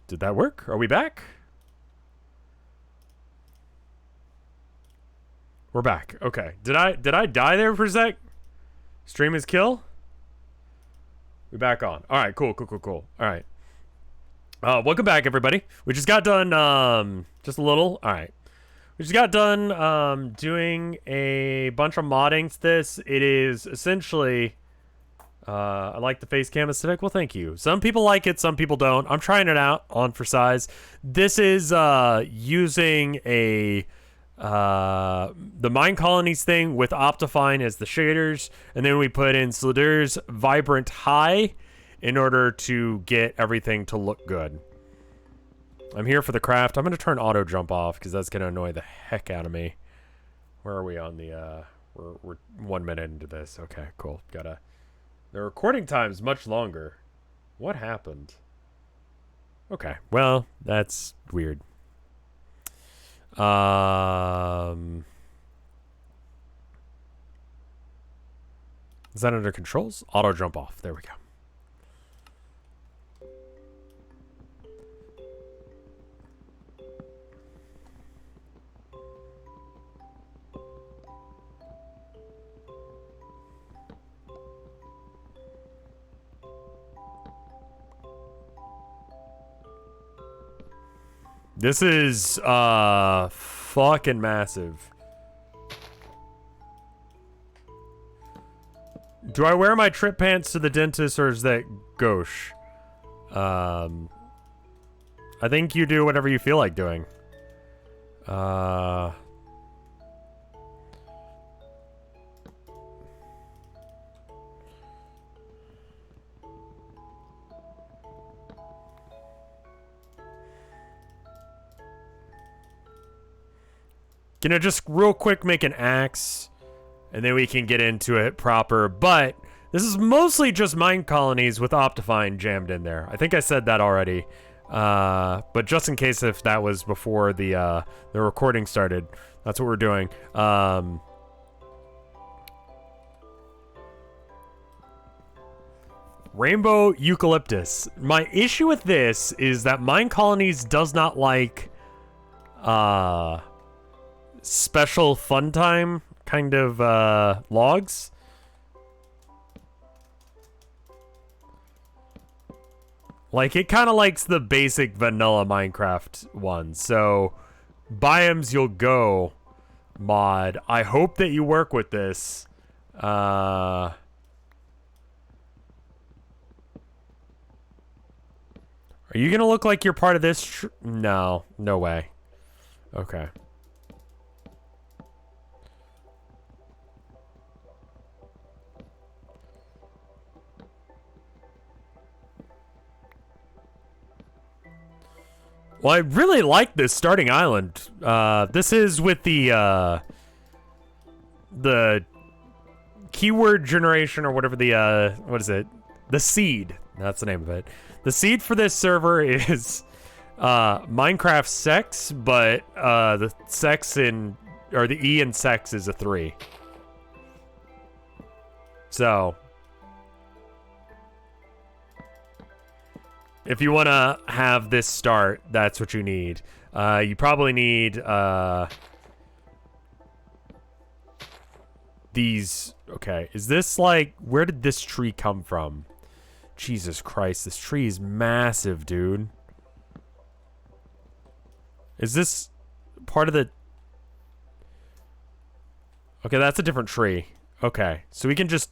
Did that work? Are we back? We're back. Okay. Did I die there for a sec? Stream is kill? We back on. Alright, cool. Alright. Welcome back, everybody. We just got done, just a little. Alright. We just got done, doing a bunch of modding to this. It is essentially, I like the face cam aesthetic. Well, thank you. Some people like it, some people don't. I'm trying it out on for size. This is, using a, the Mine-colonies thing with Optifine as the shaders, and then we put in Slider's Vibrant High in order to get everything to look good. I'm here for the craft. I'm going to turn auto jump off because that's going to annoy the heck out of me. Where are we on the, we're 1 minute into this. Okay, cool. The recording time's much longer. What happened? Okay, well, that's weird. Is that under controls? Auto jump off. There we go. This is fucking massive. Do I wear my trip pants to the dentist or is that gauche? I think you do whatever you feel like doing. Gonna just real quick make an axe, and then we can get into it proper. But this is mostly just Mine-colonies with Optifine jammed in there. I think I said that already. But just in case if that was before the recording started, that's what we're doing. Rainbow Eucalyptus. My issue with this is that Mine-colonies does not like special fun time kind of logs. Like, it kind of likes the basic vanilla Minecraft one. So, Biomes You'll Go mod. I hope that you work with this. Are you gonna look like you're part of this? No, no way. Okay. Well, I really like this starting island. This is with the keyword generation or whatever the, what is it? The seed. That's the name of it. The seed for this server is, Minecraft sex, but, the sex in, or the E in sex is a 3. So, if you want to have this start, that's what you need. You probably need these. Okay, is this like, where did this tree come from? Jesus Christ, this tree is massive, dude. Is this part of the... Okay, that's a different tree. Okay, so we can just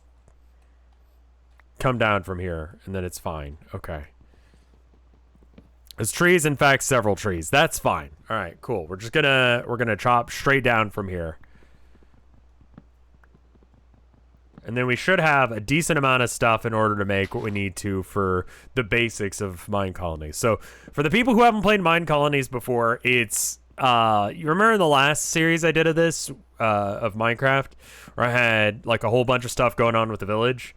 come down from here, and then it's fine. Okay. There's trees, in fact, several trees. That's fine. All right, cool. We're gonna chop straight down from here. And then we should have a decent amount of stuff in order to make what we need to for the basics of Mine-colonies. So for the people who haven't played Mine-colonies before, it's, you remember in the last series I did of this, of Minecraft, where I had like a whole bunch of stuff going on with the village?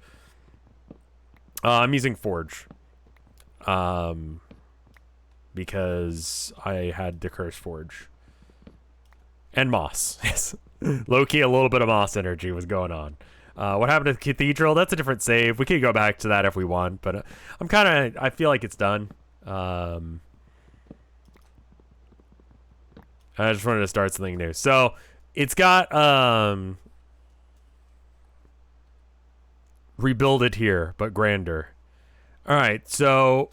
I'm using Forge. Because I had the Curse Forge. And Moss. Yes. Low-key, a little bit of Moss energy was going on. What happened to the Cathedral? That's a different save. We could go back to that if we want, but I feel like it's done. I just wanted to start something new. So it's got rebuild it here, but grander. All right, so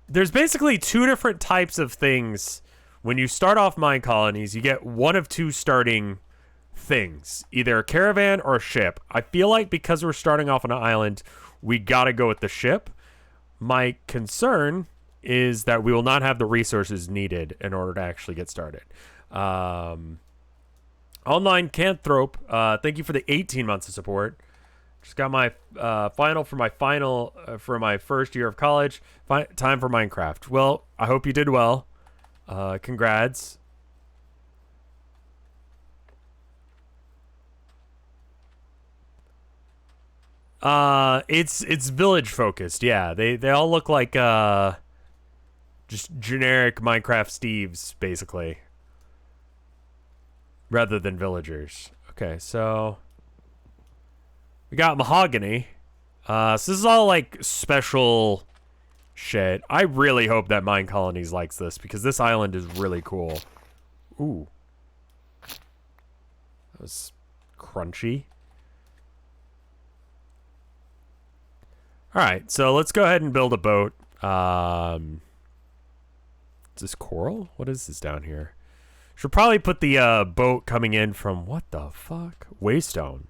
there's basically two different types of things. When you start off Mine-colonies, you get one of two starting things, either a caravan or a ship. I feel like because we're starting off on an island, we gotta go with the ship. My concern is that we will not have the resources needed in order to actually get started. Online Canthrope, thank you for the 18 months of support. Just got my final for my first year of college. Time for Minecraft. Well, I hope you did well. Congrats. It's village focused. Yeah, they all look like just generic Minecraft Steves basically, rather than villagers. Okay, so we got mahogany. So this is all like special shit. I really hope that Mine-colonies likes this because this island is really cool. Ooh. That was crunchy. Alright, so let's go ahead and build a boat. Is this coral? What is this down here? Should probably put the boat coming in from, what the fuck? Waystone.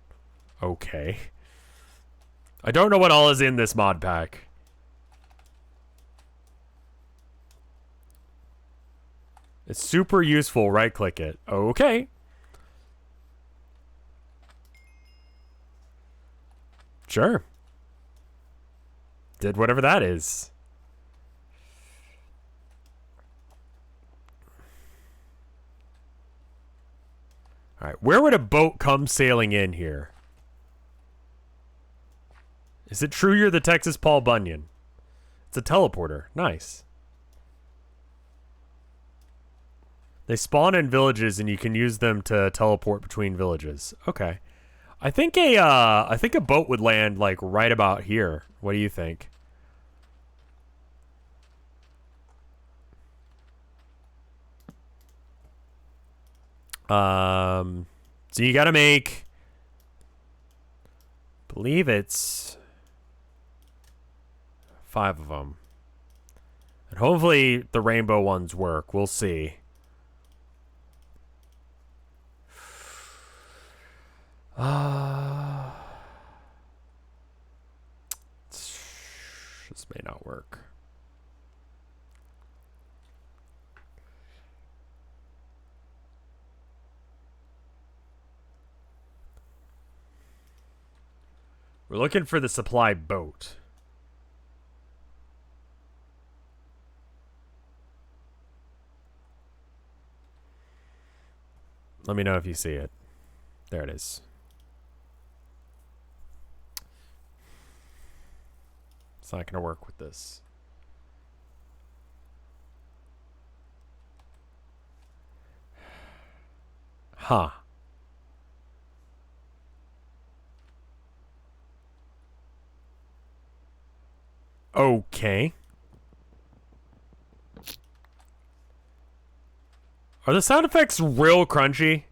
Okay. I don't know what all is in this mod pack. It's super useful. Right click it. Okay. Sure. Did whatever that is. All right. Where would a boat come sailing in here? Is it true you're the Texas Paul Bunyan? It's a teleporter. Nice. They spawn in villages and you can use them to teleport between villages. Okay. I think a boat would land like right about here. What do you think? So you gotta make, I believe it's 5 of them. And hopefully the rainbow ones work. We'll see. This may not work. We're looking for the supply boat. Let me know if you see it. There it is. It's not going to work with this. Huh. Okay. Are the sound effects real crunchy?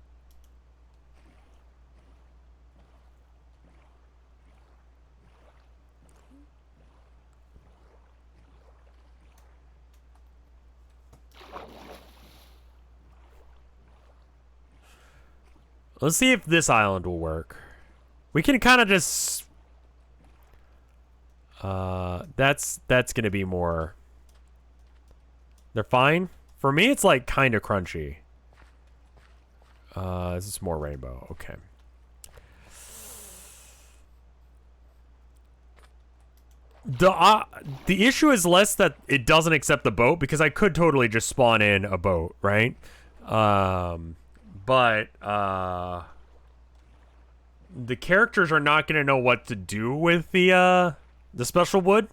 Let's see if this island will work. We can kind of just... that's gonna be more... They're fine. For me, it's like kind of crunchy. This is more rainbow. Okay. The issue is less that it doesn't accept the boat, because I could totally just spawn in a boat, right? But the characters are not gonna know what to do with the special wood.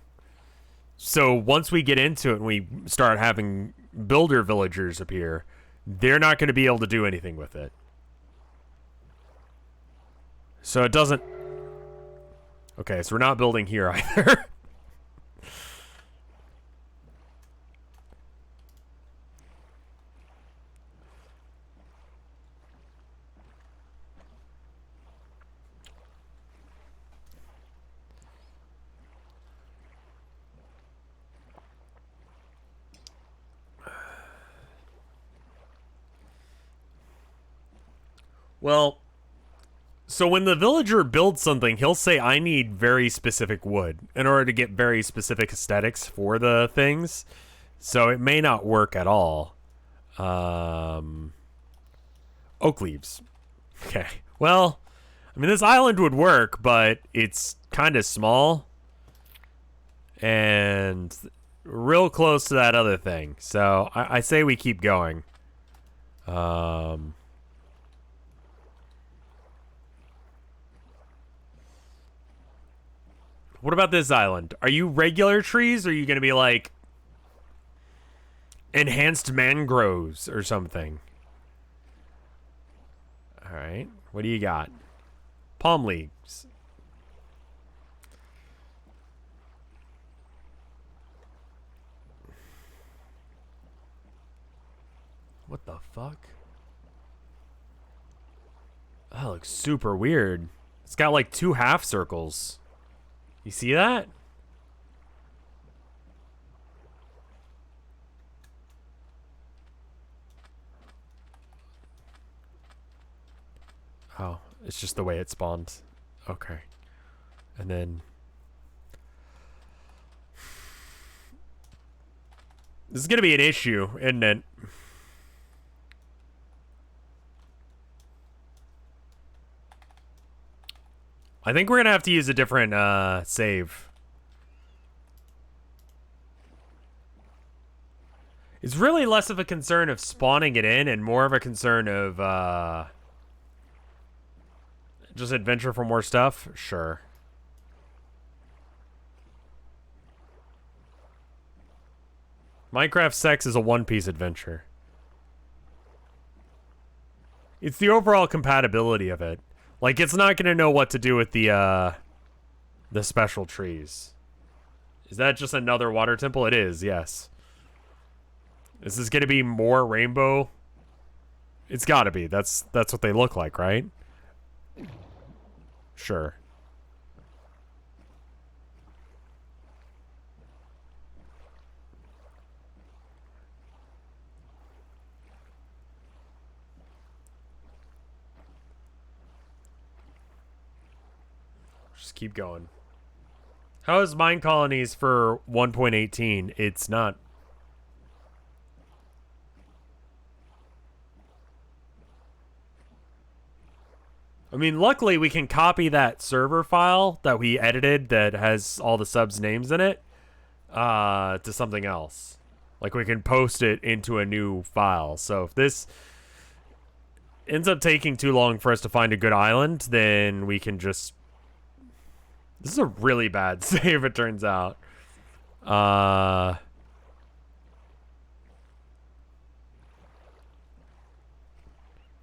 So once we get into it and we start having builder villagers appear, they're not going to be able to do anything with it. So it doesn't... Okay, so we're not building here either. Well, so when the villager builds something, he'll say, I need very specific wood in order to get very specific aesthetics for the things. So it may not work at all. Oak leaves. Okay. Well, I mean, this island would work, but it's kind of small. And real close to that other thing. So I say we keep going. What about this island? Are you regular trees, or are you going to be like enhanced mangroves or something? All right. What do you got? Palm leaves. What the fuck? That looks super weird. It's got like 2 half circles. You see that? Oh, it's just the way it spawned. Okay. And then... this is gonna be an issue, isn't it? I think we're gonna have to use a different save. It's really less of a concern of spawning it in and more of a concern of just adventure for more stuff. Sure. Minecraft sex is a one-piece adventure. It's the overall compatibility of it. Like, it's not gonna know what to do with the special trees. Is that just another water temple? It is, yes. Is this gonna be more rainbow? It's gotta be. That's what they look like, right? Sure. Just keep going. How is Mine-colonies for 1.18? It's not. I mean, luckily we can copy that server file that we edited that has all the subs' names in it to something else. Like, we can post it into a new file. So if this ends up taking too long for us to find a good island, then we can just... This is a really bad save, it turns out.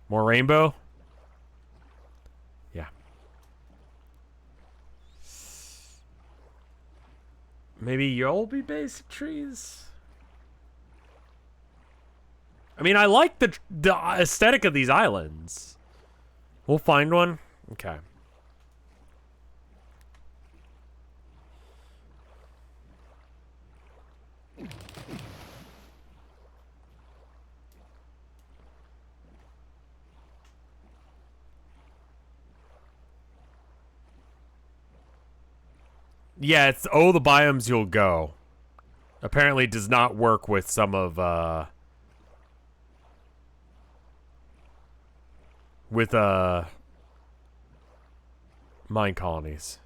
More rainbow? Yeah. Maybe you'll be basic trees? I mean, I like the aesthetic of these islands. We'll find one. Okay. Yeah, it's the biomes you'll go. Apparently does not work with some of Mine-colonies.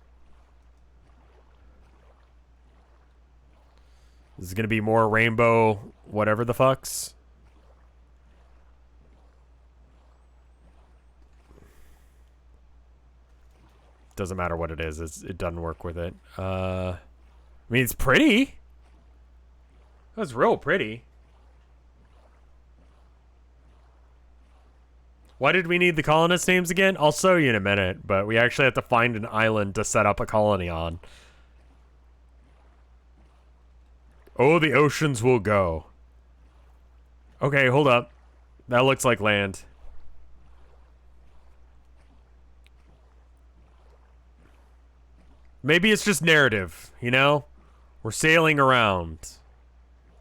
This is gonna be more rainbow whatever the fucks. Doesn't matter what it is. It doesn't work with it. I mean, it's pretty. That's real pretty. Why did we need the colonist names again? I'll show you in a minute, but we actually have to find an island to set up a colony on. Oh, the oceans will go. Okay, hold up. That looks like land. Maybe it's just narrative, you know? We're sailing around.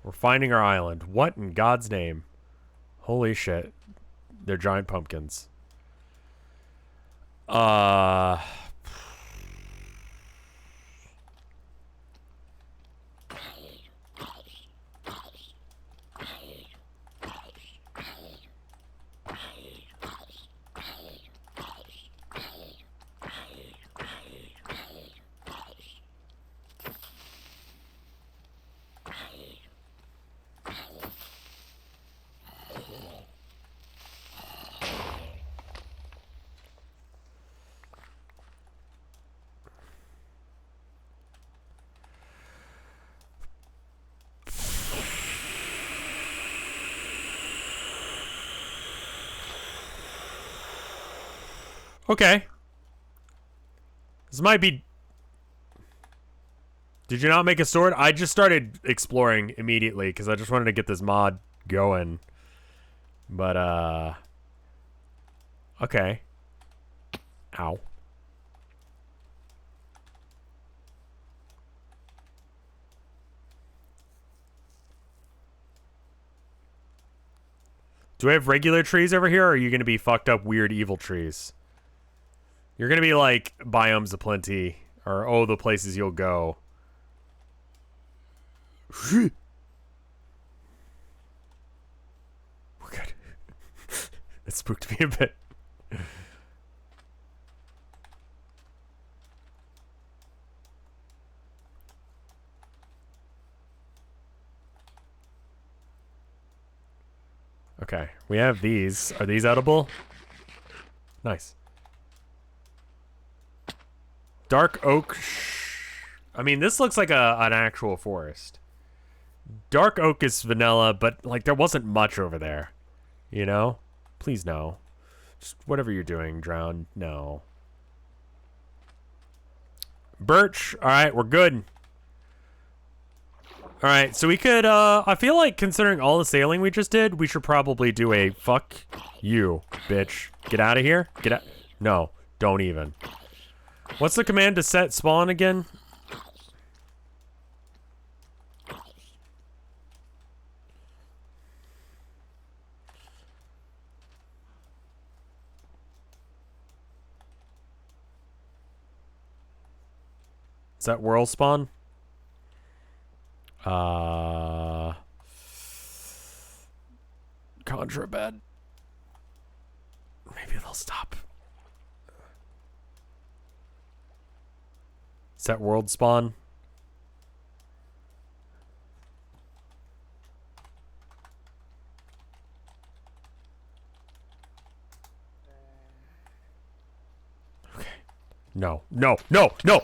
We're finding our island. What in God's name? Holy shit. They're giant pumpkins. Uh... Okay. This might be... Did you not make a sword? I just started exploring immediately because I just wanted to get this mod going. But, okay. Ow. Do I have regular trees over here, or are you going to be fucked up weird evil trees? You're going to be like biomes aplenty, or oh, the places you'll go. We're good. It spooked me a bit. Okay, we have these. Are these edible? Nice. Dark oak. I mean, this looks like an actual forest. Dark oak is vanilla, but like there wasn't much over there. You know? Please no. Just whatever you're doing, Drown. No. Birch. Alright, we're good. Alright, so we could, I feel like considering all the sailing we just did, we should probably do a fuck you, bitch. Get out of here. Get out. No, don't even. What's the command to set spawn again? Is that world spawn? Contraband. Maybe they'll stop. Set world spawn. Okay. No, no, no, no!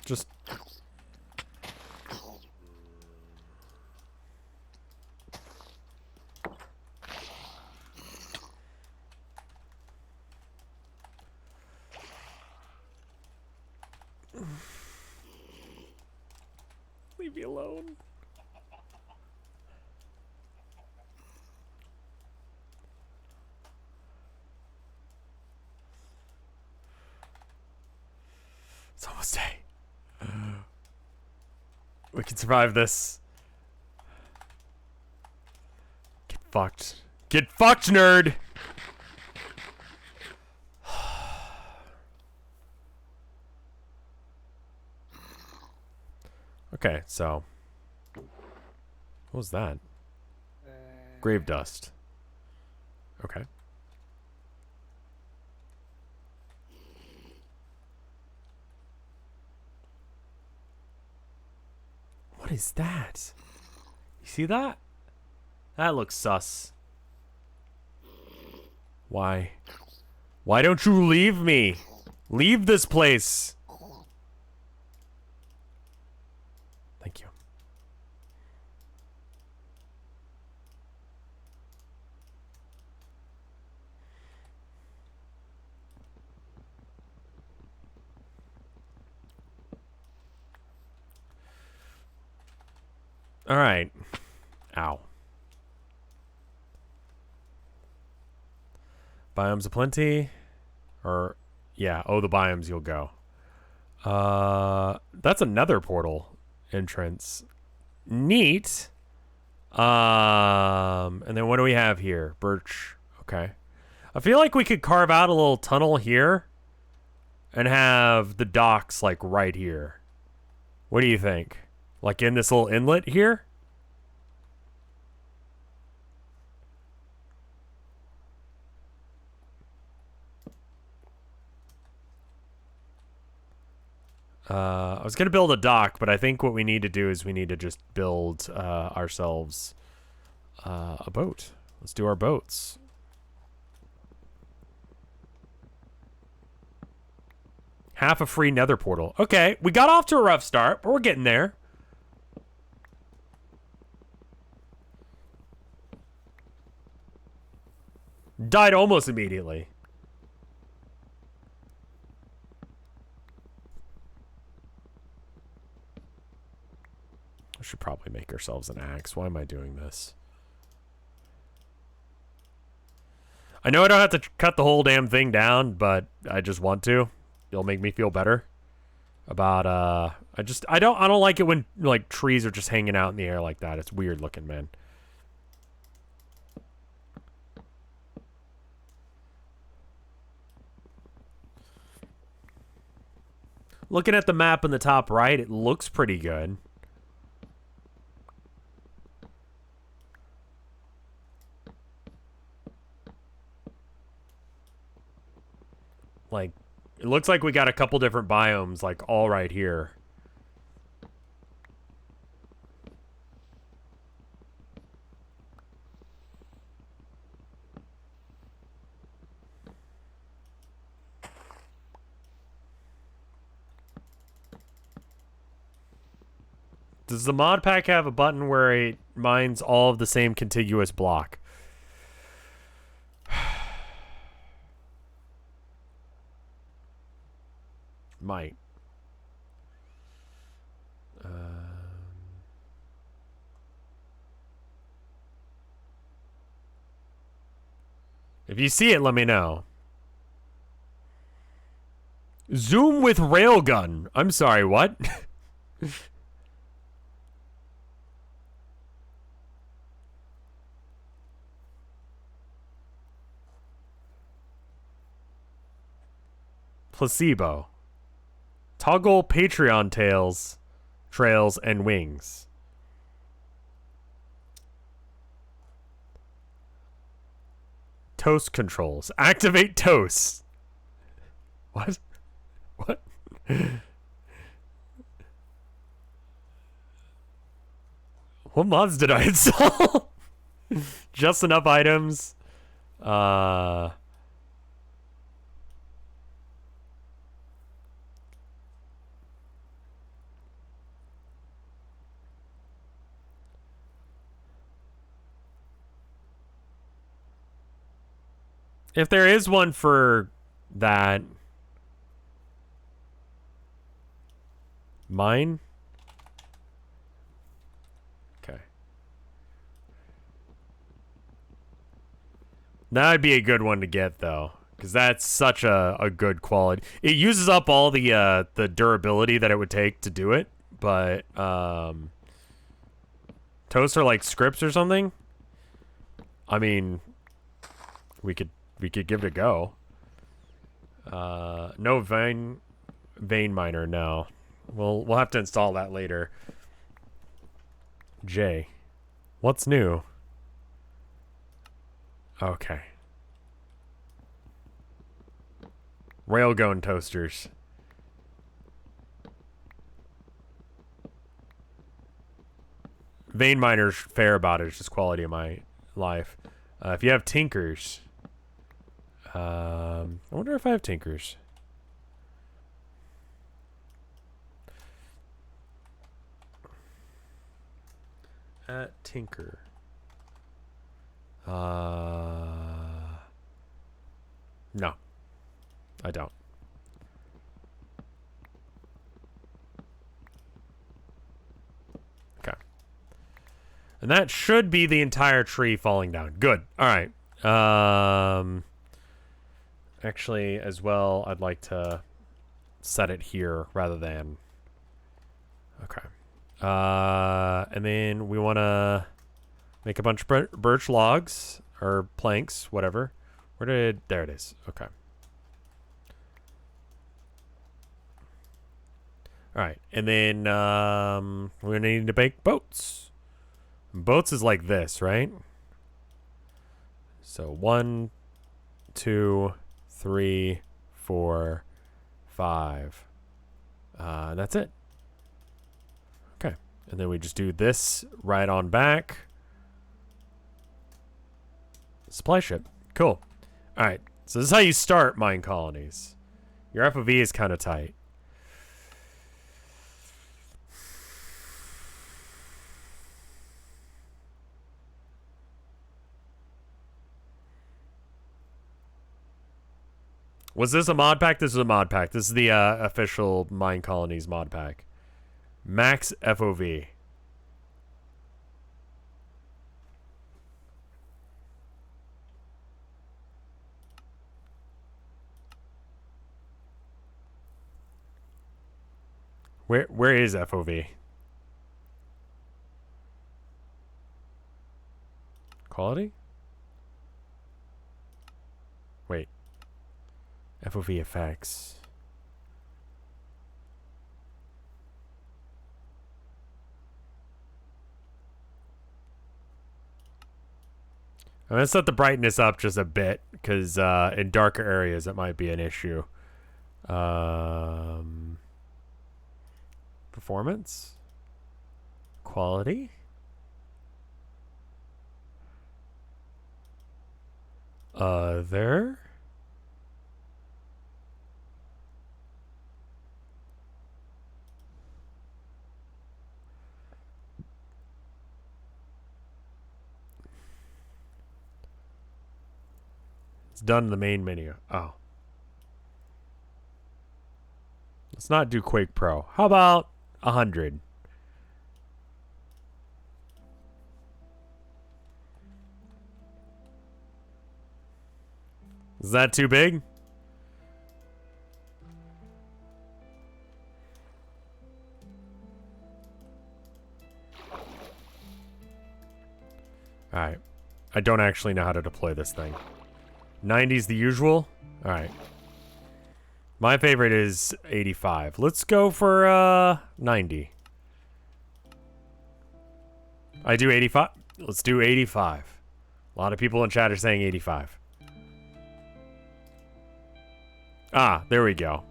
Just... Leave me alone. It's almost day. We can survive this. Get fucked. Get fucked, nerd! Okay, so... What was that? Grave dust. Okay. What is that? You see that? That looks sus. Why? Why don't you leave me? Leave this place. Thank you. All right. Ow. Biomes aplenty. Or, yeah. Oh, the biomes you'll go. That's another portal entrance. Neat. And then what do we have here? Birch. Okay. I feel like we could carve out a little tunnel here and have the docks like right here. What do you think? Like in this little inlet here? I was going to build a dock, but I think what we need to do is we need to just build ourselves a boat. Let's do our boats. Half a free nether portal. Okay, we got off to a rough start, but we're getting there. Died almost immediately. We should probably make ourselves an axe. Why am I doing this? I know I don't have to cut the whole damn thing down, but I just want to. It'll make me feel better about I don't like it when like trees are just hanging out in the air like that. It's weird looking, man. Looking at the map in the top right, it looks pretty good. Like, it looks like we got a couple different biomes, like, all right here. Does the mod pack have a button where it mines all of the same contiguous block? Might. If you see it, let me know. Zoom with railgun. I'm sorry, what? Placebo. Toggle Patreon trails, and wings. Toast controls. Activate toast. What? What? What mods did I install? Just enough items. If there is one for that. Mine? Okay. That'd be a good one to get, though. Because that's such a good quality. It uses up all the durability that it would take to do it. But, toaster like scripts or something? I mean, we could give it a go. No vein miner, no. We'll have to install that later. J. What's new? Okay. Railgun toasters. Vein miner's fair about it. It's just quality of my life. If you have tinkers... I wonder if I have tinkers. At tinker. No. I don't. Okay. And that should be the entire tree falling down. Good. All right. Actually, as well, I'd like to set it here rather than... Okay. And then we want to make a bunch of birch logs or planks, whatever. There it is. Okay. All right. And then we're going to need to make boats. Boats is like this, right? So 1, 2, 3, 4, 5. That's it. Okay. And then we just do this right on back. Supply ship. Cool. All right. So this is how you start mine colonies. Your FOV is kind of tight. Was this a mod pack? This is a mod pack. This is the official Mine Colonies mod pack. Max FOV. Where is FOV? Quality? Wait. FOV effects. I'm gonna set the brightness up just a bit because in darker areas it might be an issue. Performance? Quality? Other? It's done in the main menu. Oh. Let's not do Quake Pro. How about 100? Is that too big? Alright. I don't actually know how to deploy this thing. 90's the usual? Alright. My favorite is 85. Let's go for 90. I do 85. Let's do 85. A lot of people in chat are saying 85. Ah, there we go.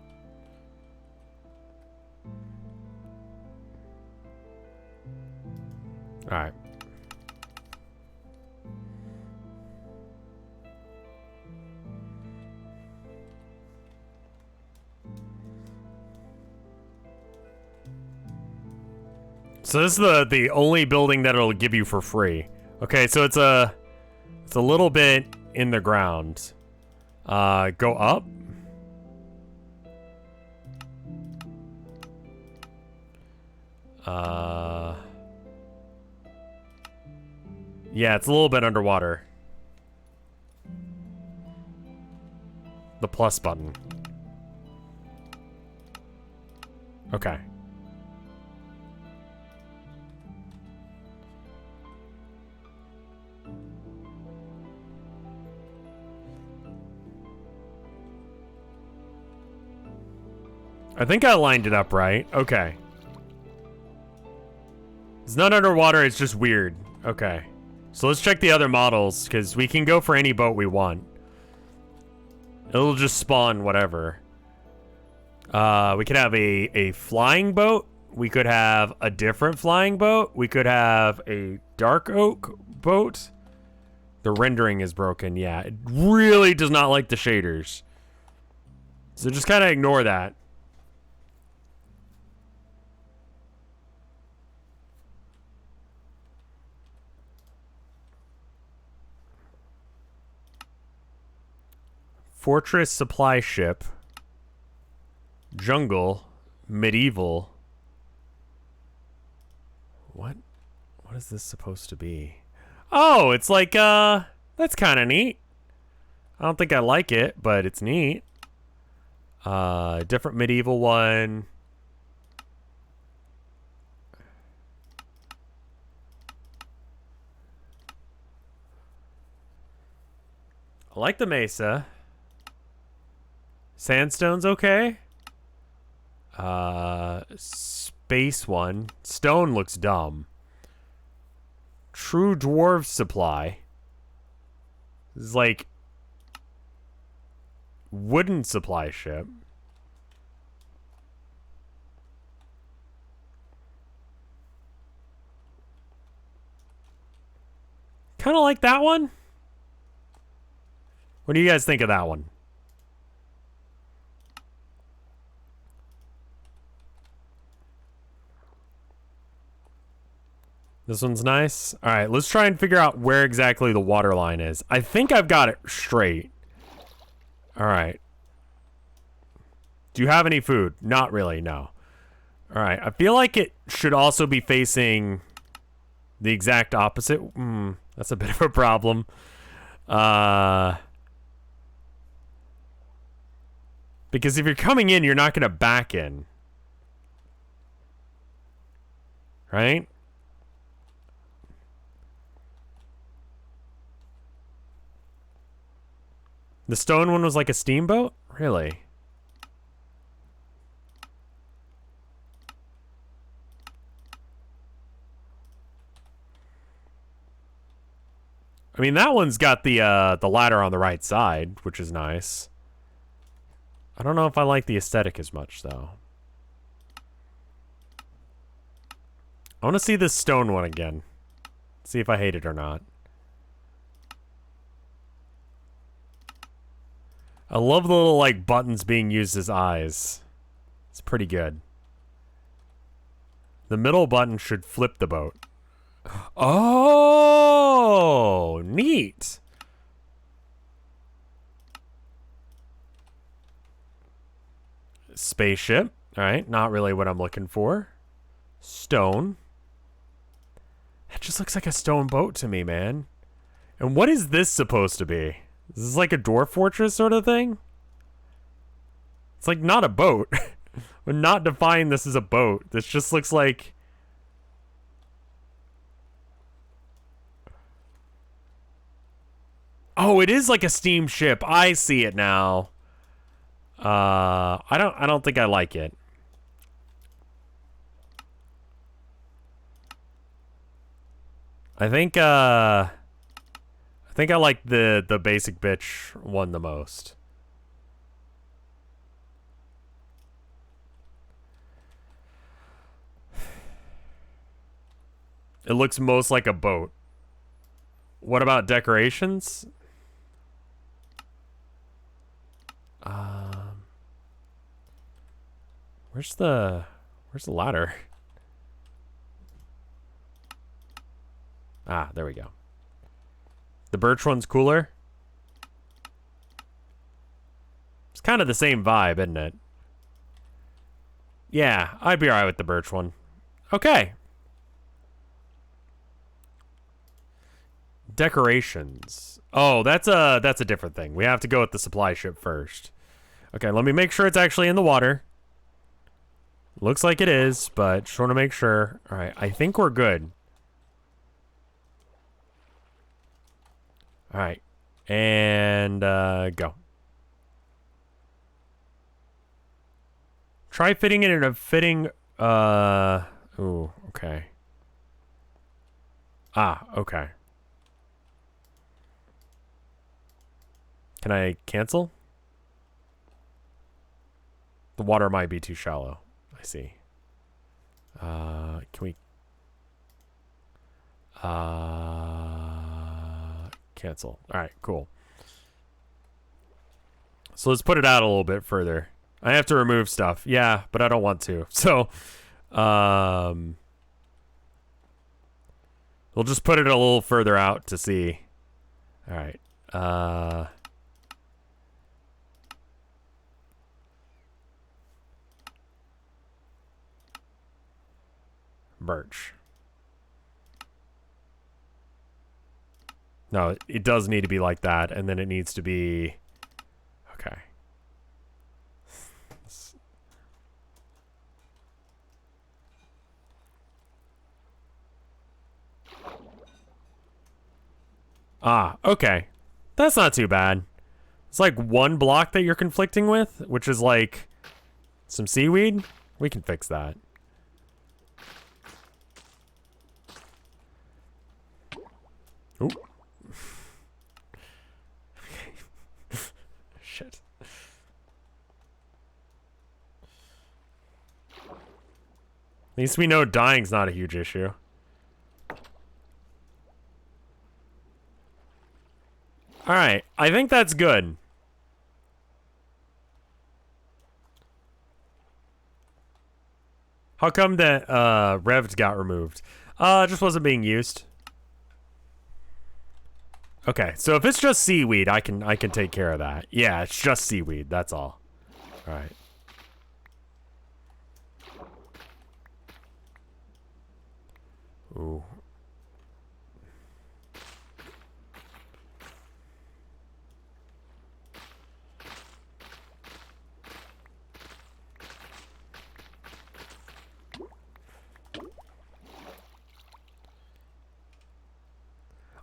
Alright. So this is the only building that it'll give you for free. Okay, so it's a little bit in the ground. Go up. Yeah, it's a little bit underwater. The plus button. Okay. I think I lined it up right. Okay. It's not underwater, it's just weird. Okay. So let's check the other models, because we can go for any boat we want. It'll just spawn whatever. We could have a flying boat. We could have a different flying boat. We could have a dark oak boat. The rendering is broken, yeah. It really does not like the shaders. So just kind of ignore that. Fortress supply ship. Jungle. Medieval. What What is this supposed to be? Oh, it's like, that's kind of neat. I don't think I like it, but it's neat. Different medieval one. I like the mesa. Sandstone's okay. Space one. Stone looks dumb. True Dwarf supply. This is like wooden supply ship. Kind of like that one. What do you guys think of that one? This one's nice. All right, let's try and figure out where exactly the water line is. I think I've got it straight. All right. Do you have any food? Not really, no. All right, I feel like it should also be facing the exact opposite. That's a bit of a problem. Because if you're coming in, you're not going to back in. Right? The stone one was like a steamboat? Really? I mean, that one's got the ladder on the right side, which is nice. I don't know if I like the aesthetic as much, though. I want to see this stone one again. See if I hate it or not. I love the little, like, buttons being used as eyes. It's pretty good. The middle button should flip the boat. Oh, neat. Spaceship. All right, not really what I'm looking for. Stone. That just looks like a stone boat to me, man. And what is this supposed to be? Is this like a dwarf fortress sort of thing? It's like not a boat. We're not defining this as a boat. This just looks like... Oh, it is like a steamship. I see it now. I don't think I like it. I think I like the basic bitch one the most. It looks most like a boat. What about decorations? Where's the ladder? Ah, there we go. The birch one's cooler. It's kind of the same vibe, isn't it? Yeah, I'd be alright with the birch one. Okay. Decorations. Oh, that's a different thing. We have to go with the supply ship first. Okay, let me make sure it's actually in the water. Looks like it is, but just want to make sure. All right, I think we're good. All right, and go. Try fitting it in a fitting. Ooh, okay. Ah, okay. Can I cancel? The water might be too shallow. I see. Can we... cancel. Alright, cool. So let's put it out a little bit further. I have to remove stuff. Yeah, but I don't want to. So, we'll just put it a little further out to see. Alright. Birch. No, it does need to be like that, and then it needs to be... Okay. Ah, okay. That's not too bad. It's like one block that you're conflicting with, which is like some seaweed. We can fix that. Ooh. Shit. At least we know dying's not a huge issue. Alright, I think that's good. How come that Revs got removed? Just wasn't being used. Okay, so if it's just seaweed, I can take care of that. Yeah, it's just seaweed, that's all. Alright. Ooh.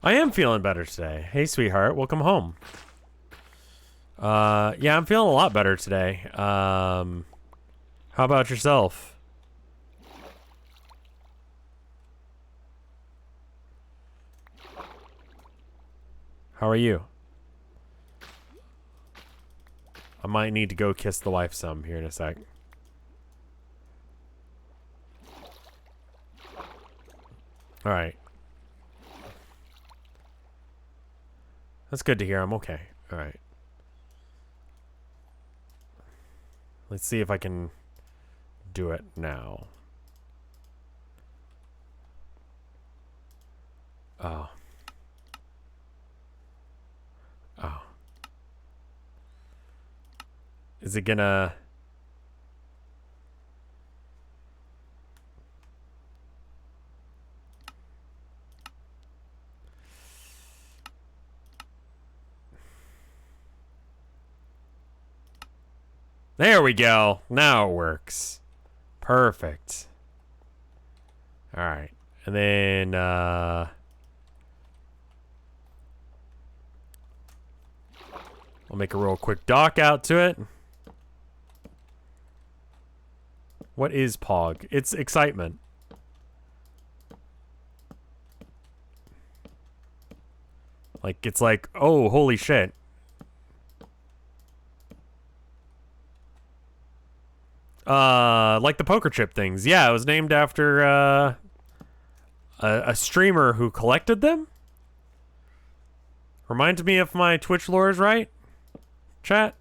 I am feeling better today. Hey, sweetheart, welcome home. Yeah, I'm feeling a lot better today. How about yourself? How are you? I might need to go kiss the wife some here in a sec. Alright. That's good to hear. I'm okay. Alright. Let's see if I can do it now. Oh. Oh. Is it gonna... There we go. Now it works. Perfect. Alright. And then, I'll make a real quick dock out to it. What is Pog? It's excitement. Like, it's like, oh, holy shit. Like the poker chip things. Yeah, it was named after, a streamer who collected them? Reminds me if my Twitch lore is right? Chat?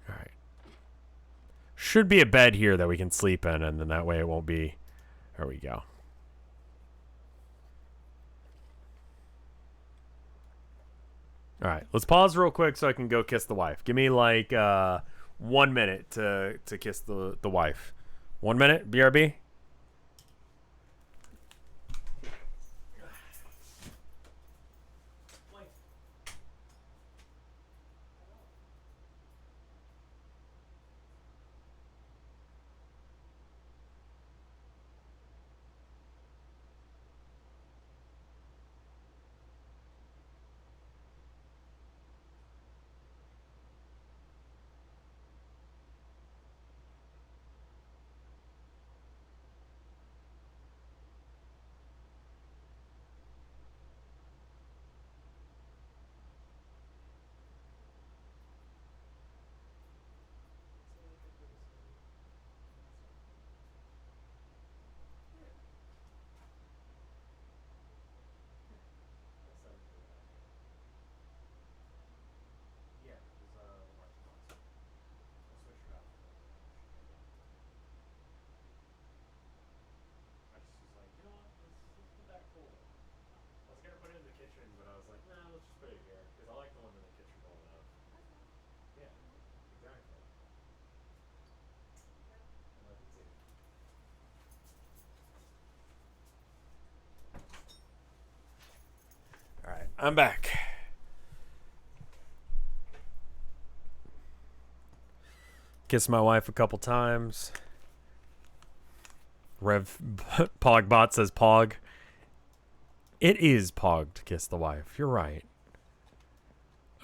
Alright. Should be a bed here that we can sleep in, and then that way it won't be... There we go. Alright, let's pause real quick so I can go kiss the wife. Give me like 1 minute to kiss the wife. 1 minute, BRB? I'm back. Kissed my wife a couple times. Pogbot says Pog. It is Pog to kiss the wife. You're right.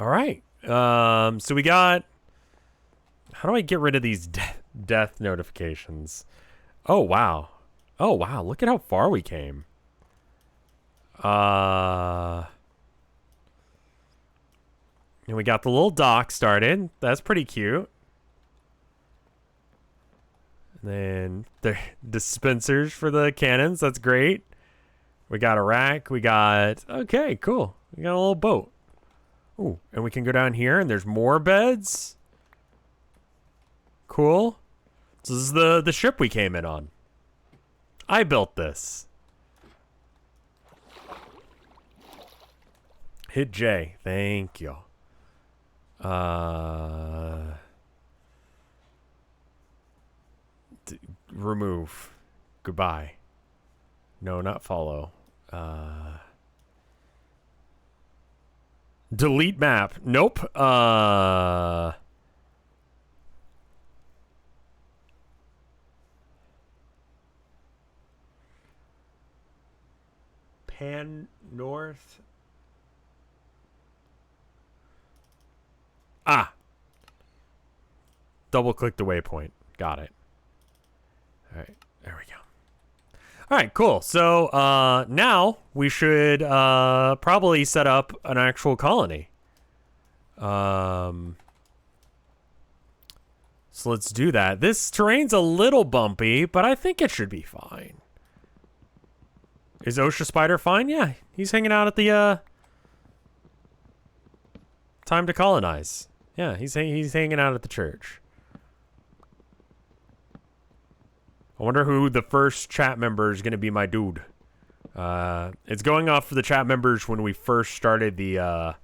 All right. So we got... How do I get rid of these death notifications? Oh, wow. Oh, wow. Look at how far we came. And we got the little dock started. That's pretty cute. And then the dispensers for the cannons. That's great. We got a rack. We got... Okay, cool. We got a little boat. Ooh, and we can go down here and there's more beds. Cool. So this is the ship we came in on. I built this. Hit J. Thank you. Remove. Goodbye. No, not follow. Delete map. Nope. Pan north. Ah. Double click the waypoint. Got it. All right. There we go. All right, cool. So now we should probably set up an actual colony. So let's do that. This terrain's a little bumpy, but I think it should be fine. Is OSHA Spider fine? Yeah, he's hanging out at the time to colonize. Yeah, he's hanging out at the church. I wonder who the first chat member is going to be. My dude. It's going off for the chat members when we first started the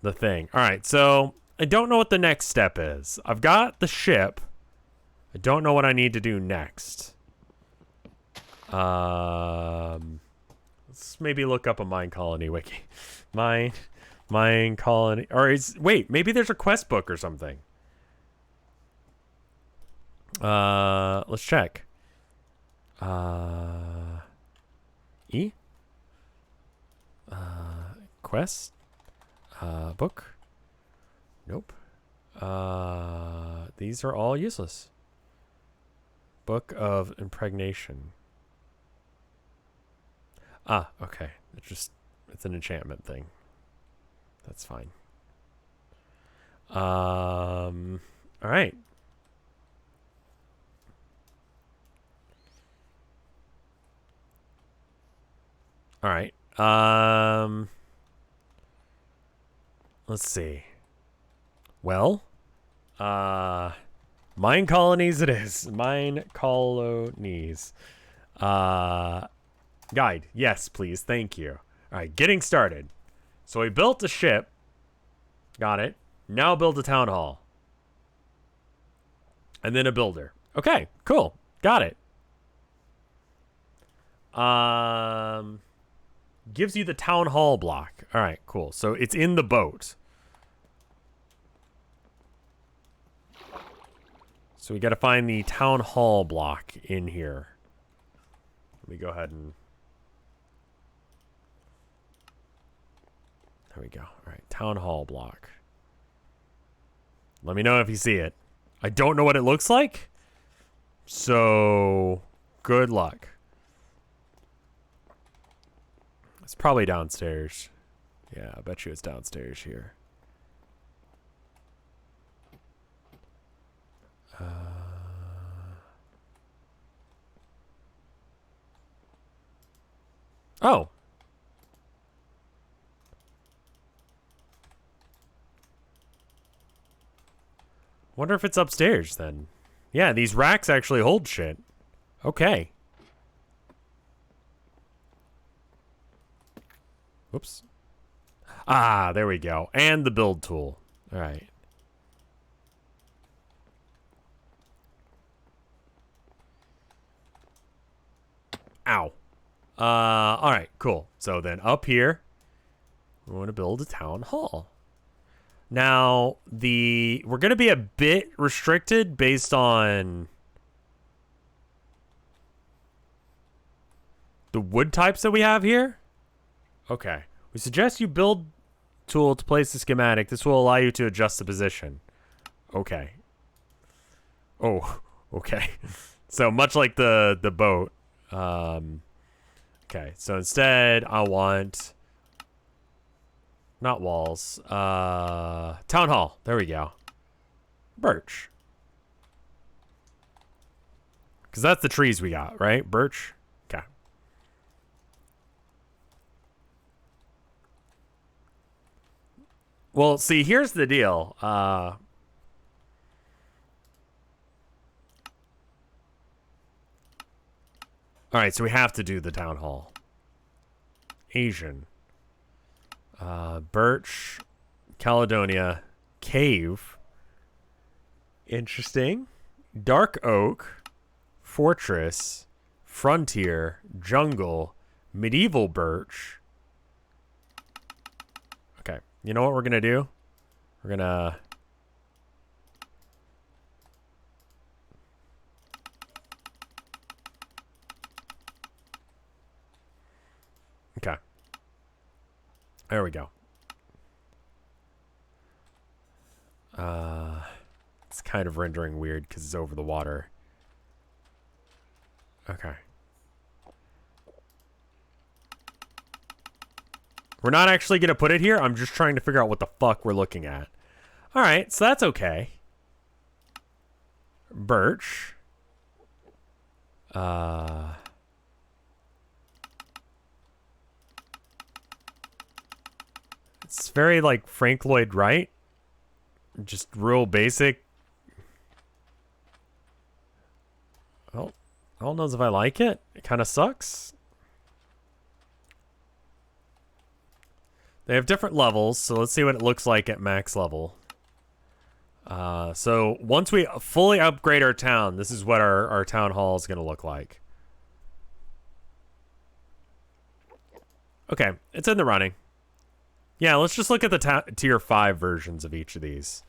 thing. All right, so I don't know what the next step is. I've got the ship. I don't know what I need to do next. Let's maybe look up a mine colony wiki. Mine colony, or wait, maybe there's a quest book or something. Let's check. Quest? Book? Nope. These are all useless. Book of Impregnation. Ah, okay. It's an enchantment thing. That's fine. All right. All right. Let's see. Well, mine colonies it is. Mine colonies. Guide. Yes, please. Thank you. All right, getting started. So we built a ship. Got it. Now build a town hall. And then a builder. Okay, cool. Got it. Gives you the town hall block. All right, cool. So it's in the boat. So we got to find the town hall block in here. Let me go ahead and... There we go. All right, town hall block. Let me know if you see it. I don't know what it looks like. So, good luck. It's probably downstairs. Yeah, I bet you it's downstairs here. Oh. Wonder if it's upstairs then. Yeah, these racks actually hold shit. Okay. Whoops. Ah, there we go. And the build tool. All right. Ow. All right, cool. So then up here, we want to build a town hall. Now, we're going to be a bit restricted based on the wood types that we have here. Okay. We suggest you build tool to place the schematic. This will allow you to adjust the position. Okay. Oh, okay. So much like the boat. Okay, so instead I want not walls. Town hall. There we go. Birch. Because that's the trees we got, right? Birch. Okay. Well, see, here's the deal. All right, so we have to do the town hall. Asian. Birch. Caledonia. Cave. Interesting. Dark oak. Fortress. Frontier. Jungle. Medieval birch. Okay. You know what we're going to do? We're going to... Okay. There we go. It's kind of rendering weird because it's over the water. Okay. We're not actually going to put it here. I'm just trying to figure out what the fuck we're looking at. All right, so that's okay. Birch. It's very like Frank Lloyd Wright. Just real basic. Well, I don't know if I like it. It kind of sucks. They have different levels, so let's see what it looks like at max level. So once we fully upgrade our town, this is what our town hall is going to look like. Okay, it's in the running. Yeah, let's just look at the tier 5 versions of each of these.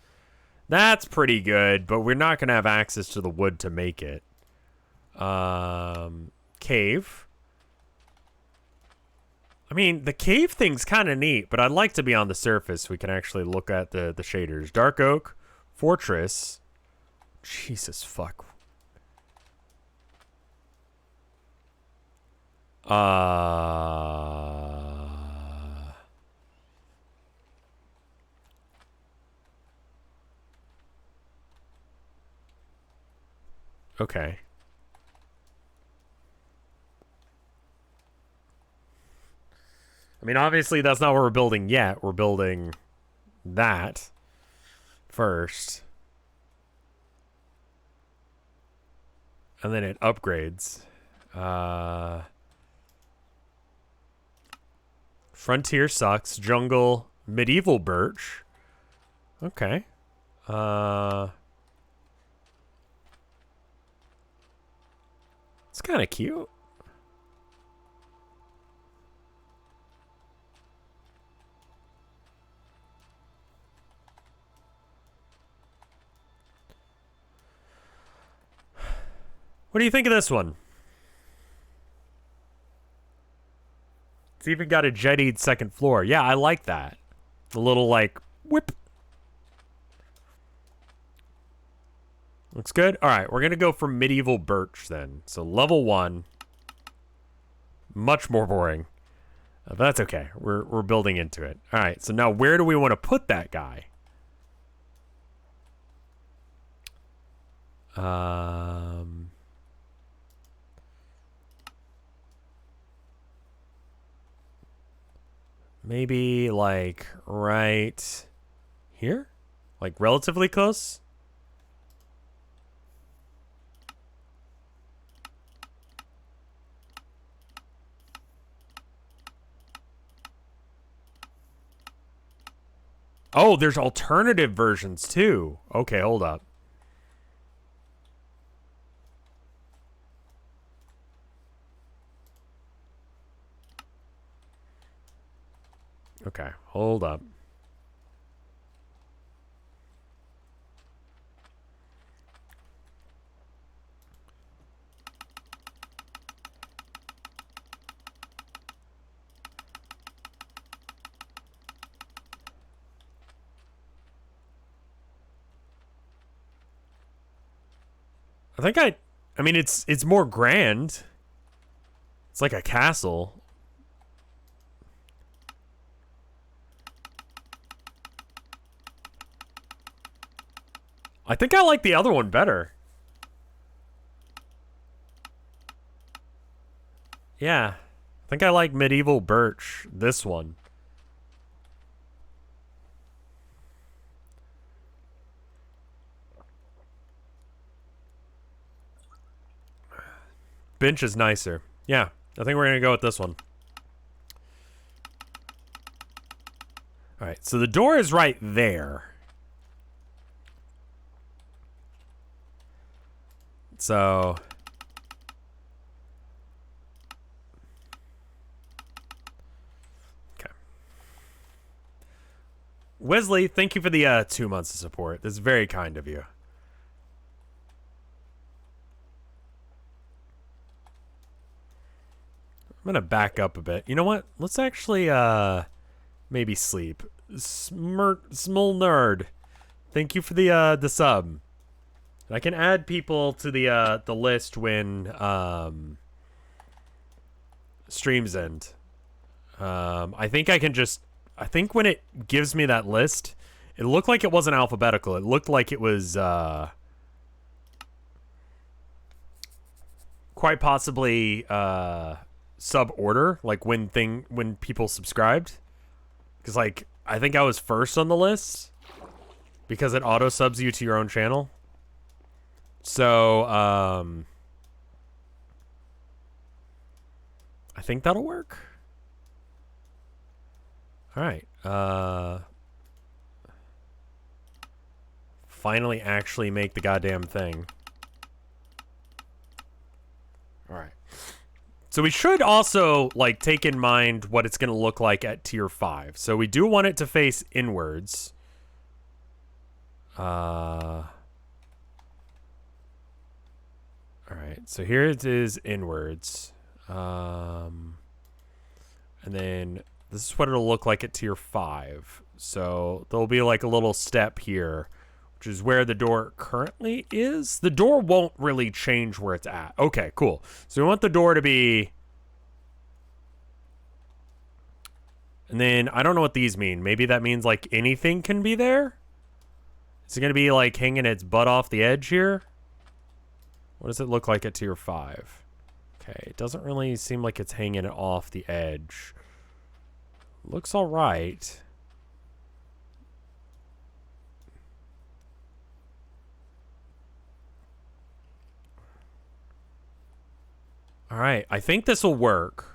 That's pretty good, but we're not going to have access to the wood to make it. Cave. I mean, the cave thing's kind of neat, but I'd like to be on the surface. We can actually look at the shaders. Dark oak. Fortress. Jesus fuck. Okay. I mean, obviously that's not what we're building yet. We're building that first. And then it upgrades. Frontier sucks. Jungle. Medieval birch. Okay. It's kind of cute. What do you think of this one? It's even got a jettied second floor. Yeah, I like that. The little, like, whip. Looks good. All right, we're going to go for medieval birch then. So level 1. Much more boring. But that's okay. We're building into it. All right, so now where do we want to put that guy? Maybe like right here? Like relatively close? Oh, there's alternative versions too. Okay, hold up. Okay, hold up. I mean, it's more grand. It's like a castle. I think I like the other one better. Yeah. I think I like medieval birch, this one. Bench is nicer. Yeah, I think we're going to go with this one. All right, so the door is right there. So... okay. Wesley, thank you for the 2 months of support. This is very kind of you. I'm gonna back up a bit. You know what? Let's actually maybe sleep. Small nerd. Thank you for the sub. I can add people to the list when streams end. I think I can just... I think when it gives me that list, it looked like it wasn't alphabetical. It looked like it was quite possibly sub order, like when people subscribed. Because like I think I was first on the list because it auto subs you to your own channel. So I think that'll work. All right. Finally actually make the goddamn thing. All right. So we should also like take in mind what it's going to look like at tier 5. So we do want it to face inwards. All right. So here it is inwards. And then this is what it'll look like at tier 5. So there'll be like a little step here, which is where the door currently is. The door won't really change where it's at. Okay, cool. So we want the door to be... and then I don't know what these mean. Maybe that means like anything can be there? Is it going to be like hanging its butt off the edge here? What does it look like at tier 5? Okay, it doesn't really seem like it's hanging it off the edge. Looks all right. All right, I think this will work.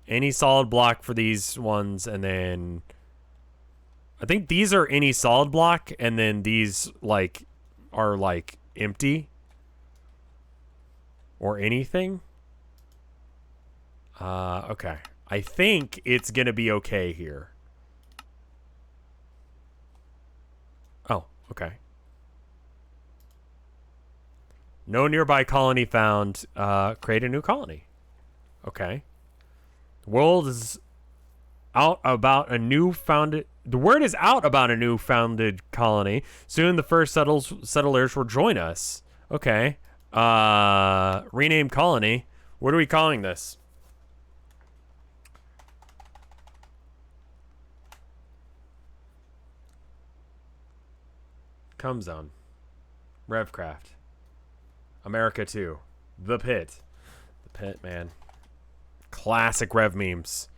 Any solid block for these ones, and then I think these are any solid block, and then these like are like empty or anything. Okay. I think it's gonna be okay here. Oh, okay. No nearby colony found. Create a new colony. Okay. The world is out about a new founded... the word is out about a new founded colony. Soon the first settlers will join us. Okay. Rename colony. What are we calling this? Come Zone. Revcraft. America 2. The Pit. The Pit, man. Classic Rev memes.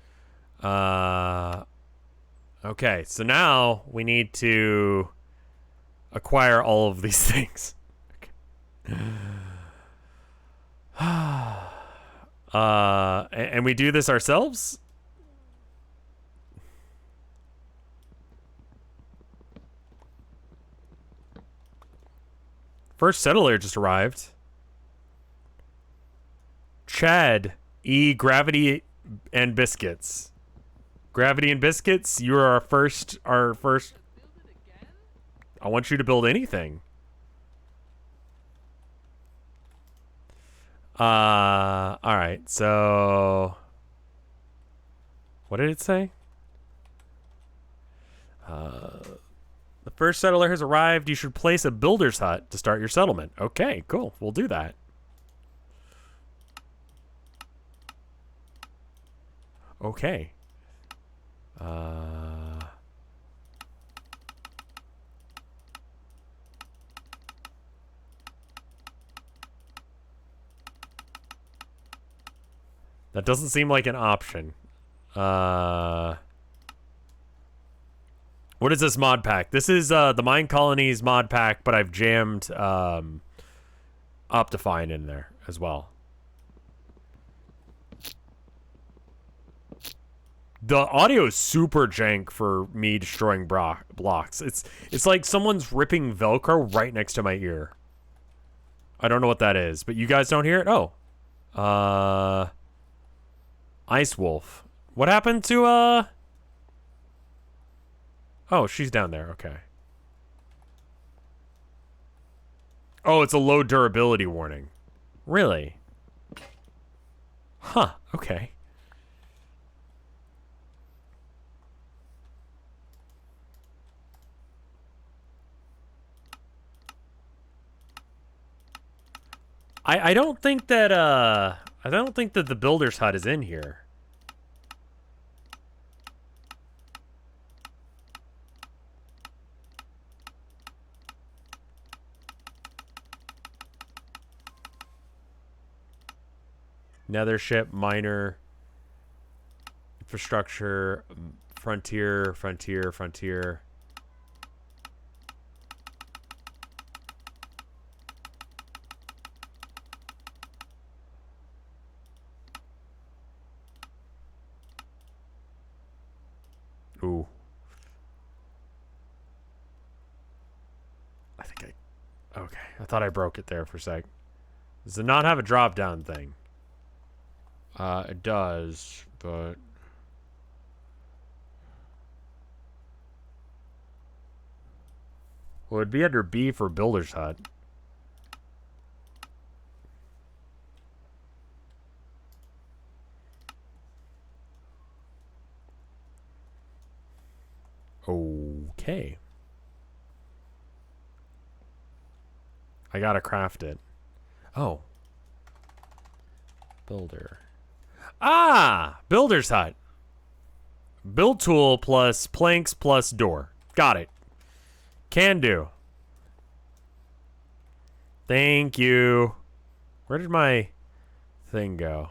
Okay, so now we need to acquire all of these things. Okay. And we do this ourselves? First settler just arrived. Chad, gravity and biscuits. Gravity and biscuits, you are our first. I want you to build anything. All right. So, what did it say? The first settler has arrived. You should place a builder's hut to start your settlement. Okay, cool. We'll do that. Okay. That doesn't seem like an option. What is this mod pack? This is the Mine-colonies mod pack, but I've jammed Optifine in there as well. The audio is super jank for me destroying blocks. It's like someone's ripping Velcro right next to my ear. I don't know what that is, but you guys don't hear it? Oh. Ice Wolf. What happened to, Oh, she's down there. Okay. Oh, it's a low durability warning. Really? Huh. Okay. I don't think that the builder's hut is in here. Nethership, miner, infrastructure, frontier. Ooh. Okay. I thought I broke it there for a sec. Does it not have a drop down thing? It does, but... Well, it'd be under B for Builder's Hut. Okay. I gotta craft it. Oh. Builder. Ah! Builder's Hut. Build tool plus planks plus door. Got it. Can do. Thank you. Where did my thing go?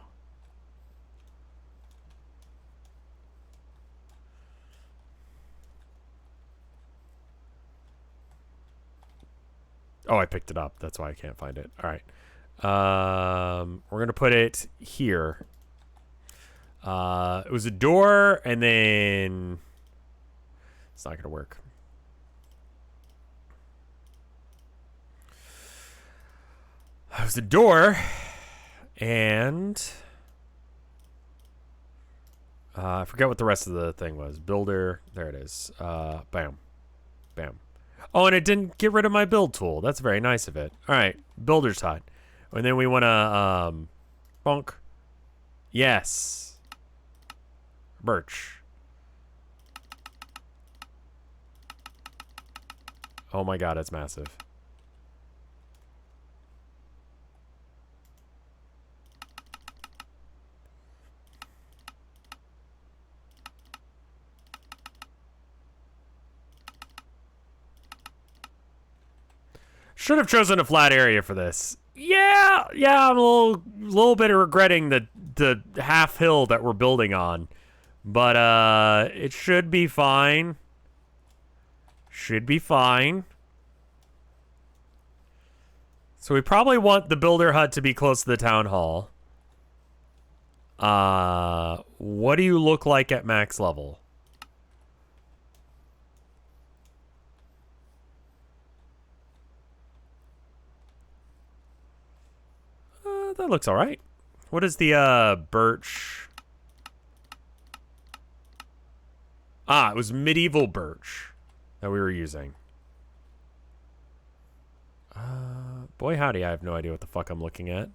Oh, I picked it up. That's why I can't find it. All right. We're going to put it here. It was a door, and then... It's not going to work. It was a door, and... I forget what the rest of the thing was. Builder. There it is. Bam. Bam. Oh, and it didn't get rid of my build tool. That's very nice of it. All right. Builder's Hut. And then we want to, bonk. Yes. Birch. Oh my god, it's massive. Should have chosen a flat area for this. Yeah, I'm a little bit regretting the half hill that we're building on. But it should be fine. Should be fine. So we probably want the builder hut to be close to the town hall. What do you look like at max level? That looks all right. What is the birch? Ah, it was medieval birch that we were using. Boy howdy, I have no idea what the fuck I'm looking at.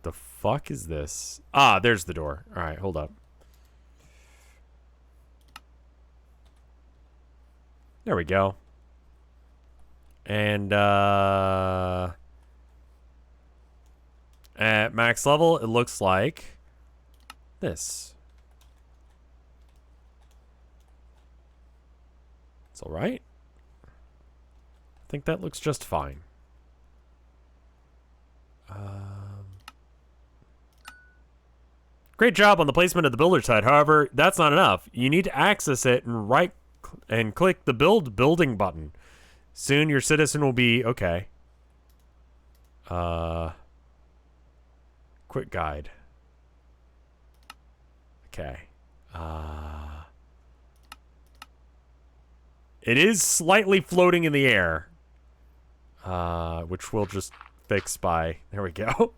The fuck is this? Ah, there's the door. All right, hold up. There we go. And at max level, it looks like this. It's all right. I think that looks just fine. Great job on the placement of the builder side. However, that's not enough. You need to access it and click the build building button. Soon your citizen will be okay. Quick guide. Okay. It is slightly floating in the air. Which we'll just fix by... There we go.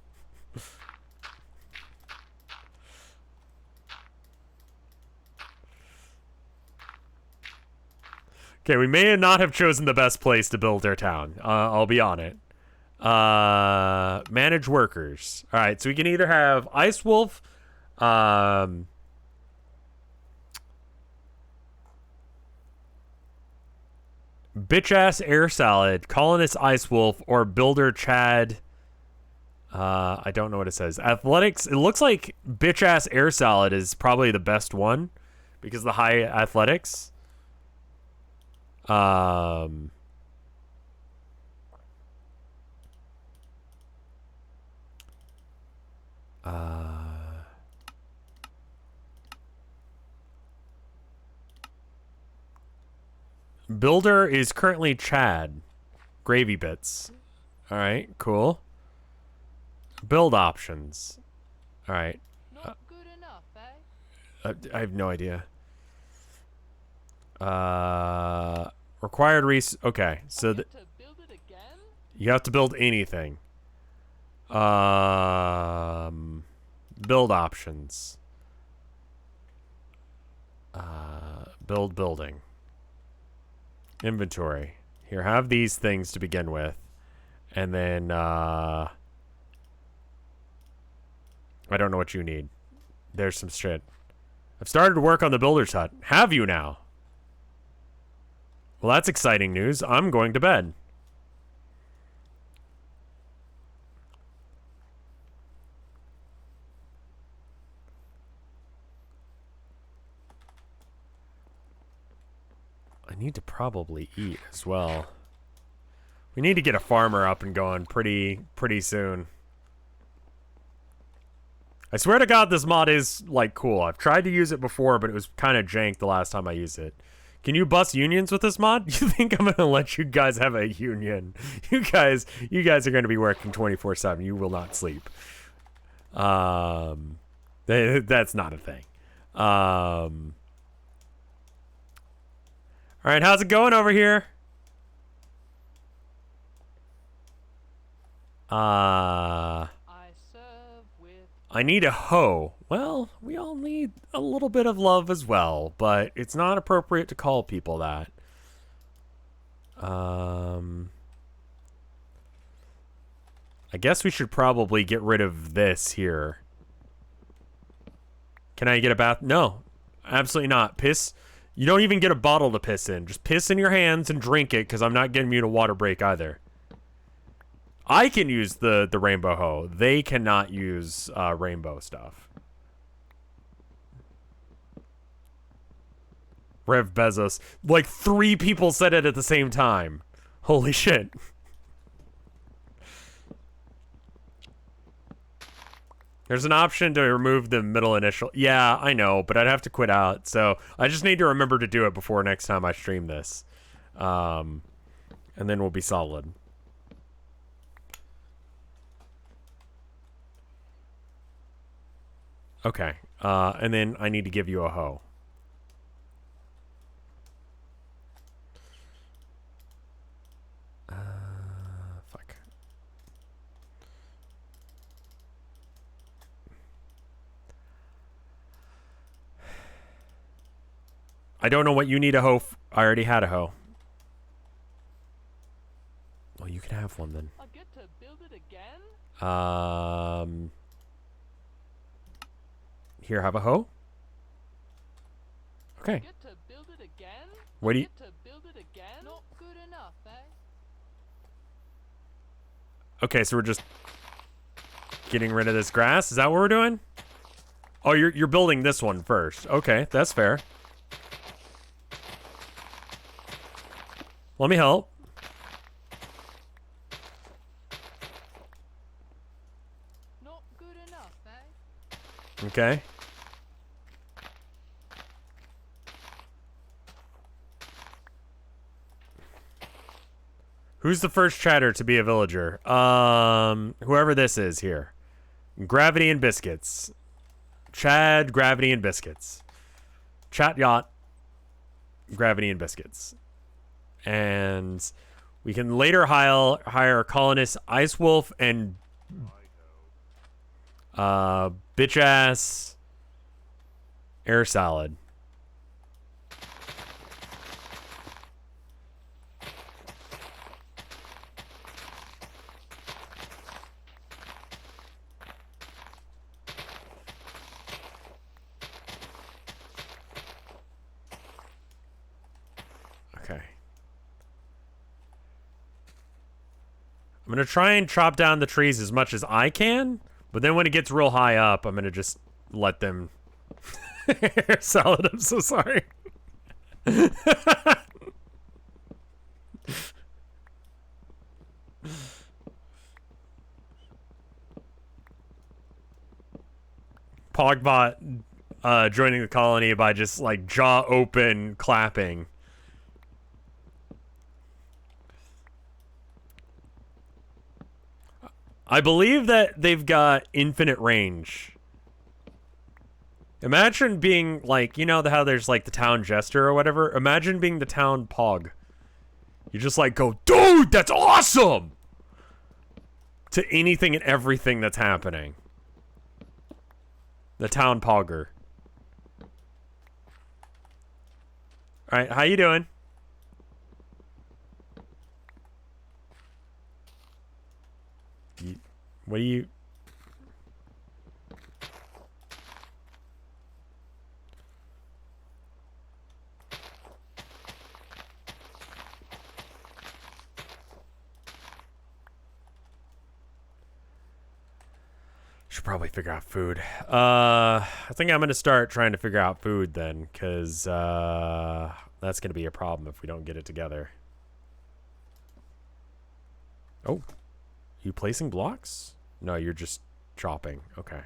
Okay, we may not have chosen the best place to build our town. I'll be on it. Manage workers. All right, so we can either have Ice Wolf, bitch ass air salad, colonist Ice Wolf, or builder Chad. I don't know what it says. Athletics. It looks like bitch ass air salad is probably the best one because of the high athletics. Builder is currently Chad. Gravy bits. All right, cool. Build options. All right. Not good enough, eh? I have no idea. Required okay, so to build it again? you have to build anything. Build options. Build building. Inventory. Here, have these things to begin with. And then, I don't know what you need. There's some shit. I've started to work on the builder's hut. Have you now? Well, that's exciting news. I'm going to bed. I need to probably eat as well. We need to get a farmer up and going pretty soon. I swear to God, this mod is, like, cool. I've tried to use it before, but it was kind of jank the last time I used it. Can you bust unions with this mod? You think I'm gonna let you guys have a union? You guys are gonna be working 24/7. You will not sleep. That's not a thing. All right, how's it going over here? I serve with... I need a hoe. Well, we all need a little bit of love as well, but it's not appropriate to call people that. I guess we should probably get rid of this here. Can I get a bath? No, absolutely not. Piss. You don't even get a bottle to piss in. Just piss in your hands and drink it, because I'm not getting you a water break either. I can use the rainbow hoe. They cannot use rainbow stuff. Rev Bezos. Like 3 people said it at the same time. Holy shit. There's an option to remove the middle initial. Yeah, I know, but I'd have to quit out. So I just need to remember to do it before next time I stream this. And then we'll be solid. Okay. And then I need to give you a hoe. Fuck. I don't know what you need a hoe. I already had a hoe. Well, you can have one then. I get to build it again? Here, have a hoe. Okay. I get to build it again? What do you? Get to build it again? Not good enough, eh? Okay, so we're just getting rid of this grass. Is that what we're doing? Oh, you're building this one first. Okay, that's fair. Let me help. Not good enough, eh? Okay. Who's the first chatter to be a villager? Whoever this is here. Gravity and biscuits. Chad, gravity and biscuits. Chat yacht, gravity and biscuits. And we can later hire colonists Ice Wolf and bitch ass air salad. Okay. I'm going to try and chop down the trees as much as I can, but then when it gets real high up, I'm going to just let them air salad. I'm so sorry. Pogbot joining the colony by just like jaw open clapping. I believe that they've got infinite range. Imagine being like, you know how there's like the town jester or whatever? Imagine being the town pog. You just like go, dude, that's awesome! To anything and everything that's happening. The town pogger. Alright, how you doing? What do you... Should probably figure out food. I think I'm going to start trying to figure out food then, because that's going to be a problem if we don't get it together. Oh. You placing blocks? No, you're just chopping. Okay.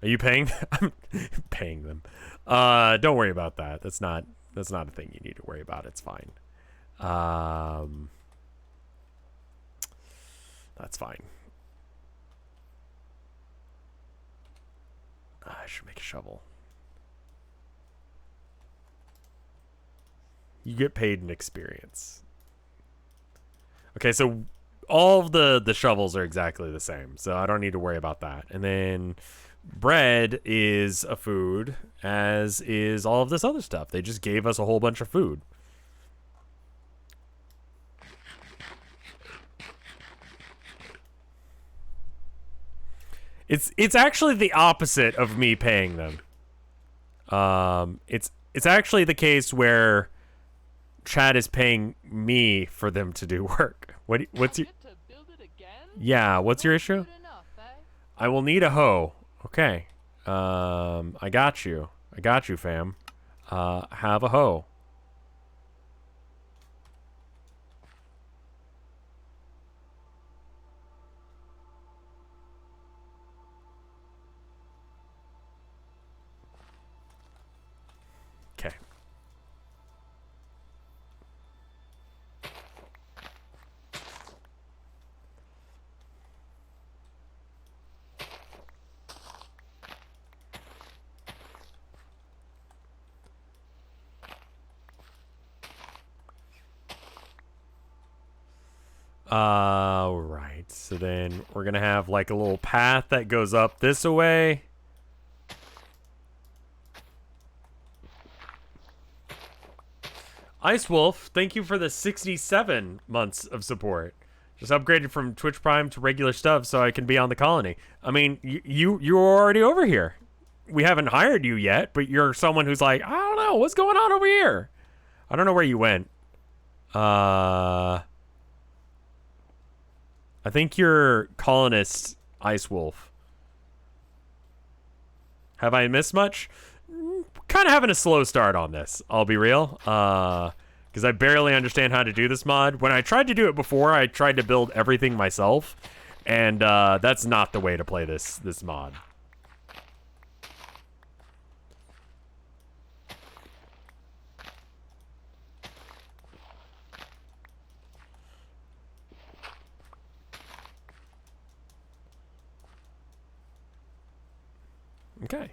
Are you paying? I'm paying them. Don't worry about that. That's not a thing you need to worry about. It's fine. That's fine. I should make a shovel. You get paid in experience. Okay, so all of the shovels are exactly the same, so I don't need to worry about that. And then bread is a food, as is all of this other stuff. They just gave us a whole bunch of food. It's actually the opposite of me paying them. It's actually the case where Chad is paying me for them to do work. What's your... Yeah, what's your issue? I will need a hoe. Okay. I got you. I got you, fam. Have a hoe. Okay. Right. So then we're gonna have like a little path that goes up this way. Ice Wolf, thank you for the 67 months of support. Just upgraded from Twitch Prime to regular stuff so I can be on the colony. I mean, you're already over here. We haven't hired you yet, but you're someone who's like, I don't know, what's going on over here? I don't know where you went. I think you're colonist Ice Wolf. Have I missed much? Kind of having a slow start on this, I'll be real. Because I barely understand how to do this mod. When I tried to do it before, I tried to build everything myself. And that's not the way to play this mod. Okay.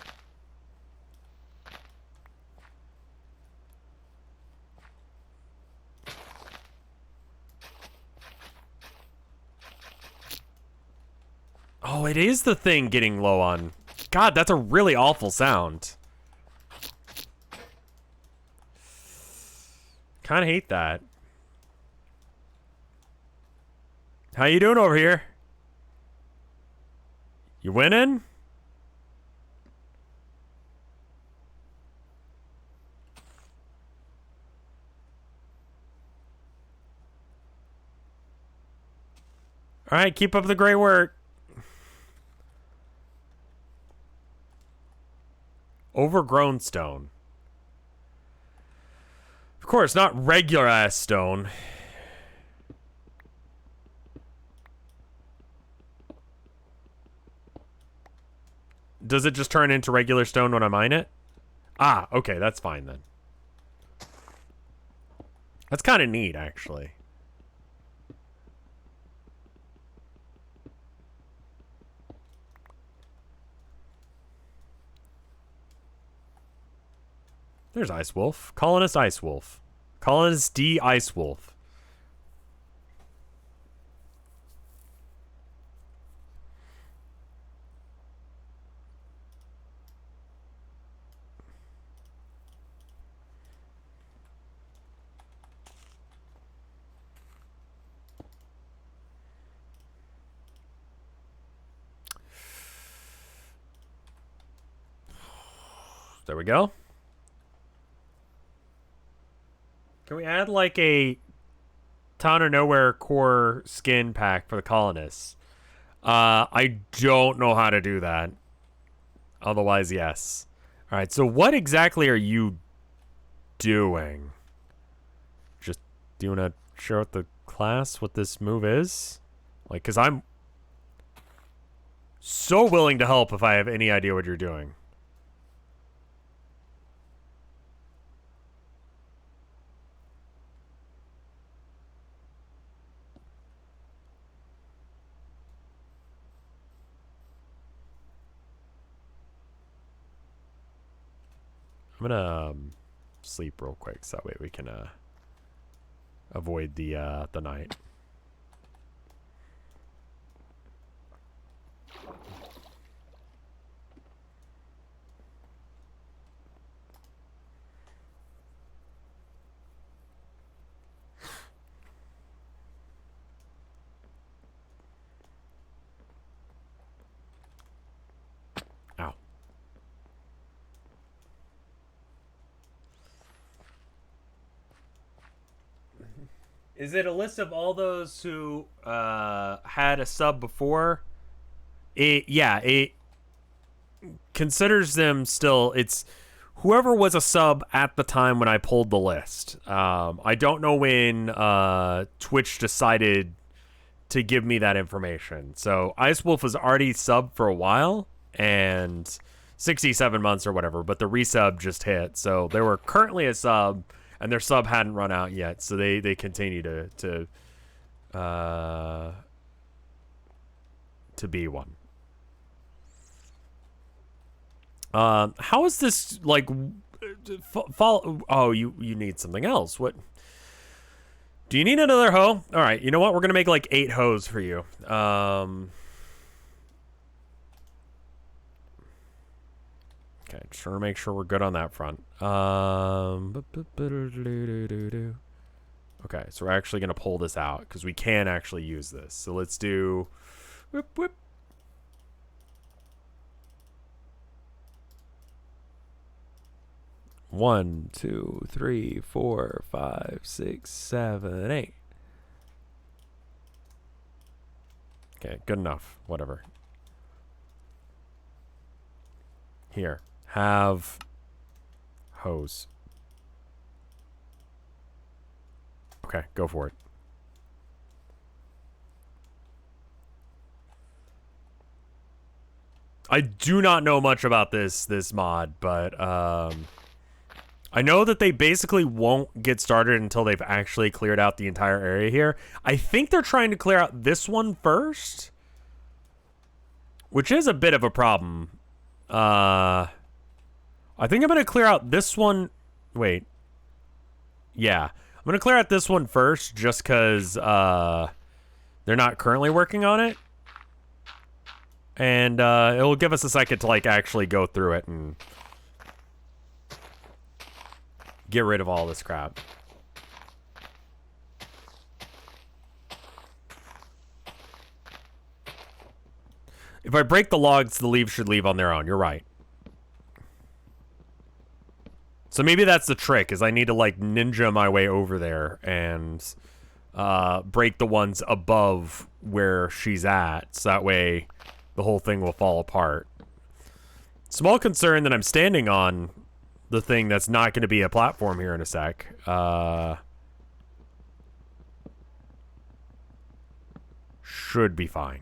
Oh, it is the thing getting low on. God, that's a really awful sound. Kind of hate that. How you doing over here? You winning? All right, keep up the great work. Overgrown stone. Of course, not regular ass stone. Does it just turn into regular stone when I mine it? Ah, okay, that's fine then. That's kind of neat, actually. There's Ice Wolf. Colonist Ice Wolf. Colonist D Ice Wolf. There we go. Can we add like a Town of Nowhere core skin pack for the colonists? I don't know how to do that. Otherwise, yes. All right, so what exactly are you doing? Just, do you want to share with the class what this move is? Like, because I'm so willing to help if I have any idea what you're doing. I'm gonna sleep real quick so that way we can avoid the night. Ow. Is it a list of all those who had a sub before? It considers them still. It's whoever was a sub at the time when I pulled the list. I don't know when Twitch decided to give me that information. So Ice Wolf was already subbed for a while and 67 months or whatever, but the resub just hit. So they were currently a sub. And their sub hadn't run out yet, so they continue to be one. How is this like follow? Oh, you need something else. What? Do you need another hoe? All right, you know what? We're gonna make like 8 hoes for you. Okay, just trying to make sure we're good on that front. Okay, so we're actually going to pull this out because we can actually use this. So let's do... Whoop, whoop. One, two, three, 4, 5, 6, 7, 8. Okay, good enough. Whatever. Here. Have hose. Okay, go for it. I do not know much about this mod, but I know that they basically won't get started until they've actually cleared out the entire area here. I think they're trying to clear out this one first, which is a bit of a problem. I think I'm going to clear out this one. Wait. Yeah. I'm going to clear out this one first just because they're not currently working on it. And it'll give us a second to, like, actually go through it and get rid of all this crap. If I break the logs, the leaves should leave on their own. You're right. So maybe that's the trick, is I need to, like, ninja my way over there and break the ones above where she's at, so that way the whole thing will fall apart. Small concern that I'm standing on the thing that's not going to be a platform here in a sec. Should be fine.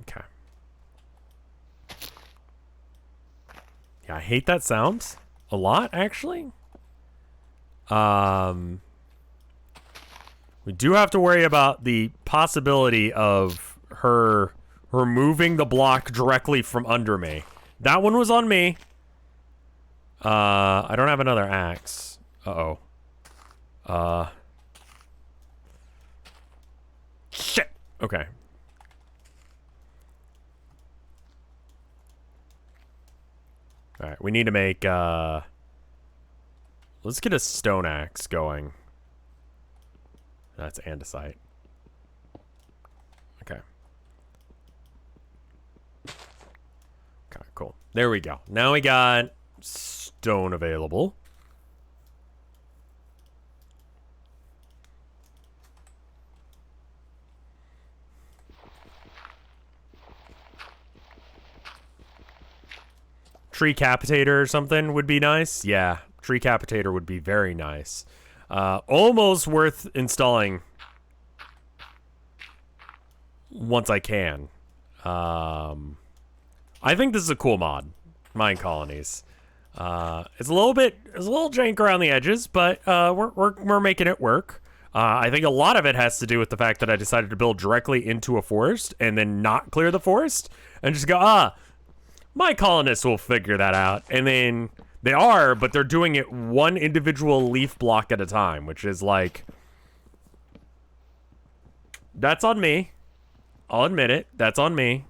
Okay. Yeah, I hate that sound a lot, actually. We do have to worry about the possibility of her removing the block directly from under me. That one was on me. I don't have another axe. Uh-oh. Shit. Okay. Alright, we need to make, let's get a stone axe going. That's andesite. Okay. Okay, cool. There we go. Now we got stone available. Tree capitator or something would be nice. Yeah, tree capitator would be very nice. Almost worth installing once I can. I think this is a cool mod, Mine-colonies. It's a little jank around the edges, but we're making it work. I think a lot of it has to do with the fact that I decided to build directly into a forest and then not clear the forest and just go, my colonists will figure that out. And then they are, but they're doing it one individual leaf block at a time, which is like, that's on me. I'll admit it. That's on me.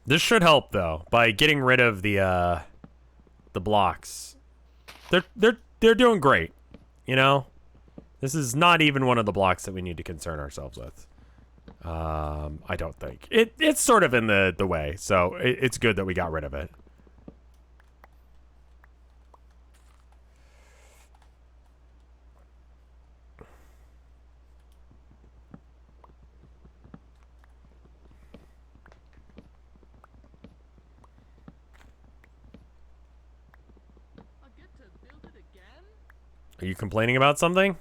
This should help though, by getting rid of the blocks. They're doing great, you know? This is not even one of the blocks that we need to concern ourselves with. I don't think. It's sort of in the way, so it's good that we got rid of it. Are you complaining about something?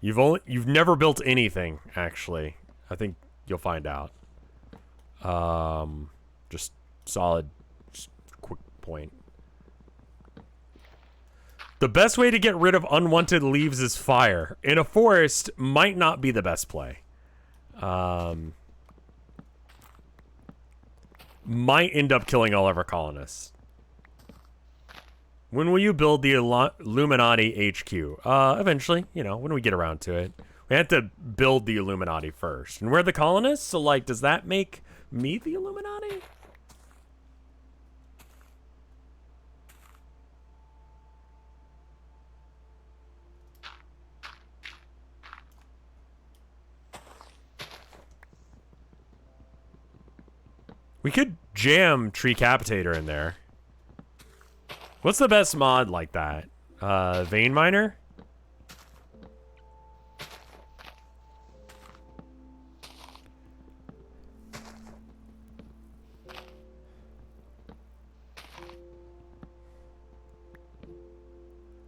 You've never built anything, actually. I think you'll find out. Just solid, just quick point. The best way to get rid of unwanted leaves is fire. In a forest might not be the best play. Might end up killing all of our colonists. When will you build the Illuminati HQ? Eventually, you know, when we get around to it. We have to build the Illuminati first. And we're the colonists, so, like, does that make me the Illuminati? We could jam Tree Capitator in there. What's the best mod like that? Vein Miner?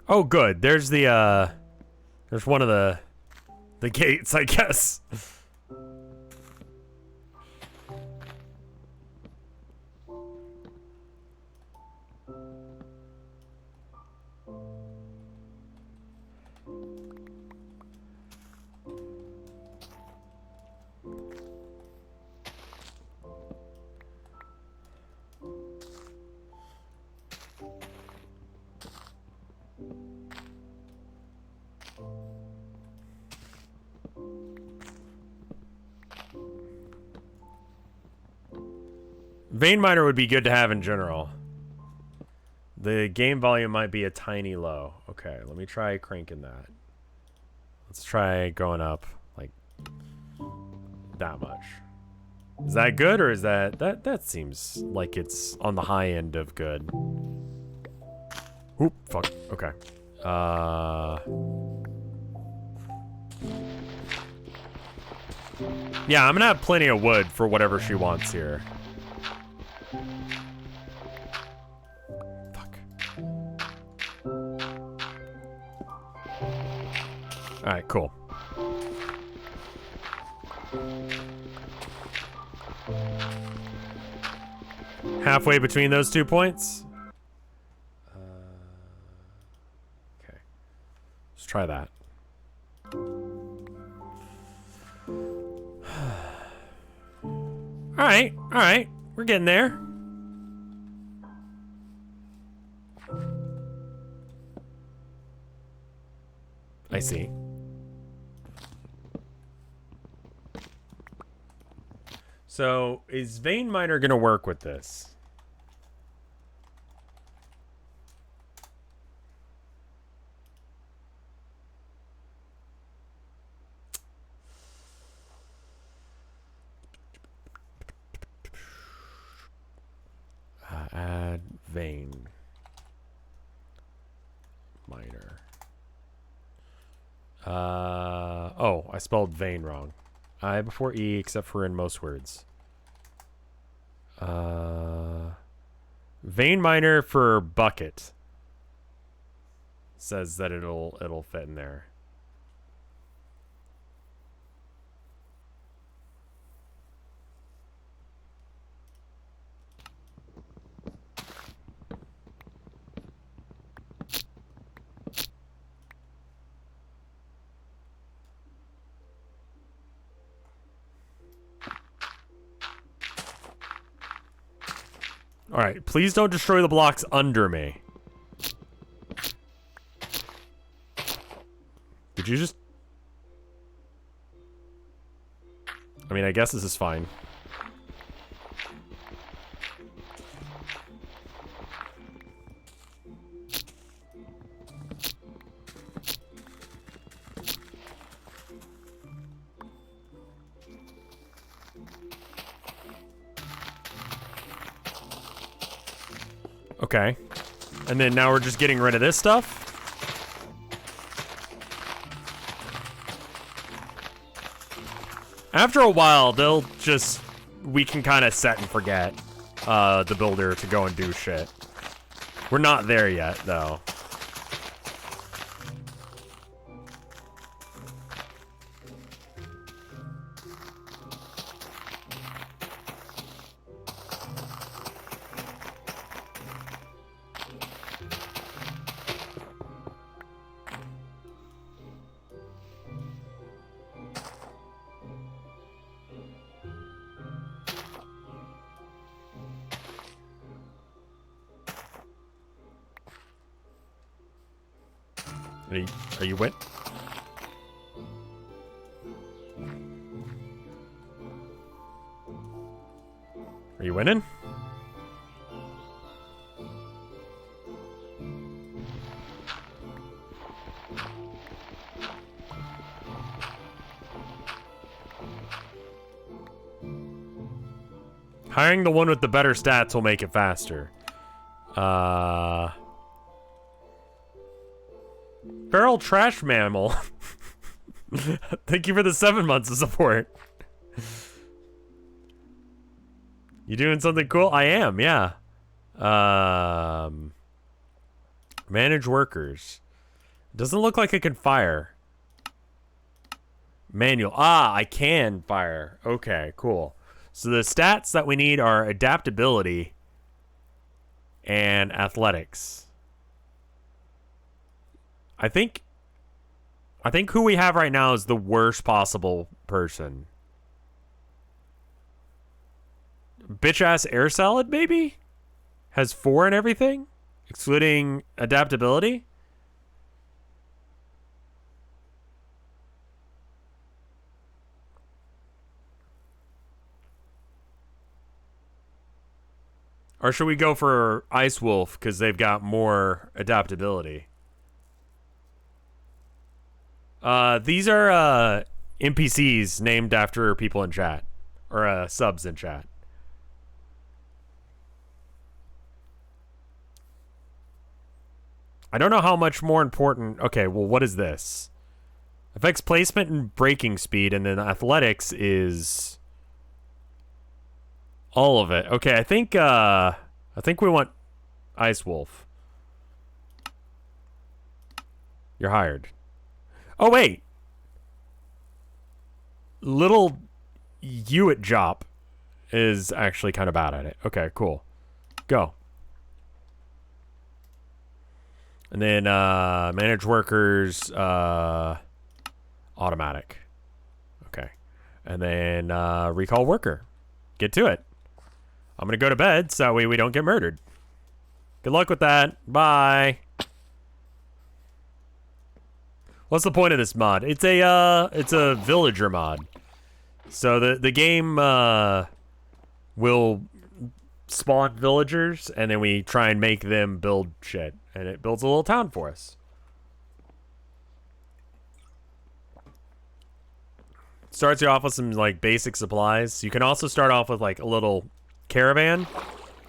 Oh, good. There's the, there's one of the gates, I guess. Vein Miner would be good to have in general. The game volume might be a tiny low. Okay, let me try cranking that. Let's try going up like that much. Is that good, or is that seems like it's on the high end of good? Oop, fuck. Okay. Yeah, I'm gonna have plenty of wood for whatever she wants here. Fuck. Alright, cool. Halfway between those 2 points? Okay. Let's try that. Alright, alright. We're getting there. I see. So, is Vein Miner gonna work with this? Add Vein Miner. Oh, I spelled vein wrong. I before E, except for in most words. Vein Miner for bucket. Says that it'll fit in there. Alright, please don't destroy the blocks under me. Did you just... I mean, I guess this is fine. Okay. And then now we're just getting rid of this stuff? After a while, they'll just... We can kind of set and forget the builder to go and do shit. We're not there yet, though. Are you win? Are you winning? Hiring the one with the better stats will make it faster. Feral trash mammal. Thank you for the 7 months of support. You doing something cool? I am, yeah. Manage workers. Doesn't look like I can fire. Manual. Ah, I can fire. Okay, cool. So the stats that we need are adaptability and athletics. I think who we have right now is the worst possible person. Bitch ass air salad, maybe? Has 4 and everything? Excluding adaptability? Or should we go for Ice Wolf because they've got more adaptability? These are NPCs named after people in chat. Or subs in chat. I don't know how much more important... Okay, well, what is this? Affects placement and braking speed, and then athletics is... all of it. Okay, I think we want Ice Wolf. You're hired. Oh, wait. Little Hewitt Jop is actually kind of bad at it. Okay, cool. Go. And then manage workers, automatic. Okay. And then recall worker. Get to it. I'm going to go to bed so that way we don't get murdered. Good luck with that. Bye. What's the point of this mod? It's a villager mod. So the game will spawn villagers and then we try and make them build shit. And it builds a little town for us. Starts you off with some like basic supplies. You can also start off with like a little caravan.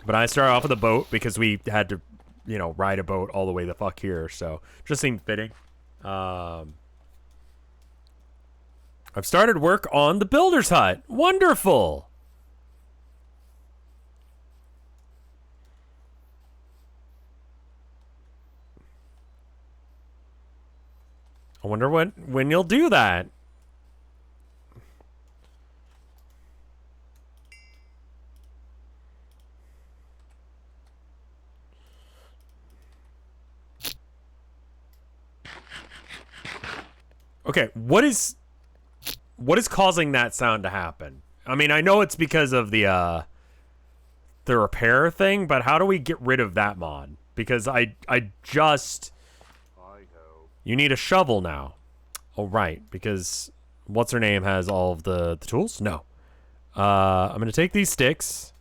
But I started off with a boat because we had to, you know, ride a boat all the way the fuck here. So just seemed fitting. I've started work on the builder's hut. Wonderful. I wonder when you'll do that. Okay, what is causing that sound to happen? I mean, I know it's because of the repair thing, but how do we get rid of that mod? Because I just... You need a shovel now. Oh, right, because what's-her-name has all of the tools? No. I'm going to take these sticks,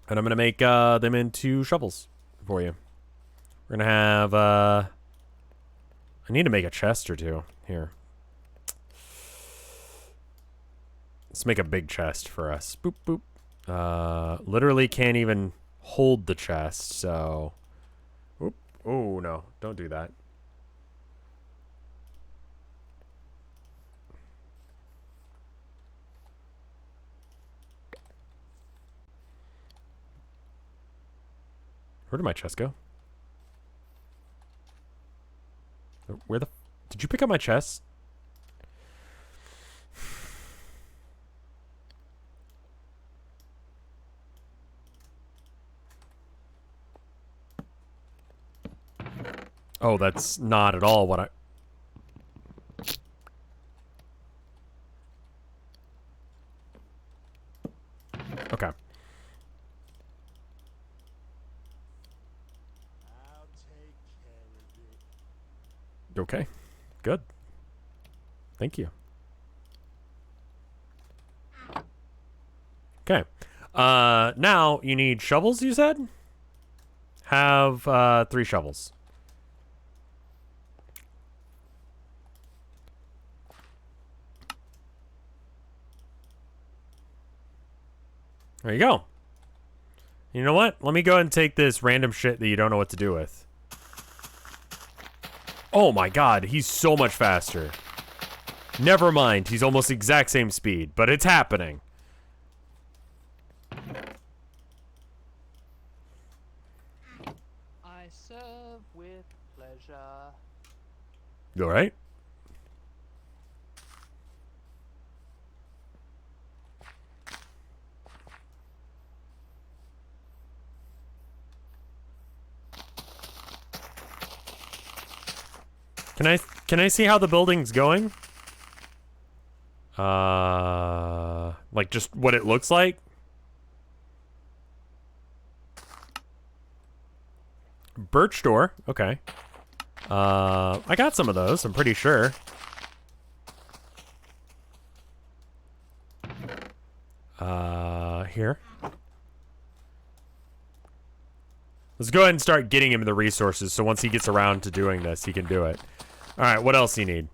and I'm going to make them into shovels for you. We're going to have... I need to make a chest or two. Here. Let's make a big chest for us. Boop, boop. Literally can't even hold the chest, so... Oop. Oh, no. Don't do that. Where did my chest go? Where the... Did you pick up my chest? Oh, that's not at all what I... Okay. Okay. Good. Thank you. Okay. Now you need shovels, you said? Have 3 shovels. There you go. You know what? Let me go ahead and take this random shit that you don't know what to do with. Oh my god, he's so much faster. Never mind, he's almost the exact same speed, but it's happening. I serve with pleasure. You alright? Can I see how the building's going? Like just what it looks like? Birch door, okay. I got some of those, I'm pretty sure. Here. Let's go ahead and start getting him the resources, so once he gets around to doing this, he can do it. Alright, what else do you need?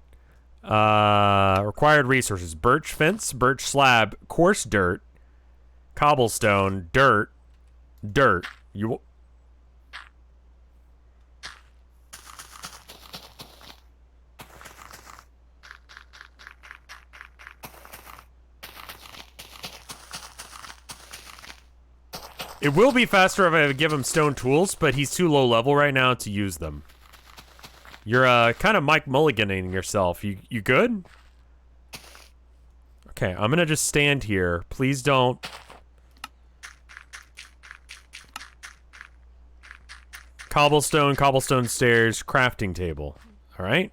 Required resources. Birch fence, birch slab, coarse dirt, cobblestone, dirt. You... It will be faster if I give him stone tools, but he's too low level right now to use them. You're kind of Mike Mulliganing yourself. You good? Okay, I'm gonna just stand here. Please don't. Cobblestone, cobblestone stairs, crafting table. All right.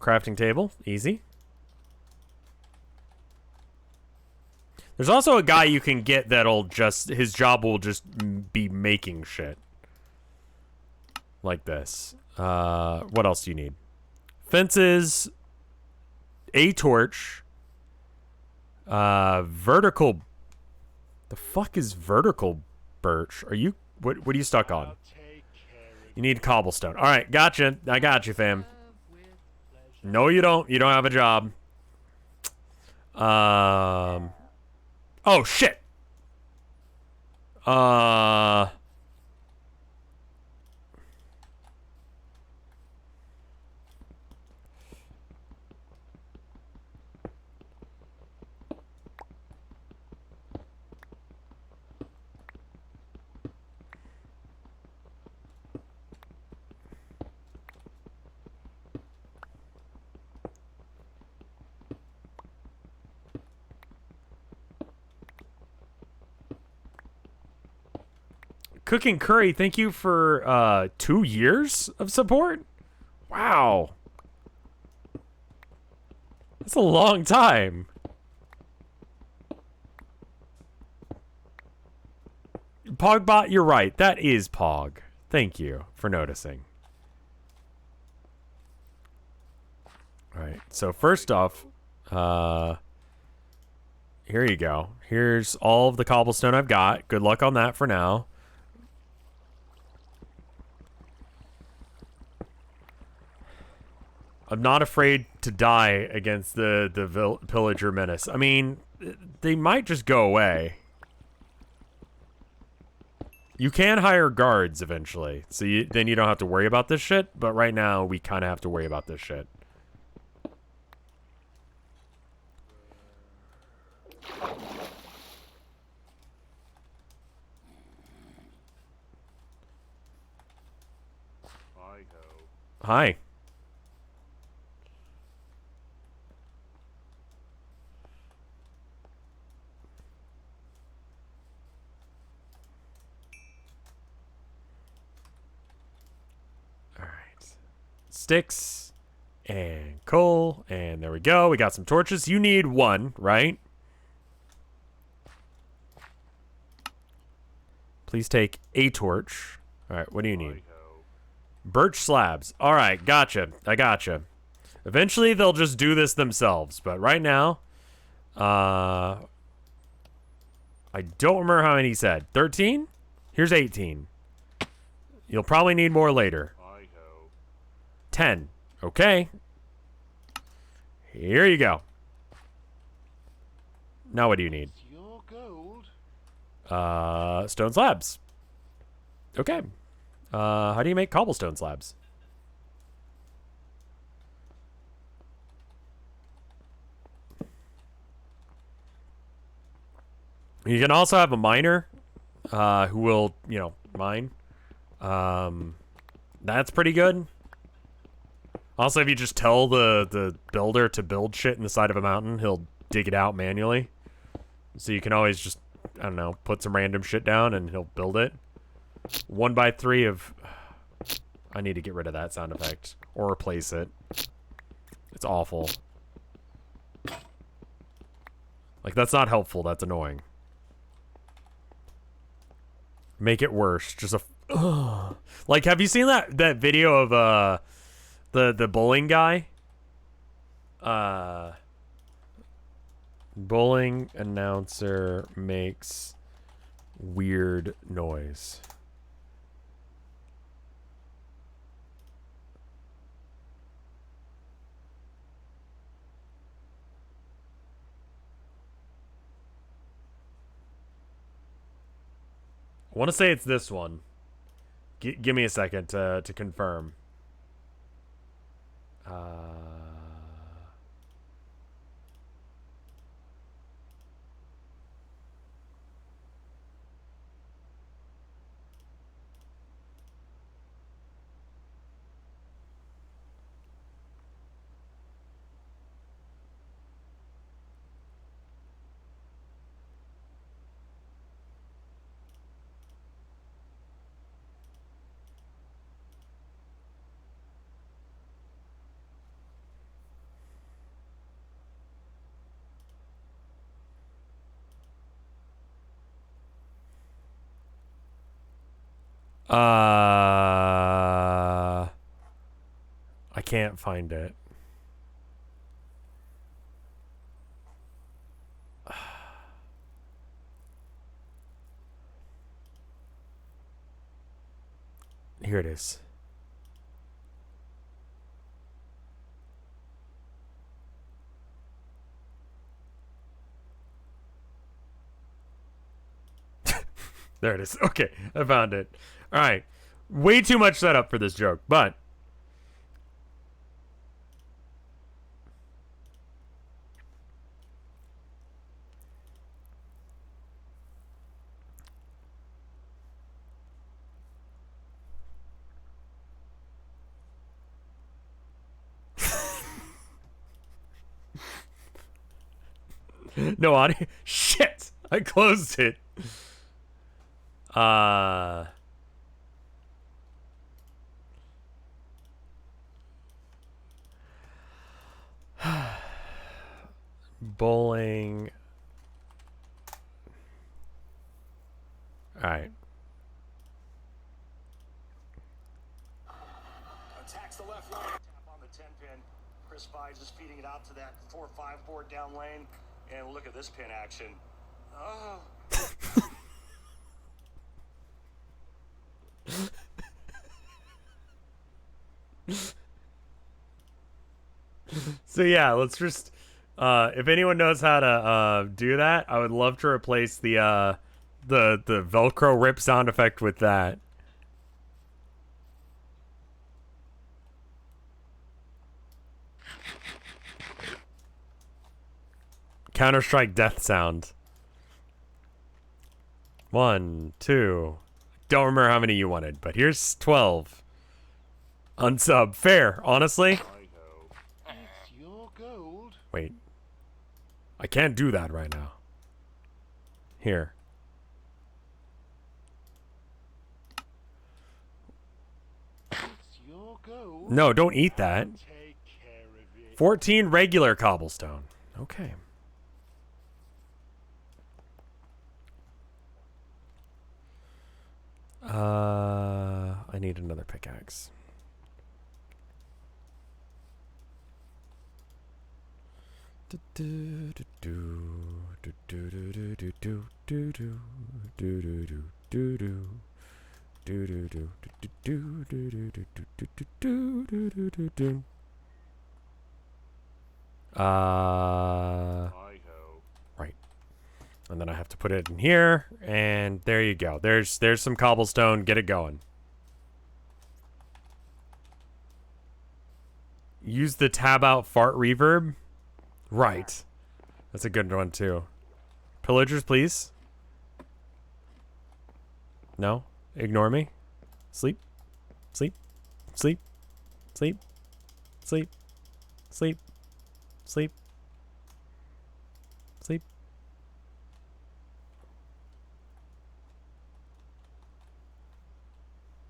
Crafting table, easy. There's also a guy you can get that'll just, his job will just be making shit. Like this. What else do you need? Fences, a torch, vertical. The fuck is vertical birch? Are you, what are you stuck on? You need cobblestone. All right, gotcha. I got you, fam. No, you don't. You don't have a job. Oh, shit. Cooking Curry, thank you for 2 years of support. Wow. That's a long time. Pogbot, you're right. That is Pog. Thank you for noticing. Alright, so first off, here you go. Here's all of the cobblestone I've got. Good luck on that for now. I'm not afraid to die against the pillager menace. I mean, they might just go away. You can hire guards eventually, so then you don't have to worry about this shit, but right now we kind of have to worry about this shit. Hi. Sticks and coal, and there we go. We got some torches. You need 1, right? Please take a torch. All right, what do you need? Birch slabs. All right, gotcha. I gotcha. Eventually, they'll just do this themselves. But right now, I don't remember how many he said. 13? Here's 18. You'll probably need more later. 10. Okay. Here you go. Now what do you need? Your gold. Stone slabs. Okay. How do you make cobblestone slabs? You can also have a miner, who will, you know, mine. That's pretty good. Also, if you just tell the builder to build shit in the side of a mountain, he'll dig it out manually. So you can always just, I don't know, put some random shit down and he'll build it. 1x3 of... I need to get rid of that sound effect. Or replace it. It's awful. Like, that's not helpful. That's annoying. Make it worse. Just a... Like, have you seen that video of, the bowling guy? Bowling announcer makes weird noise. I want to say it's this one. Give me a second to confirm. I can't find it. Here it is. There it is. Okay, I found it. All right. Way too much setup for this joke, but... No audio? Shit! I closed it. Bowling. Alright. Attacks the left lane. Tap on the 10 pin. Chris Vines is feeding it out to that 4-5 board down lane. And look at this pin action. Oh. So yeah, let's just if anyone knows how to do that, I would love to replace the Velcro rip sound effect with that. Counter-Strike death sound. 1, 2. Don't remember how many you wanted, but here's 12. Unsub. Fair, honestly. It's your gold. Wait. I can't do that right now. Here. It's your gold. No, don't eat that. Take care of it. 14 regular cobblestone. Okay. I need another pickaxe. Hi-ho. Right. And then I have to put it in here, and there you go. There's some cobblestone. Get it going. Use the tab out fart reverb. Right. That's a good one too. Pillagers, please. No. Ignore me. Sleep. Sleep. Sleep. Sleep. Sleep. Sleep. Sleep. Sleep.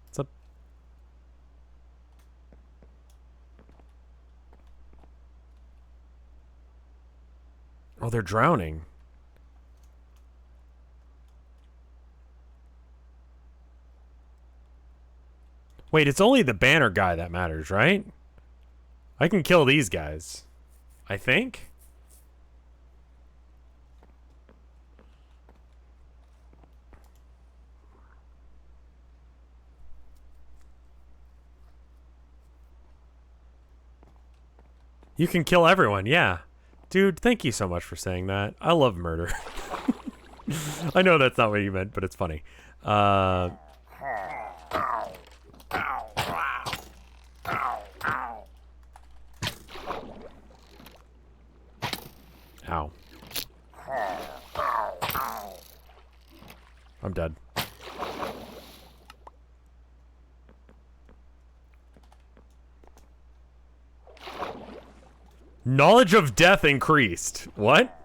What's up? Oh, they're drowning. Wait, it's only the banner guy that matters, right? I can kill these guys. I think? You can kill everyone, yeah. Dude, thank you so much for saying that. I love murder. I know that's not what you meant, but it's funny. Ow. I'm dead. Knowledge of death increased. What?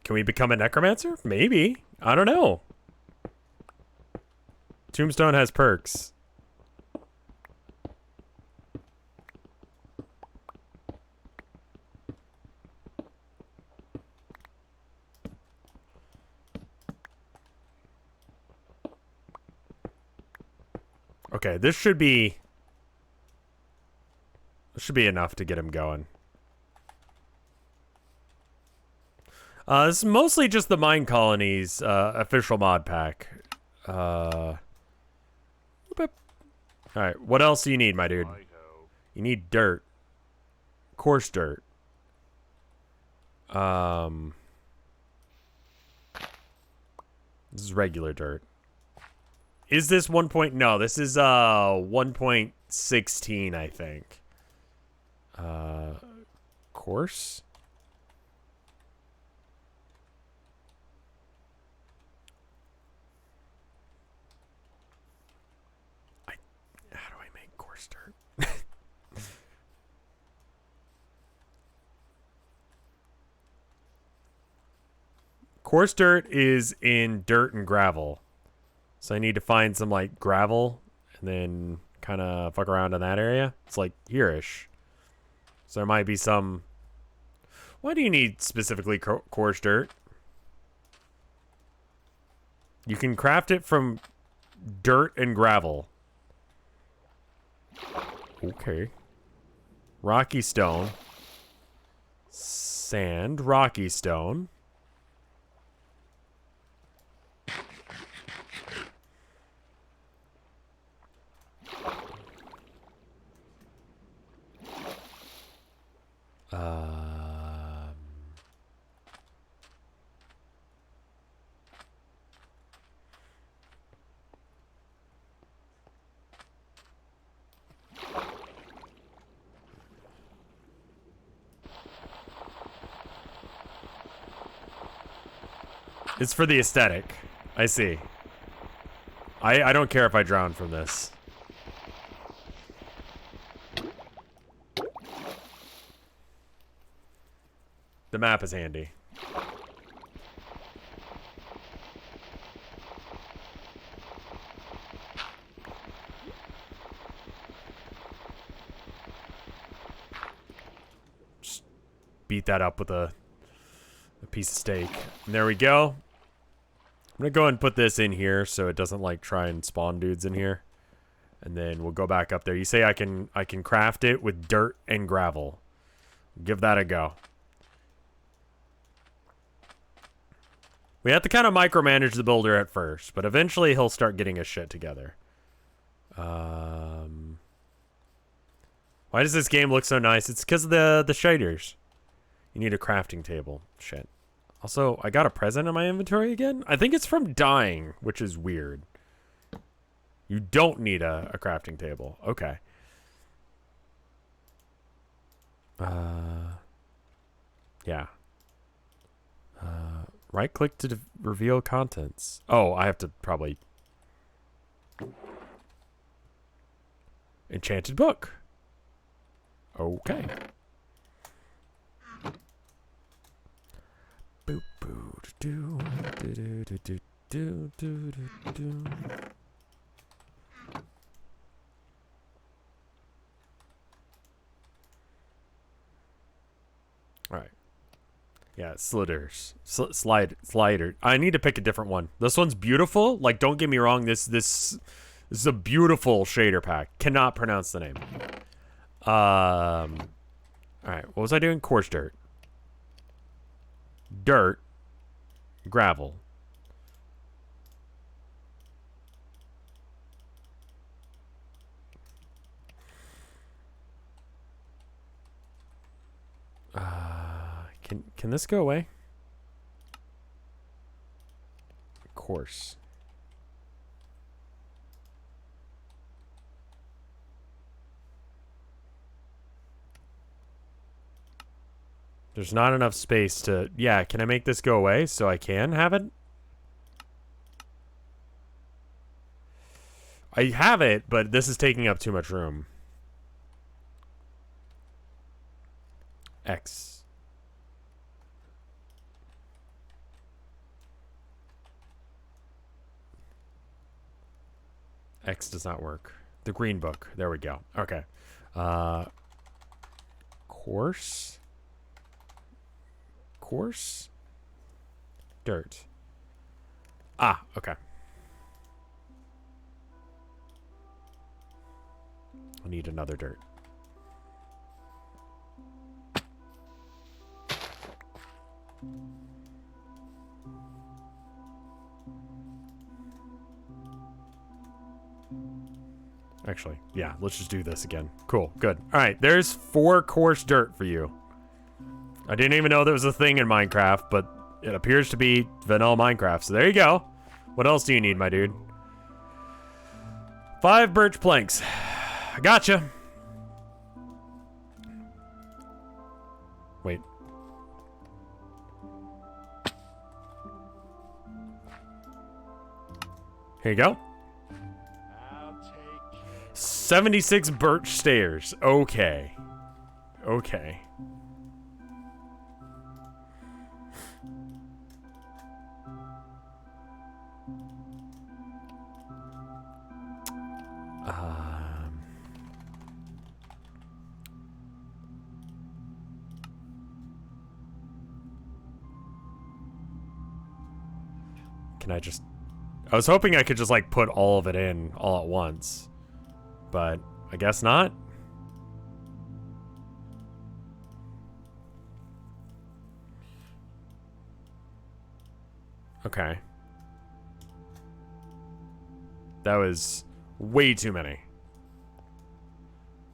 Can we become a necromancer? Maybe. I don't know. Tombstone has perks. Okay, this should be enough to get him going. This is mostly just the Mine-colonies official mod pack. Alright, what else do you need, my dude? Hi-ho. You need dirt. Coarse dirt. This is regular dirt. Is this 1. No, this is 1.16, I think. Coarse? How do I make coarse dirt? Coarse dirt is in dirt and gravel. So I need to find some, like, gravel and then kind of fuck around in that area. It's, like, here-ish. So there might be some... Why do you need specifically coarse dirt? You can craft it from dirt and gravel. Okay. Rocky stone. Sand. Rocky stone. It's for the aesthetic. I see. I don't care if I drown from this. The map is handy. Just beat that up with a piece of steak. And there we go. I'm gonna go ahead and put this in here so it doesn't like try and spawn dudes in here. And then we'll go back up there. You say I can craft it with dirt and gravel. Give that a go. We have to kind of micromanage the builder at first, but eventually he'll start getting his shit together. Why does this game look so nice? It's because of the shaders. You need a crafting table. Shit. Also, I got a present in my inventory again? I think it's from dying, which is weird. You don't need a crafting table. Okay. Yeah. Right click to reveal contents. Oh, I have to probably... Enchanted book. Okay. Boop boo do do do do do do do do. All right. Yeah, sliders. Slider. I need to pick a different one. This one's beautiful. Like, don't get me wrong. This is a beautiful shader pack. Cannot pronounce the name. All right. What was I doing? Coarse dirt. Dirt. Gravel. Can this go away? Coarse. There's not enough space to... Yeah, can I make this go away so I can have it? I have it, but this is taking up too much room. X. X does not work. The green book. There we go. Okay. Coarse. Coarse. Dirt. Ah, okay. I need another dirt. Actually, yeah, let's just do this again. Cool, good. All right, there's 4 coarse dirt for you. I didn't even know there was a thing in Minecraft, but it appears to be vanilla Minecraft. So there you go. What else do you need, my dude? 5 birch planks. I gotcha. Wait. Here you go. 76 birch stairs. Okay. Okay. Can I just... I was hoping I could just, like, put all of it in all at once. But I guess not. Okay. That was way too many.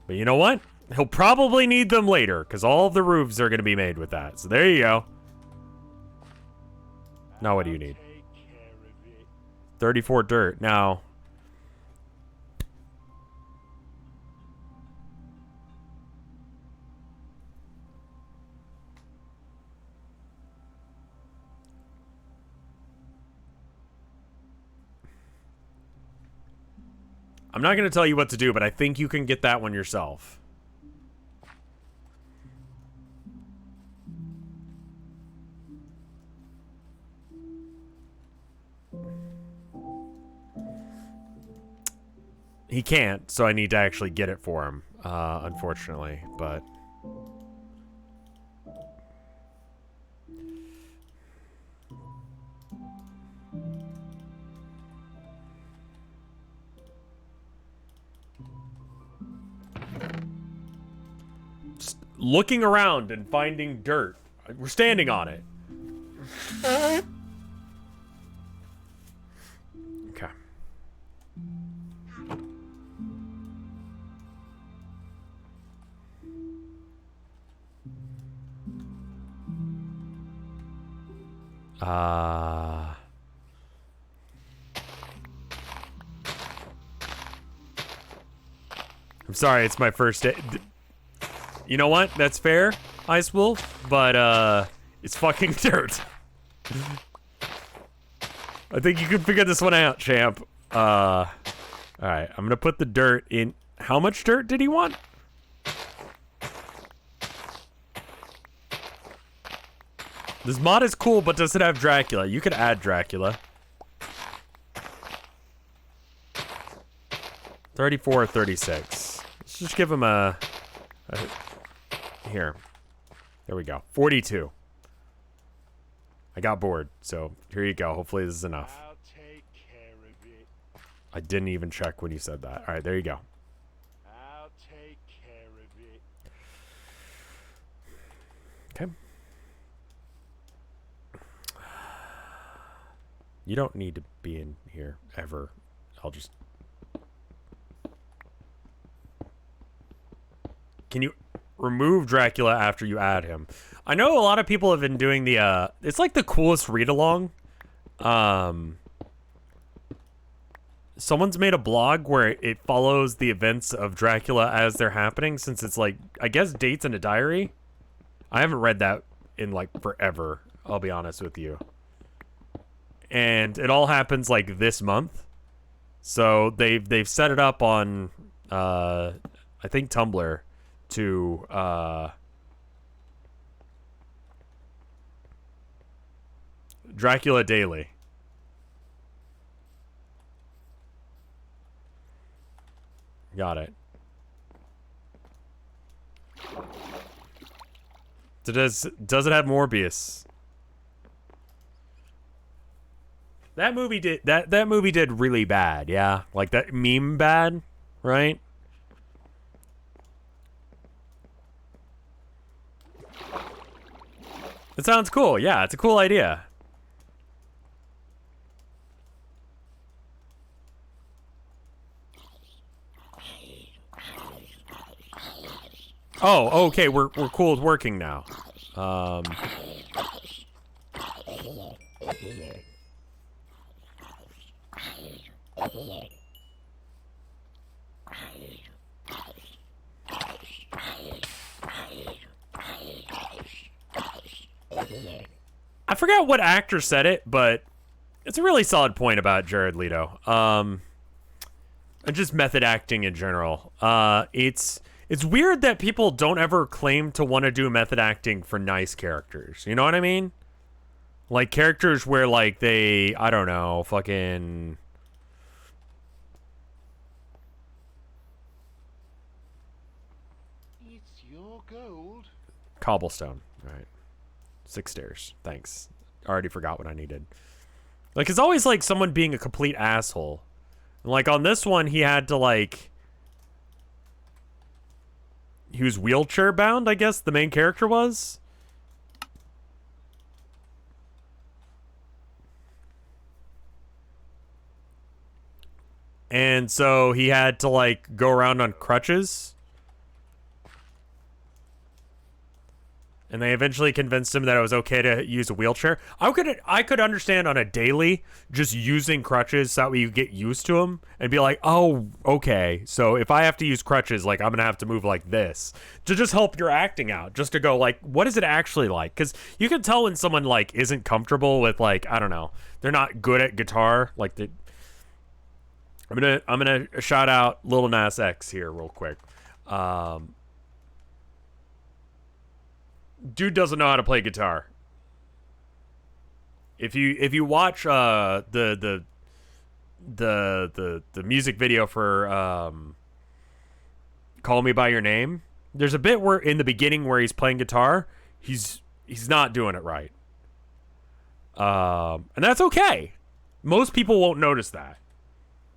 But you know what? He'll probably need them later, because all of the roofs are going to be made with that. So there you go. Now what do you need? 34 dirt. Now... I'm not going to tell you what to do, but I think you can get that one yourself. He can't, so I need to actually get it for him, unfortunately, but... Just looking around and finding dirt. We're standing on it. Okay. I'm sorry, it's my first day. You know what? That's fair, Ice Wolf, but it's fucking dirt. I think you can figure this one out, champ. Alright, I'm gonna put the dirt in. How much dirt did he want? This mod is cool, but does it have Dracula? You could add Dracula. 34 or 36. Let's just give him a here. There we go. 42. I got bored, so here you go. Hopefully this is enough. I'll take care of it. I didn't even check when you said that. All right, there you go. I'll take care of it. Okay. You don't need to be in here ever. I'll just... Can you remove Dracula after you add him? I know a lot of people have been doing the, it's like the coolest read-along. Someone's made a blog where it follows the events of Dracula as they're happening, since it's like, I guess, dates in a diary. I haven't read that in, like, forever, I'll be honest with you. And it all happens, like, this month. So they've set it up on, I think, Tumblr to, Dracula Daily. Got it. Does it have Morbius? That movie did that movie did really bad, yeah. Like that meme bad, right? It sounds cool. Yeah, it's a cool idea. Oh, okay. We're cool with working now. I forgot what actor said it, but it's a really solid point about Jared Leto. And just method acting in general. It's weird that people don't ever claim to want to do method acting for nice characters. You know what I mean? Like characters where like they, I don't know, fucking... It's your gold. Cobblestone. All right. 6 stairs. Thanks. I already forgot what I needed. Like, it's always like someone being a complete asshole. And, like, on this one, he had to, like... He was wheelchair bound, I guess the main character was. And so he had to, like, go around on crutches. And they eventually convinced him that it was okay to use a wheelchair. I could understand on a daily just using crutches so that way you get used to them and be like, oh, okay. So if I have to use crutches, like I'm going to have to move like this to just help your acting out. Just to go like, what is it actually like? Because you can tell when someone like isn't comfortable with like, I don't know, they're not good at guitar. Like I'm gonna shout out Lil Nas X here real quick. Dude doesn't know how to play guitar. If you watch the music video for Call Me by Your Name, there's a bit where in the beginning where he's playing guitar, he's not doing it right. And that's okay. Most people won't notice that.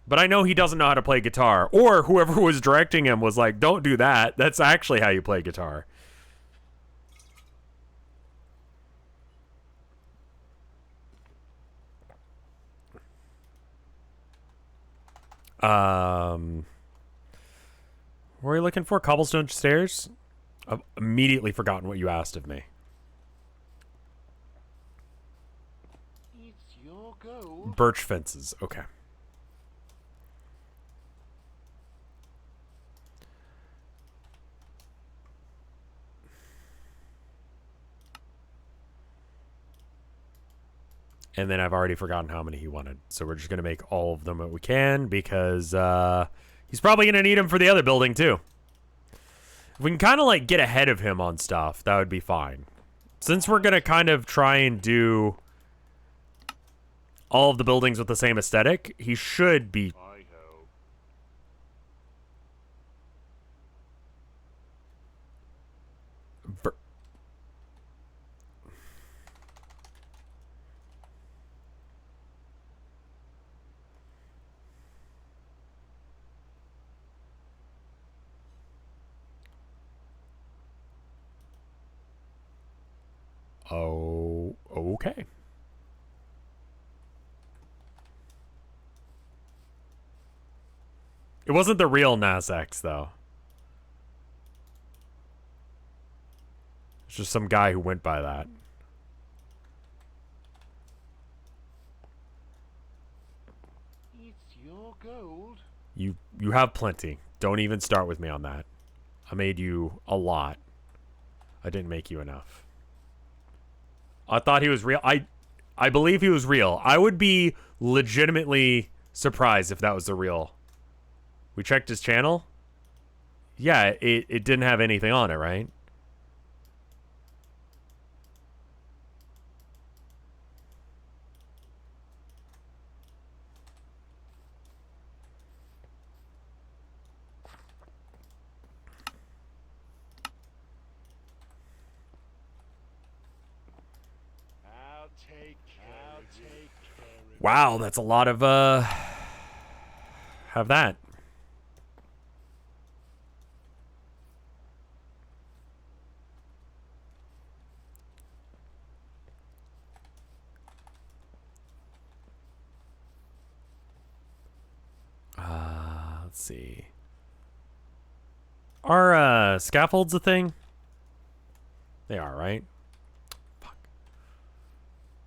But I know he doesn't know how to play guitar. Or whoever was directing him was like, don't do that. That's actually how you play guitar. What are you looking for? Cobblestone stairs? I've immediately forgotten what you asked of me. It's your gold. Birch fences. Okay. And then I've already forgotten how many he wanted. So we're just going to make all of them that we can because he's probably going to need them for the other building too. If we can kind of like get ahead of him on stuff, that would be fine. Since we're going to kind of try and do all of the buildings with the same aesthetic, he should be... I hope. Oh, okay. It wasn't the real Nas X, though. It's just some guy who went by that. It's your gold. You have plenty. Don't even start with me on that. I made you a lot. I didn't make you enough. I thought he was real. I believe he was real. I would be legitimately surprised if that was the real. We checked his channel. Yeah, it didn't have anything on it, right? I'll take care of it. Wow, that's a lot of have that. Let's see. Are scaffolds a thing? They are, right? Fuck.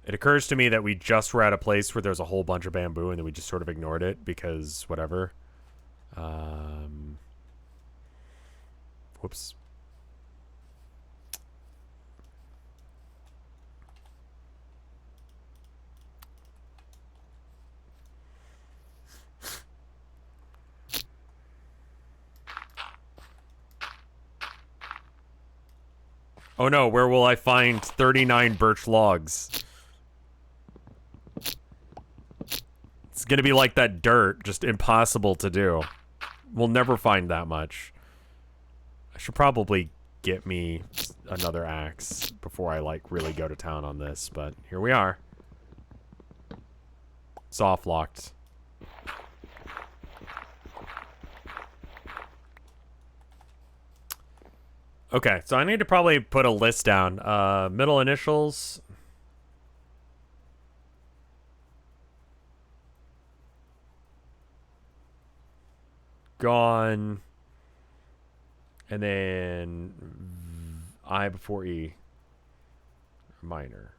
It occurs to me that we just were at a place where there's a whole bunch of bamboo and then we just sort of ignored it because whatever. Whoops. Oh no, where will I find 39 birch logs? It's gonna be like that dirt, just impossible to do. We'll never find that much. I should probably get me another axe before I like really go to town on this, but here we are. Soft locked. Okay, so I need to probably put a list down. Middle initials. Gone. And then I before E. Minor.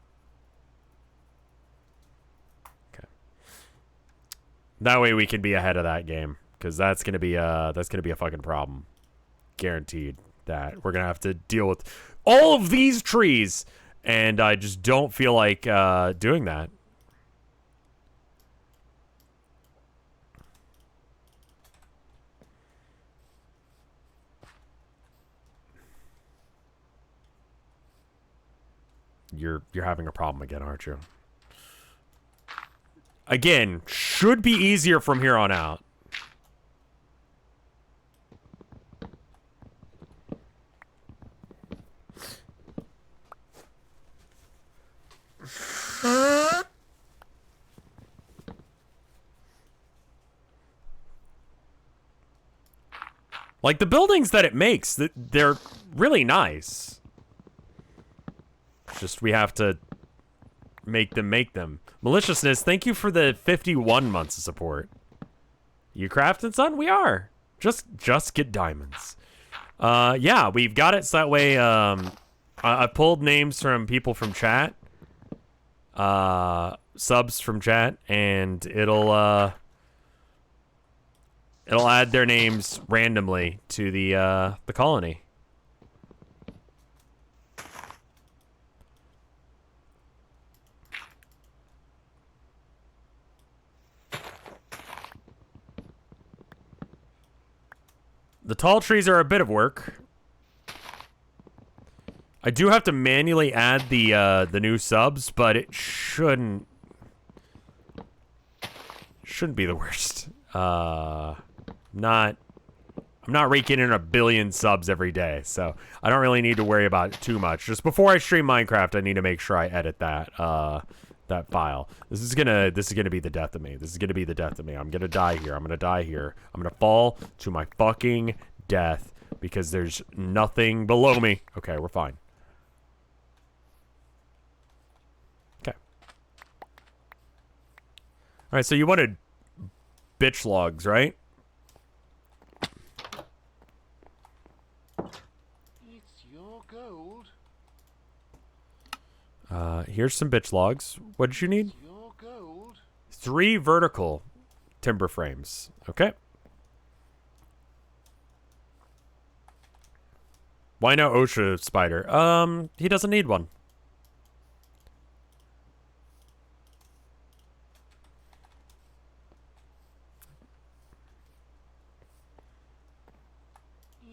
Okay. That way we can be ahead of that game, because that's gonna be a fucking problem. Guaranteed. That we're gonna have to deal with all of these trees, and I just don't feel like doing that. you're having a problem again, aren't you? Again, should be easier from here on out. Like, the buildings that it makes, they're really nice. Just we have to make them. Maliciousness, thank you for the 51 months of support. You crafting, son? We are. Just get diamonds. Yeah, we've got it so that way, I pulled names from people from chat. Subs from chat, and it'll add their names randomly to the colony. The tall trees are a bit of work. I do have to manually add the new subs, but it shouldn't be the worst. I'm not raking in 1 billion subs every day, so I don't really need to worry about it too much. Just before I stream Minecraft, I need to make sure I edit that that file. This is gonna be the death of me. This is gonna be the death of me. I'm gonna die here. I'm gonna die here. I'm gonna fall to my fucking death because there's nothing below me. Okay, we're fine. Okay. All right, so you wanted bitch logs, right? It's your gold. Here's some bitch logs. What did you need? It's your gold. 3 vertical timber frames. Okay. Why no OSHA spider? He doesn't need one.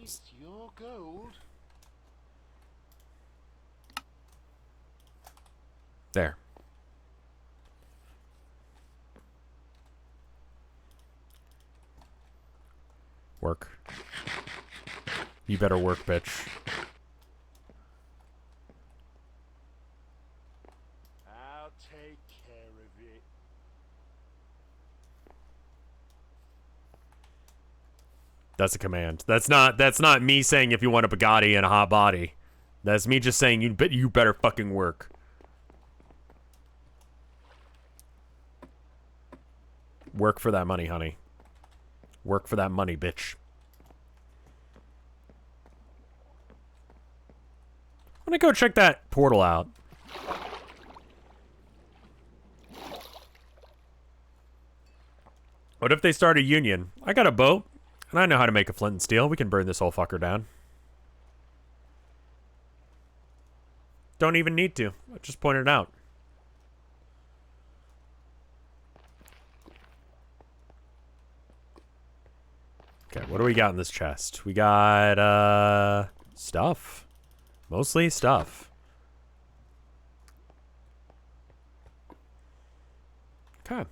It's your gold. There. Work. You better work, bitch. I'll take care of it. That's a command. That's not me saying if you want a Bugatti and a hot body. That's me just saying you better fucking work. Work for that money, honey. Work for that money, bitch. I'm gonna go check that portal out. What if they start a union? I got a boat, and I know how to make a flint and steel. We can burn this whole fucker down. Don't even need to. I just pointed it out. Okay, what do we got in this chest? We got, stuff. Mostly stuff. Okay.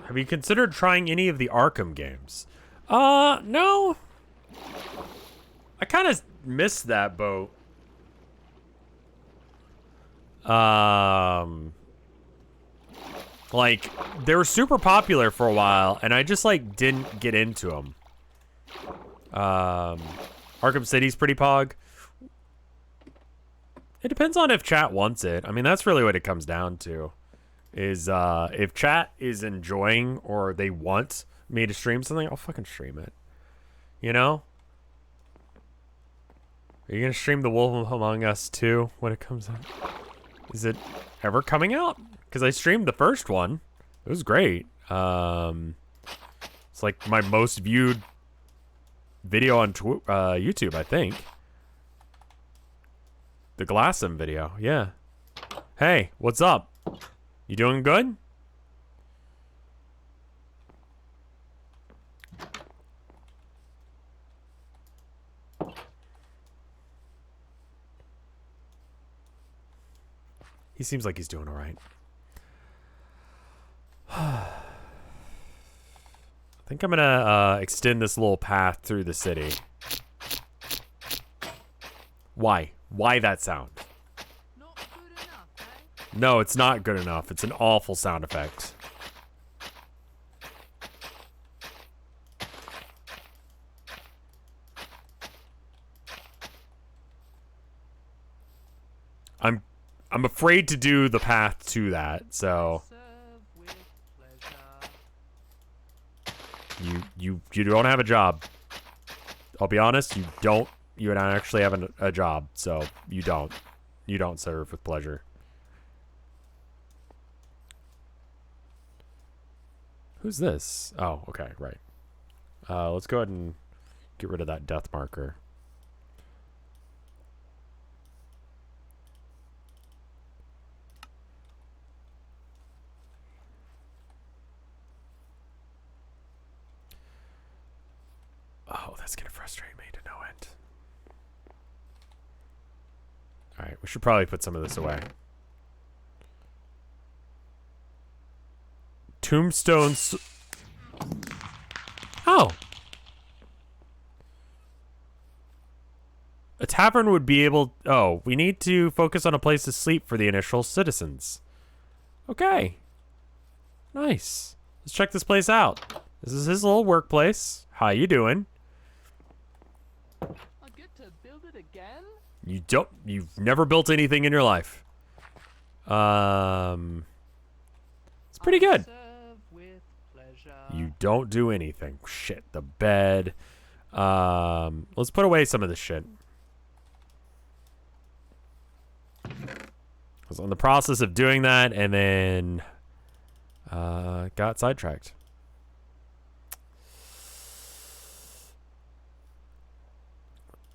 Have you considered trying any of the Arkham games? No. I kind of missed that boat. Like, they were super popular for a while, and I just, like, didn't get into them. Arkham City's pretty pog. It depends on if chat wants it. I mean, that's really what it comes down to. Is, if chat is enjoying or they want me to stream something, I'll fucking stream it. You know? Are you gonna stream The Wolf Among Us 2 when it comes out? Is it ever coming out? Because I streamed the first one. It was great. It's like my most viewed video on YouTube, I think. The Glassum video, yeah. Hey, what's up? You doing good? He seems like he's doing all right. I think I'm gonna extend this little path through the city. Why? Why that sound? Not good enough, eh? No, it's not good enough. It's an awful sound effect. I'm afraid to do the path to that, so Serve with pleasure. you don't have a job. I'll be honest, you don't actually have a job, so you don't serve with pleasure. Who's this? Oh, okay, right. Let's go ahead and get rid of that death marker. Oh, that's gonna frustrate me to no end. Alright, we should probably put some of this away. Tombstones. Oh. A tavern would be able... Oh, we need to focus on a place to sleep for the initial citizens. Okay. Nice. Let's check this place out. This is his little workplace. How you doing? I get to build it again? You've never built anything in your life. It's pretty good. Serve with pleasure. You don't do anything. Shit, the bed. Let's put away some of this shit. I was in the process of doing that and then got sidetracked.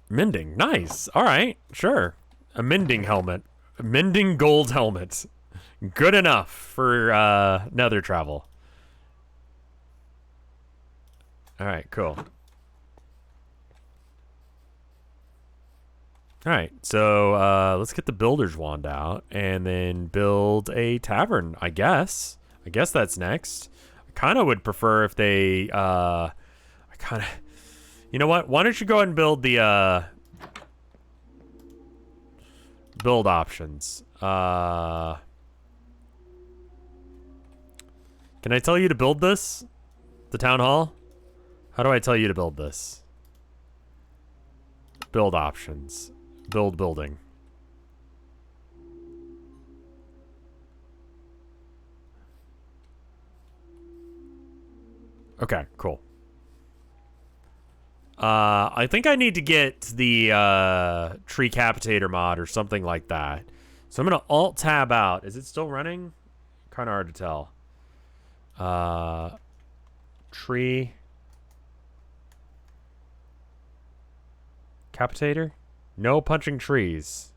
Mending. Nice. All right. Sure. A mending helmet. A mending gold helmet. Good enough for nether travel. All right. Cool. All right. So let's get the builder's wand out and then build a tavern, I guess. I guess that's next. I kind of would prefer if they... You know what? Why don't you go ahead and build the build options? Can I tell you to build this? The town hall? How do I tell you to build this? Build options. Build building. Okay, cool. I think I need to get the tree capitator mod or something like that. So I'm gonna alt tab out. Is it still running? Kind of hard to tell. Tree capitator? No punching trees.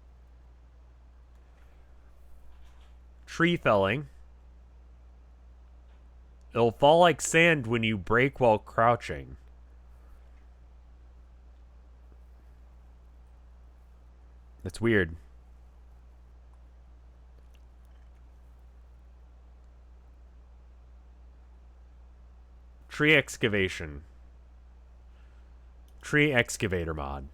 Tree felling. It'll fall like sand when you break while crouching. That's weird. Tree excavation. Tree excavator mod.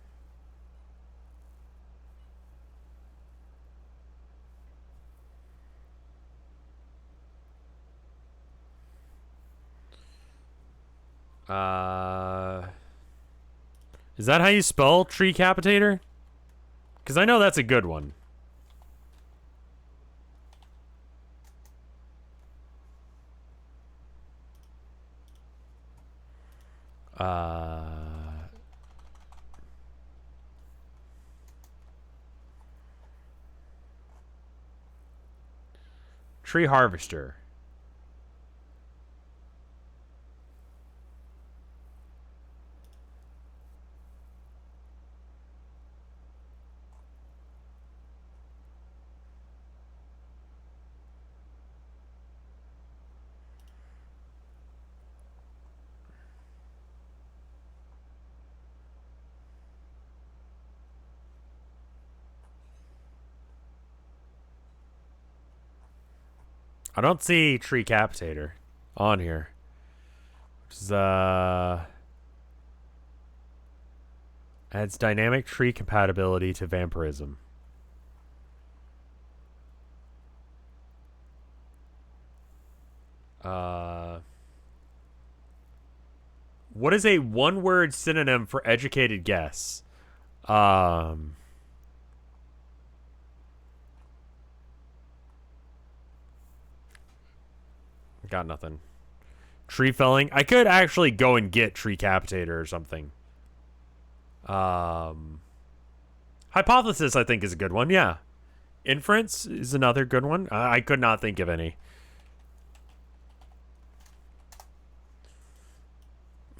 Is that how you spell tree capitator? Because I know that's a good one. Tree harvester. I don't see tree capitator on here. Which is, adds dynamic tree compatibility to vampirism. What is a one-word synonym for educated guess? Got nothing. Tree felling. I could actually go and get tree capitator or something. Hypothesis, I think, is a good one. Yeah. Inference is another good one. I could not think of any.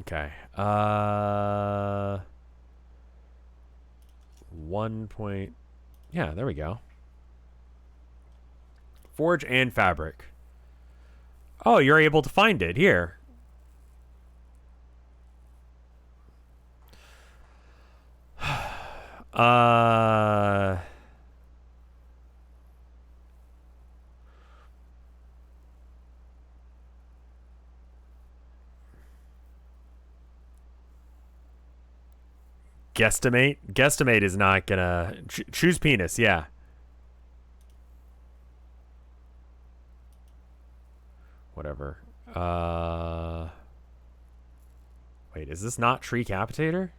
Okay. 1 point. Yeah, there we go. Forge and fabric. Oh, you're able to find it here. Guesstimate? Guesstimate is not gonna... choose penis, yeah. Whatever. Wait, is this not tree capitator?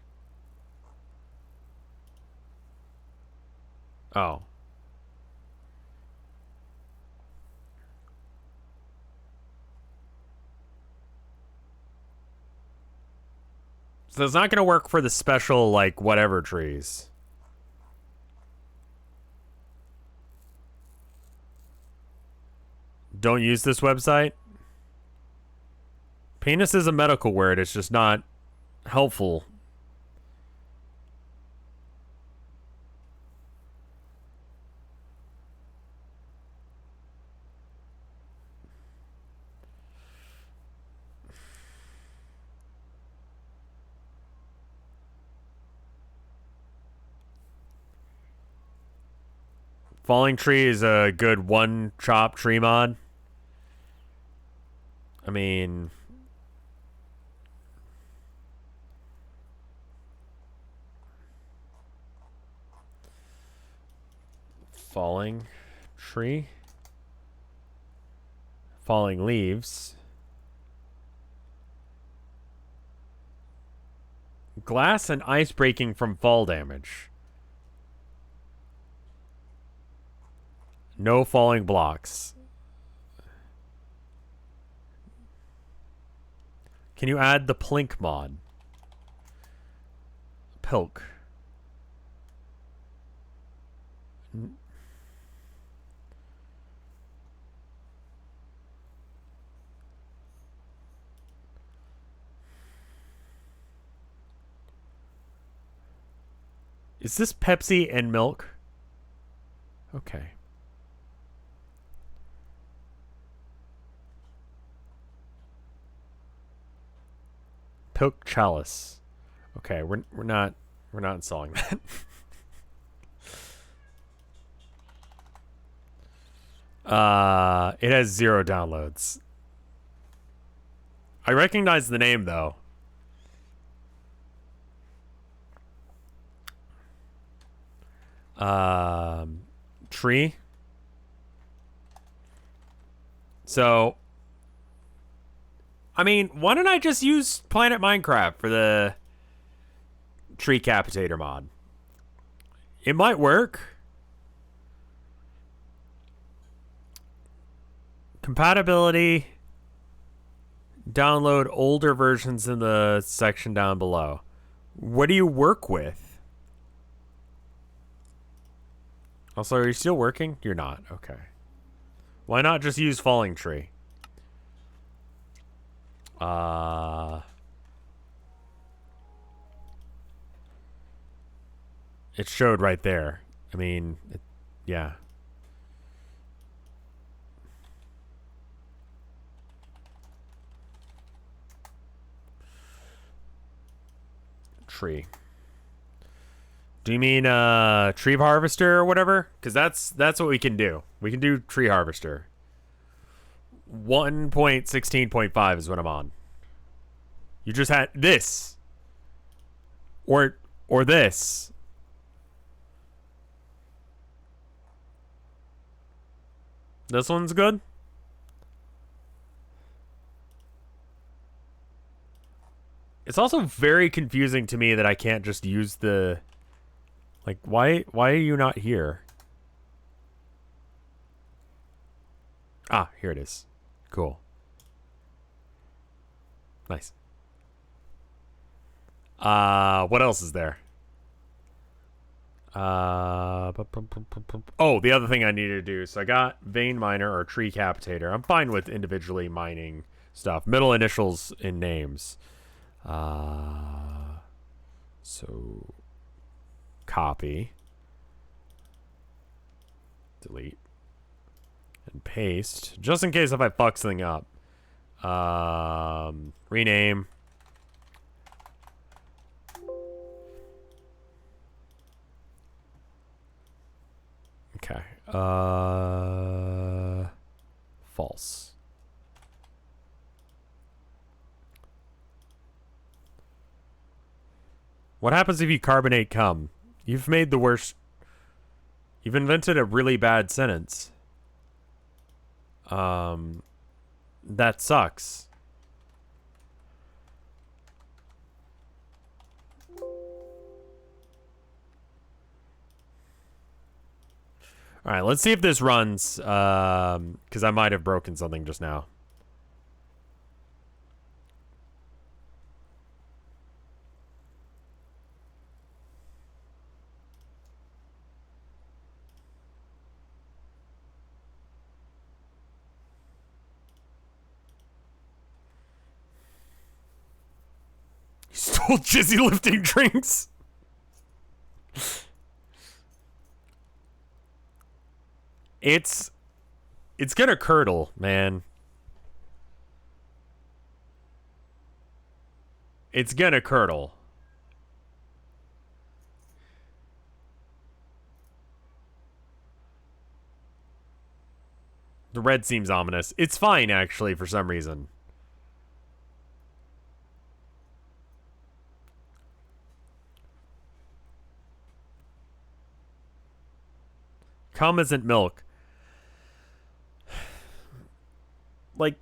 Oh. So it's not going to work for the special, like, whatever trees. Don't use this website. Penis is a medical word. It's just not helpful. Falling tree is a good one chop tree mod. I mean, falling tree, falling leaves, glass and ice breaking from fall damage. No falling blocks. Can you add the plink mod? Pilk. Is this Pepsi and milk? Okay. Pilk chalice. Okay, we're not installing that. It has 0 downloads. I recognize the name though. Tree. So, I mean, why don't I just use Planet Minecraft for the tree capitator mod? It might work. Compatibility. Download older versions in the section down below. What do you work with? Also, are you still working? You're not. Okay. Why not just use falling tree? It showed right there. I mean, yeah. Tree. Do you mean tree harvester or whatever? Because that's what we can do. We can do tree harvester. 1.16.5 is what I'm on. You just had this. Or this. This one's good? It's also very confusing to me that I can't just use the... Like, why are you not here? Ah, here it is. Cool. Nice. What else is there? Oh, the other thing I needed to do. So I got vein miner or tree capitator. I'm fine with individually mining stuff. Middle initials in names. So copy, delete, and paste, just in case if I fuck something up. Rename. Okay. False. What happens if you carbonate cum? You've made the worst... You've invented a really bad sentence. That sucks. Alright, let's see if this runs, because I might have broken something just now. You stole Jizzy lifting drinks. It's gonna curdle, man. It's gonna curdle. The red seems ominous. It's fine, actually, for some reason. Cum isn't milk. Like,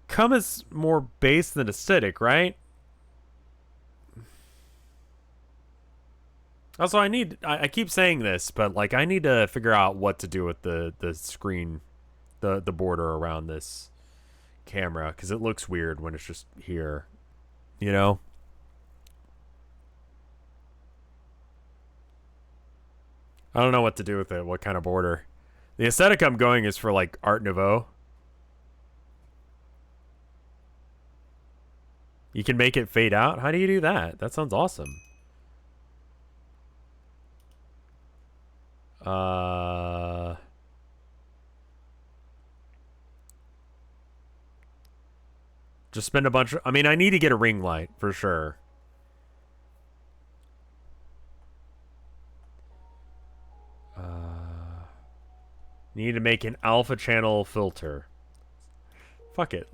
cum is more base than acidic, right? Also, I keep saying this, but like I need to figure out what to do with the screen, the border around this camera, because it looks weird when it's just here, you know? I don't know what to do with it, what kind of border. The aesthetic I'm going is for like Art Nouveau. You can make it fade out? How do you do that? That sounds awesome. Just spend a bunch of... I mean, I need to get a ring light, for sure. Need to make an alpha channel filter. Fuck it.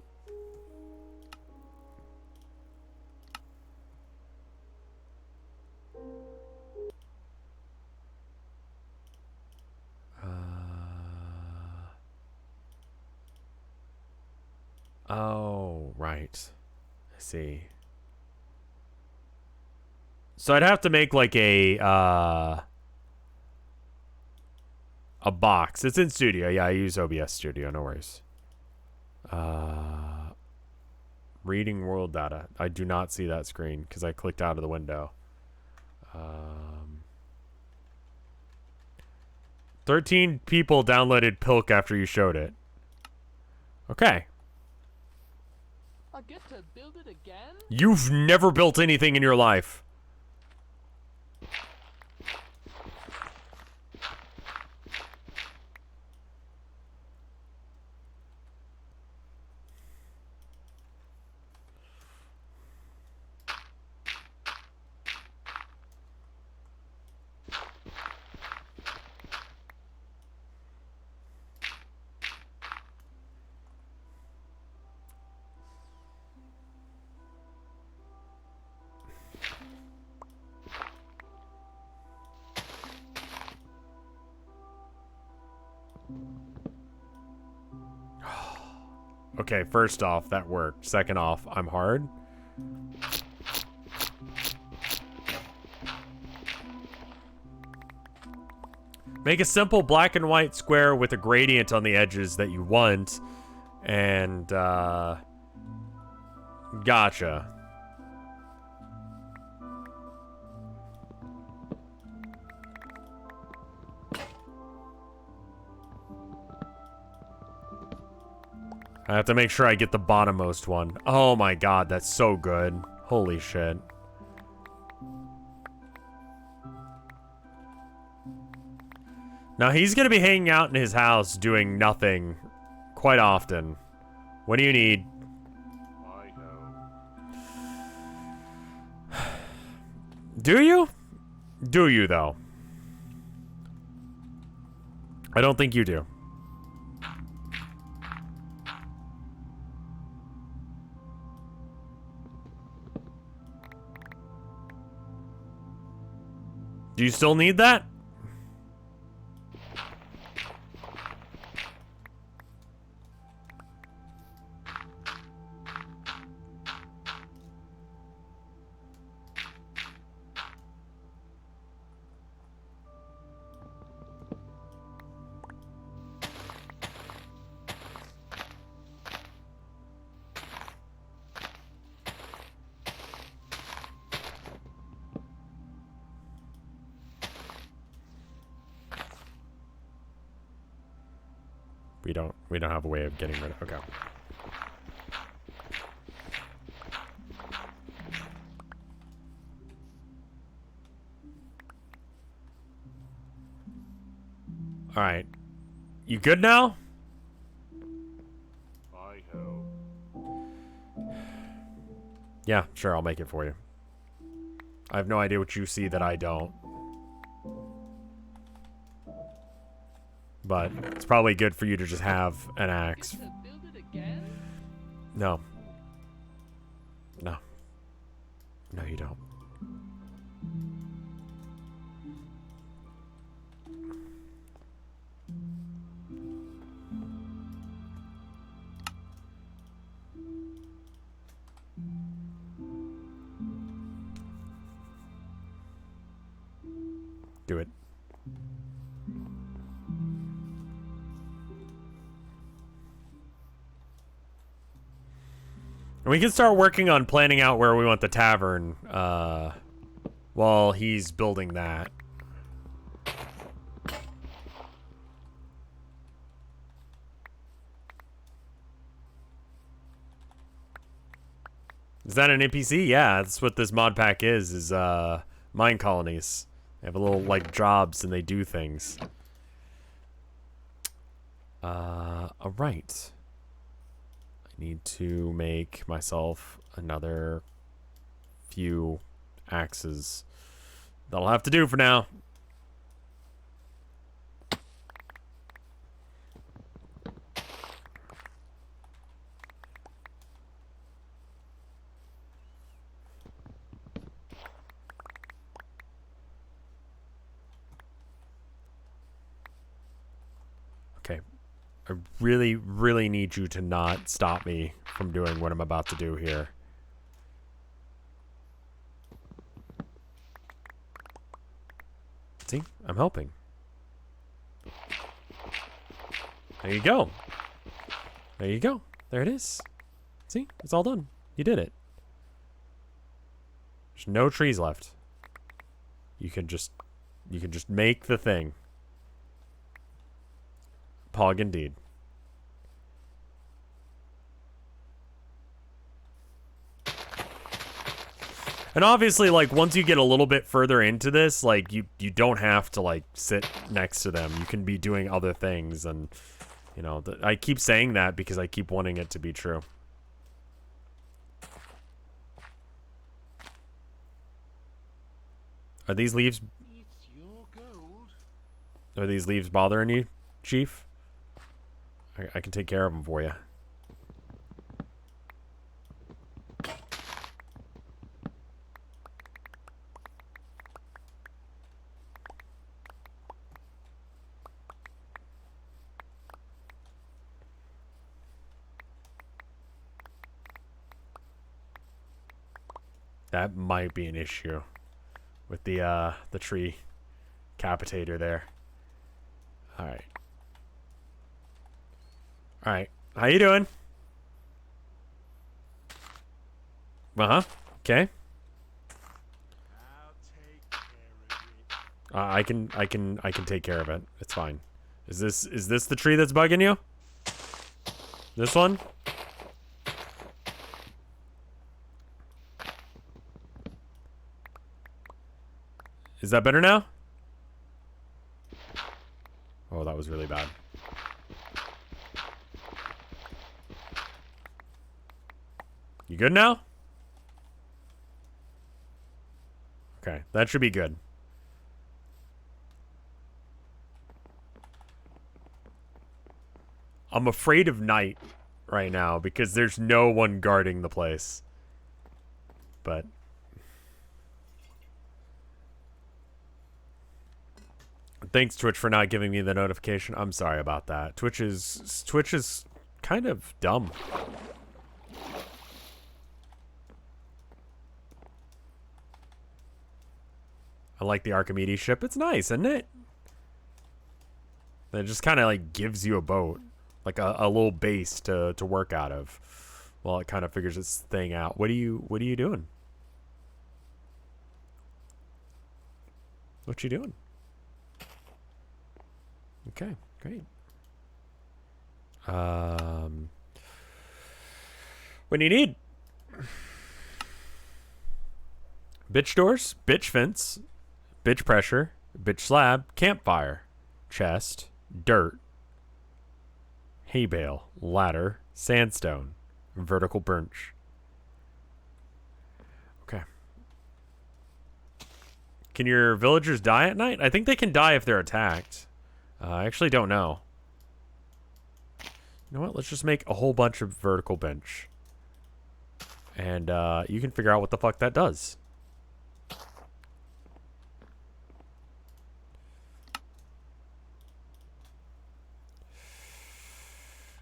Oh, right. I see. So I'd have to make like a box. It's in Studio. Yeah, I use OBS Studio. No worries. Reading world data. I do not see that screen because I clicked out of the window. 13 people downloaded Pilk after you showed it. Okay. I get to build it again? You've never built anything in your life. Okay, first off, that worked. Second off, I'm hard. Make a simple black and white square with a gradient on the edges that you want. And, gotcha. I have to make sure I get the bottommost one. Oh my god, that's so good. Holy shit. Now he's gonna be hanging out in his house doing nothing quite often. What do you need? I know. Do you? Do you, though? I don't think you do. Do you still need that? We don't have a way of getting rid of. Okay. All right. You good now? I know. Yeah, sure, I'll make it for you. I have no idea what you see that I don't. But it's probably good for you to just have an axe. Get to build it again? No. No. No, you don't. Do it. And we can start working on planning out where we want the tavern, while he's building that. Is that an NPC? Yeah, that's what this mod pack is Mine-colonies. They have a little, like, jobs and they do things. Alright. I need to make myself another few axes. That'll have to do for now. Okay. I really, really need you to not stop me from doing what I'm about to do here. See? I'm helping. There you go. There you go. There it is. See? It's all done. You did it. There's no trees left. You can just make the thing. Pog indeed. And obviously, like, once you get a little bit further into this, like, you don't have to, like, sit next to them. You can be doing other things, and, you know, I keep saying that because I keep wanting it to be true. Are these leaves... It's your gold. Are these leaves bothering you, Chief? I can take care of them for you. That might be an issue with the tree capitator there. All right. All right. How you doing? Uh-huh. Okay. I'll take care of it. I can take care of it. It's fine. Is this the tree that's bugging you? This one? Is that better now? Oh, that was really bad. You good now? Okay, that should be good. I'm afraid of night right now because there's no one guarding the place. But thanks, Twitch, for not giving me the notification. I'm sorry about that. Twitch is kind of dumb. I like the Archimedes ship. It's nice, isn't it? It just kind of like gives you a boat, like a little base to work out of, while it kind of figures its thing out. What are you doing? What you doing? Okay, great. What do you need? Bitch doors, bitch fence, bitch pressure, bitch slab, campfire, chest, dirt, hay bale, ladder, sandstone, vertical bench. Okay. Can your villagers die at night? I think they can die if they're attacked. I actually don't know. You know what? Let's just make a whole bunch of vertical bench. And you can figure out what the fuck that does.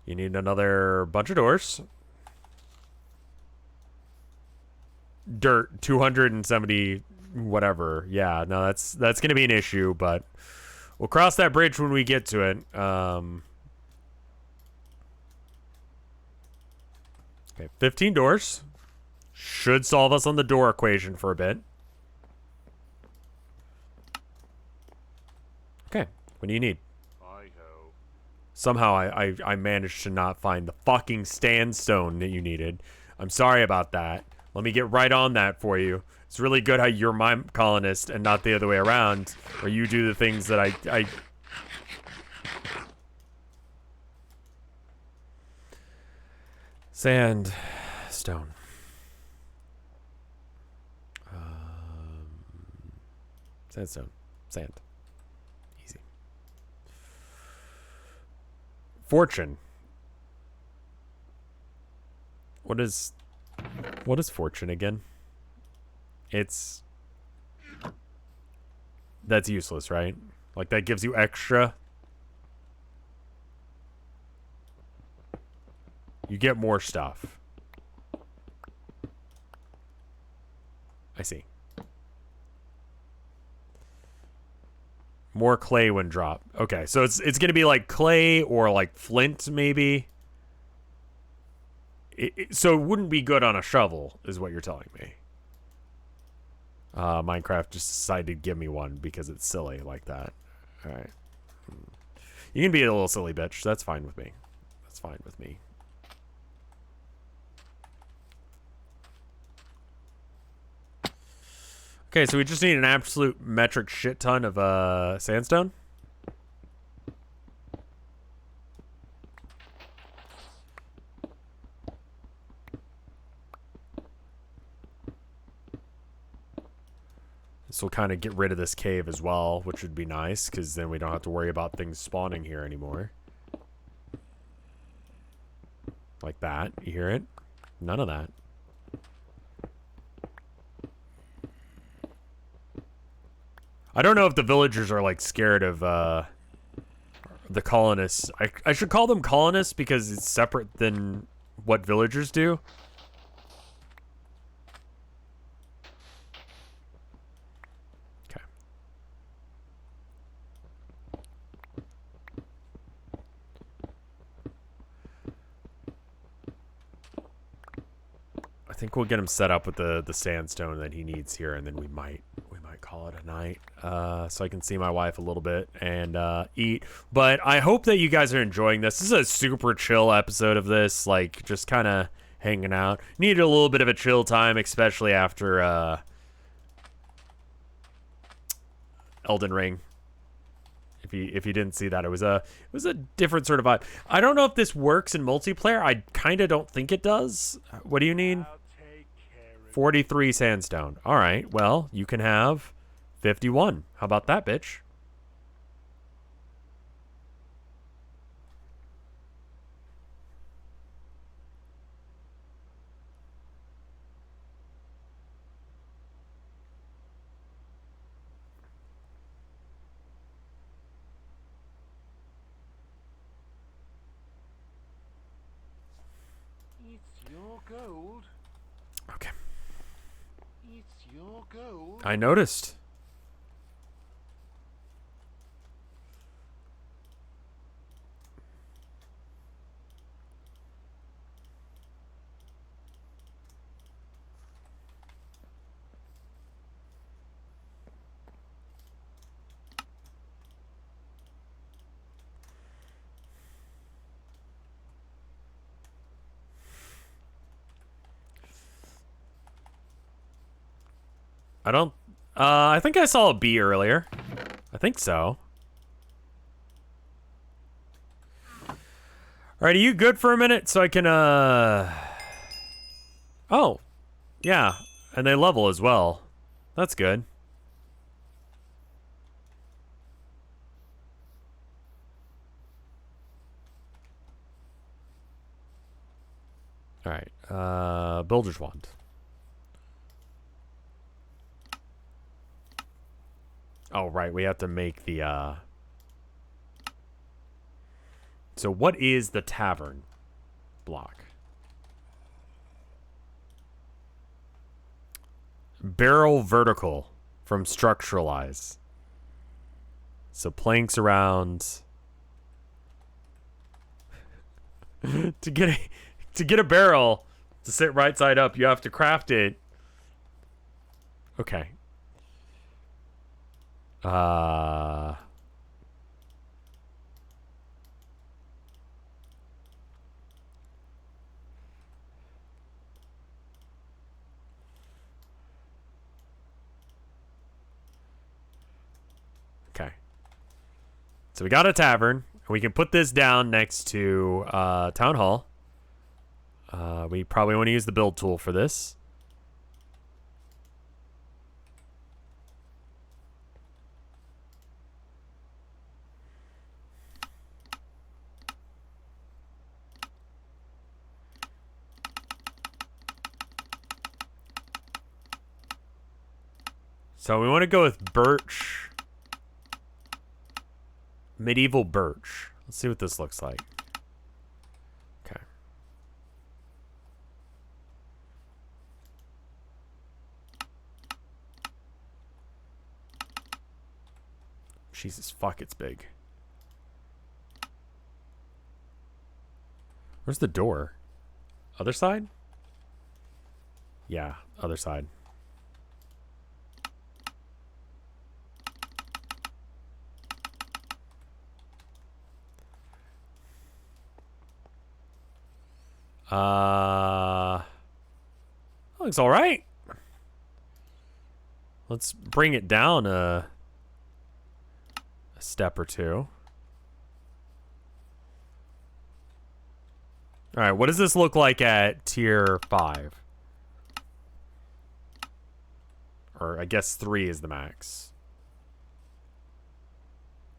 You need another bunch of doors. Dirt, 270 whatever. Yeah, no, that's going to be an issue, but we'll cross that bridge when we get to it. Okay, 15 doors. Should solve us on the door equation for a bit. Okay, what do you need? Hi-ho. Somehow I managed to not find the fucking sandstone that you needed. I'm sorry about that. Let me get right on that for you. It's really good how you're my colonist and not the other way around, where you do the things that I Sandstone. Sandstone. Sand. Easy. Fortune. What is fortune again? That's useless, right? Like that gives you extra. You get more stuff. I see. More clay when dropped. Okay, so it's gonna be like clay or like flint, maybe. So it wouldn't be good on a shovel, is what you're telling me. Minecraft just decided to give me one because it's silly like that. All right. You can be a little silly bitch. That's fine with me. That's fine with me. Okay, so we just need an absolute metric shit ton of sandstone. This will kind of get rid of this cave as well, which would be nice, because then we don't have to worry about things spawning here anymore. Like that. You hear it? None of that. I don't know if the villagers are, like, scared of, the colonists. I should call them colonists because it's separate than what villagers do. think we'll get him set up with the sandstone that he needs here, and then we might call it a night, so I can see my wife a little bit and eat. But I hope that you guys are enjoying this. This is a super chill episode of this, like just kind of hanging out. Needed a little bit of a chill time, especially after Elden Ring. If you didn't see that, it was a different sort of vibe. I don't know if this works in multiplayer. I kind of don't think it does. What do you need? 43 sandstone. All right. Well, you can have 51. How about that, bitch? It's your gold. Okay. It's your gold. I noticed. I don't... I think I saw a bee earlier. I think so. Alright, are you good for a minute so I can, Oh. Yeah. And they level as well. That's good. Alright. Builder's Wand. Oh, right. We have to make the, So what is the tavern block? Barrel vertical from Structuralize. So planks around... to get a barrel to sit right side up, you have to craft it. Okay. Okay. So we got a tavern. We can put this down next to Town Hall. We probably want to use the build tool for this. So we want to go with birch. Medieval birch. Let's see what this looks like. Okay. Jesus fuck, it's big. Where's the door? Other side? Yeah, other side. Looks all right. Let's bring it down a step or two. All right, what does this look like at tier 5? Or I guess 3 is the max.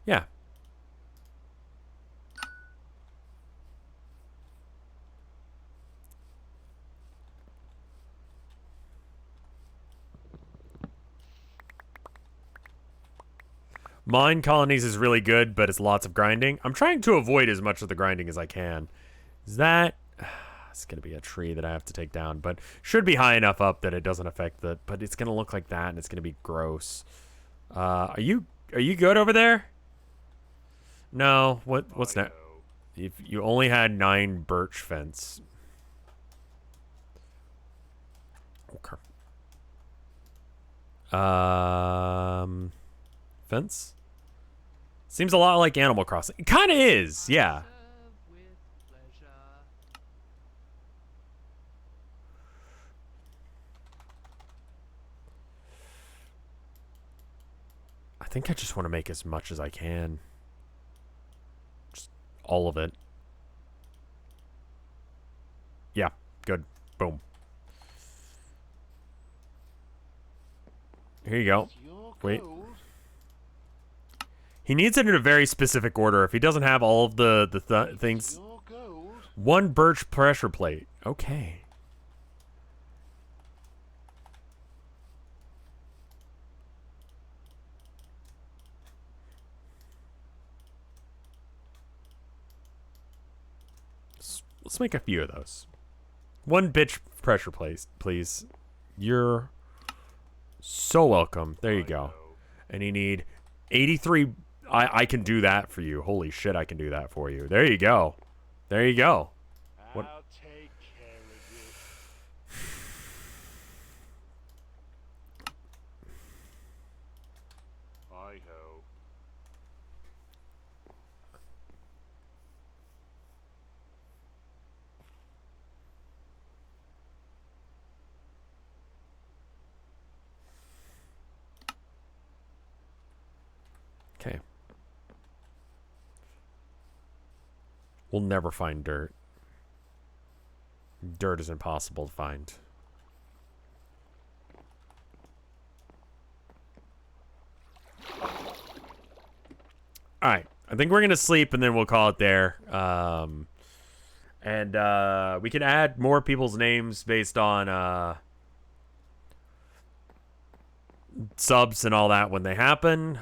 Yeah. Mine-colonies is really good, but it's lots of grinding. I'm trying to avoid as much of the grinding as I can. Is that... It's going to be a tree that I have to take down, but should be high enough up that it doesn't affect the... But it's going to look like that, and it's going to be gross. Are you good over there? No. What's that? If you only had 9 birch fence. Okay. Fence? Seems a lot like Animal Crossing. It kind of is, yeah. Serve with pleasure. I think I just want to make as much as I can. Just all of it. Yeah, good. Boom. Here you go. It's your Wait. gold. He needs it in a very specific order. If he doesn't have all of the things. Your gold. One birch pressure plate. Okay. Let's make a few of those. One bitch pressure plate, please. You're so welcome. There you go. And you need 83. I can do that for you. Holy shit, I can do that for you. There you go. There you go. What? I'll take care of you. Hi-ho. Okay. We'll never find dirt. Dirt is impossible to find. Alright. I think we're going to sleep and then we'll call it there. We can add more people's names based on subs and all that when they happen.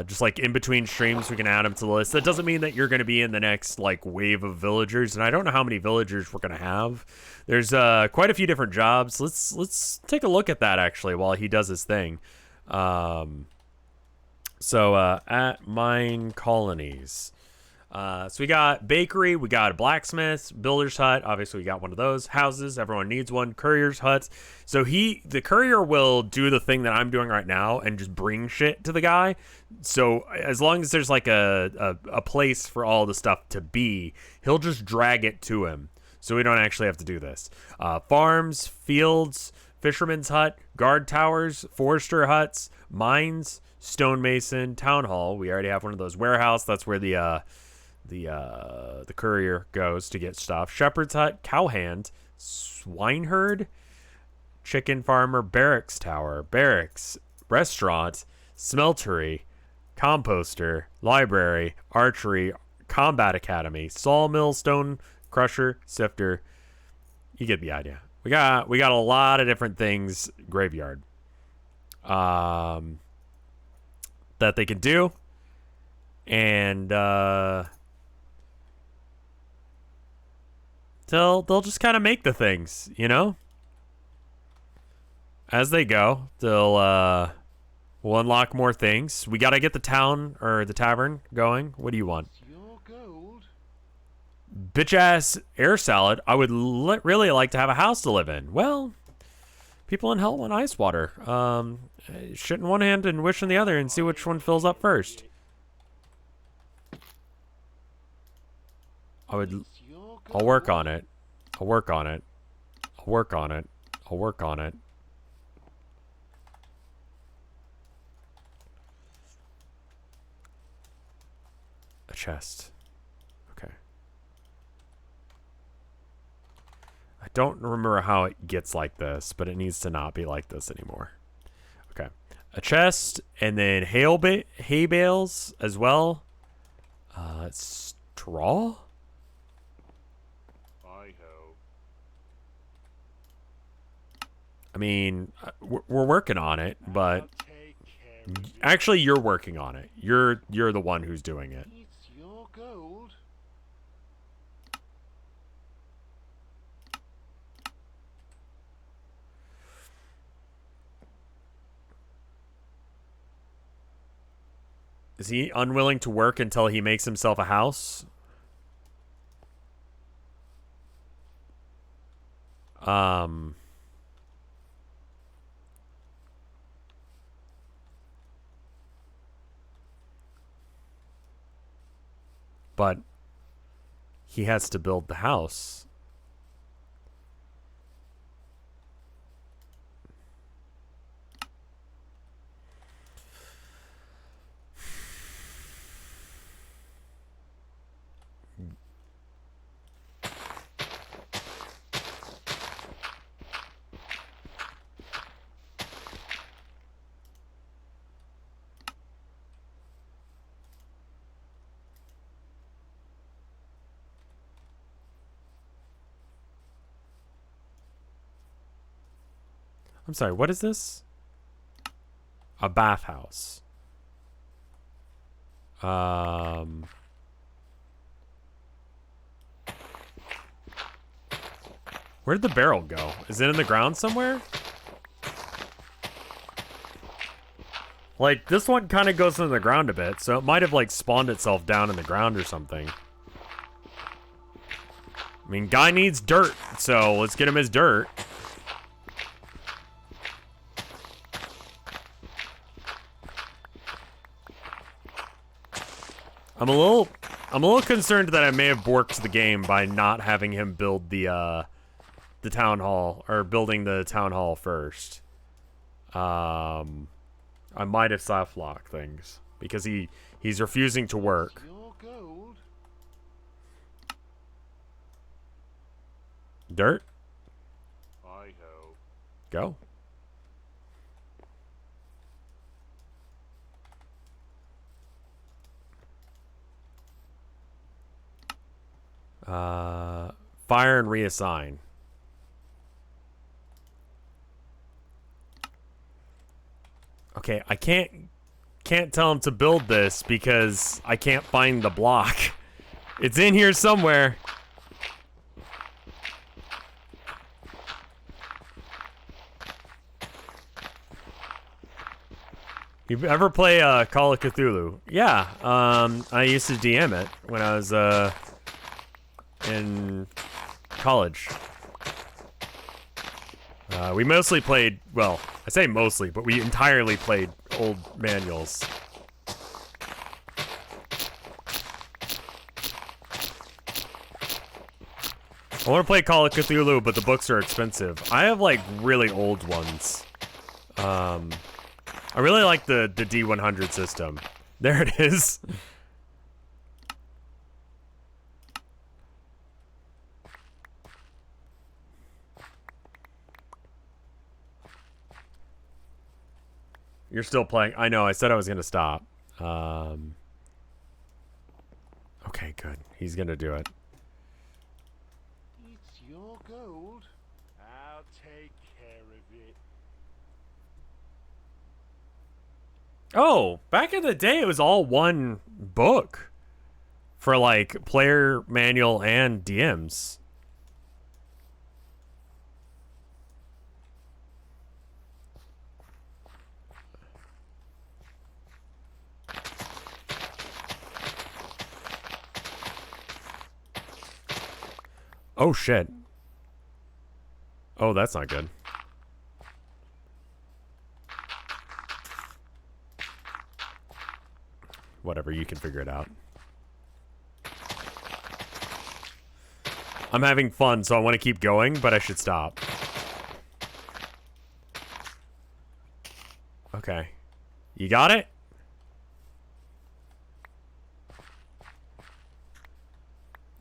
Just like in between streams, we can add them to the list. That doesn't mean that you're going to be in the next like wave of villagers, and I don't know how many villagers we're going to have. There's quite a few different jobs. Let's take a look at that actually while he does his thing. At Mine-colonies. So we got bakery, we got a blacksmith, builder's hut. Obviously, we got one of those houses. Everyone needs one. Courier's huts. So the courier will do the thing that I'm doing right now and just bring shit to the guy. So as long as there's like a place for all the stuff to be, he'll just drag it to him. So we don't actually have to do this. Farms, fields, fisherman's hut, guard towers, forester huts, mines, stonemason, town hall. We already have one of those. Warehouse. That's where the courier goes to get stuff. Shepherd's hut, cowhand, swineherd, chicken farmer, barracks tower, barracks, restaurant, smeltery, composter, library, archery, combat academy, sawmill, stone crusher, sifter. You get the idea. We got a lot of different things. Graveyard. That they can do. And they'll just kind of make the things, you know? As they go, we'll unlock more things. We got to get the town or the tavern going. What do you want? It's your gold. Bitch ass air salad. I would really like to have a house to live in. Well, people in hell want ice water. Shit in one hand and wish in the other and see which one fills up first. I'll work on it. I'll work on it. I'll work on it. I'll work on it. A chest. Okay. I don't remember how it gets like this, but it needs to not be like this anymore. Okay. A chest, and then hay bales as well. Straw? I mean, we're working on it, but actually, you're working on it. You're the one who's doing it. It's your gold. Is he unwilling to work until he makes himself a house? but he has to build the house. I'm sorry, what is this? A bathhouse. Where did the barrel go? Is it in the ground somewhere? Like, this one kind of goes into the ground a bit, so it might have, like, spawned itself down in the ground or something. I mean, guy needs dirt, so let's get him his dirt. I'm a little concerned that I may have borked the game by not having him build the town hall, or building the town hall first. I might have soft locked things because he's refusing to work. Your gold. Dirt? I ho. Go. Fire and reassign. Okay, I can't tell him to build this because I can't find the block. It's in here somewhere. You ever play Call of Cthulhu? Yeah, I used to DM it when I was in college. We mostly played, well, I say mostly, but we entirely played old manuals. I want to play Call of Cthulhu, but the books are expensive. I have, like, really old ones. I really like the D100 system. There it is. You're still playing. I know, I said I was going to stop. Okay, good. He's going to do it. It's your gold. I'll take care of it. Oh, back in the day, it was all one book for, like, player manual and DMs. Oh, shit. Oh, that's not good. Whatever, you can figure it out. I'm having fun, so I want to keep going, but I should stop. Okay. You got it?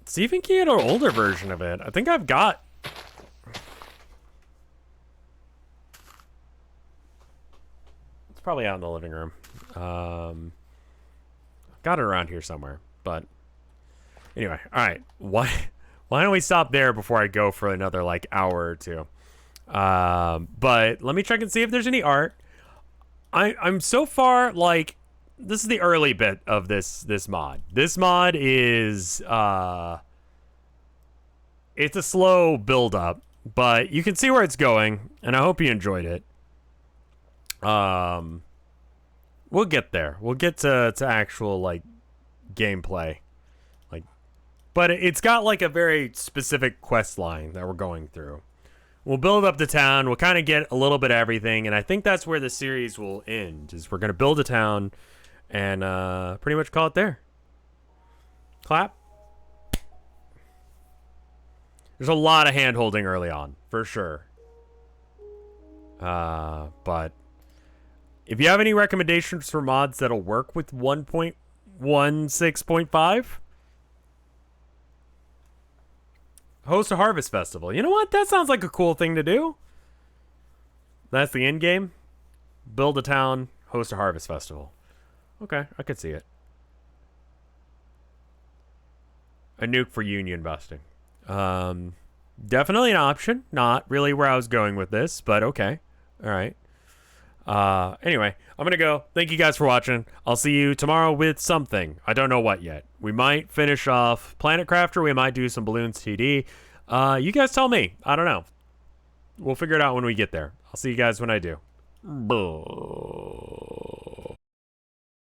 See if you can get an older version of it. I think I've got... It's probably out in the living room. Got it around here somewhere, but... Anyway, alright. Why don't we stop there before I go for another, like, hour or two? But let me check and see if there's any art. I'm so far, like... This is the early bit of this mod. This mod is it's a slow build up, but you can see where it's going, and I hope you enjoyed it. We'll get there. We'll get to actual like gameplay. Like, but it's got like a very specific quest line that we're going through. We'll build up the town, we'll kind of get a little bit of everything, and I think that's where the series will end, is we're going to build a town and pretty much call it there. Clap. There's a lot of hand-holding early on, for sure. But if you have any recommendations for mods that'll work with 1.16.5, host a harvest festival. You know what? That sounds like a cool thing to do. That's the end game. Build a town, host a harvest festival. Okay, I could see it. A nuke for union busting. Definitely an option. Not really where I was going with this, but okay. All right. Anyway, I'm going to go. Thank you guys for watching. I'll see you tomorrow with something. I don't know what yet. We might finish off Planet Crafter. We might do some Balloons TD. You guys tell me. I don't know. We'll figure it out when we get there. I'll see you guys when I do. Bye.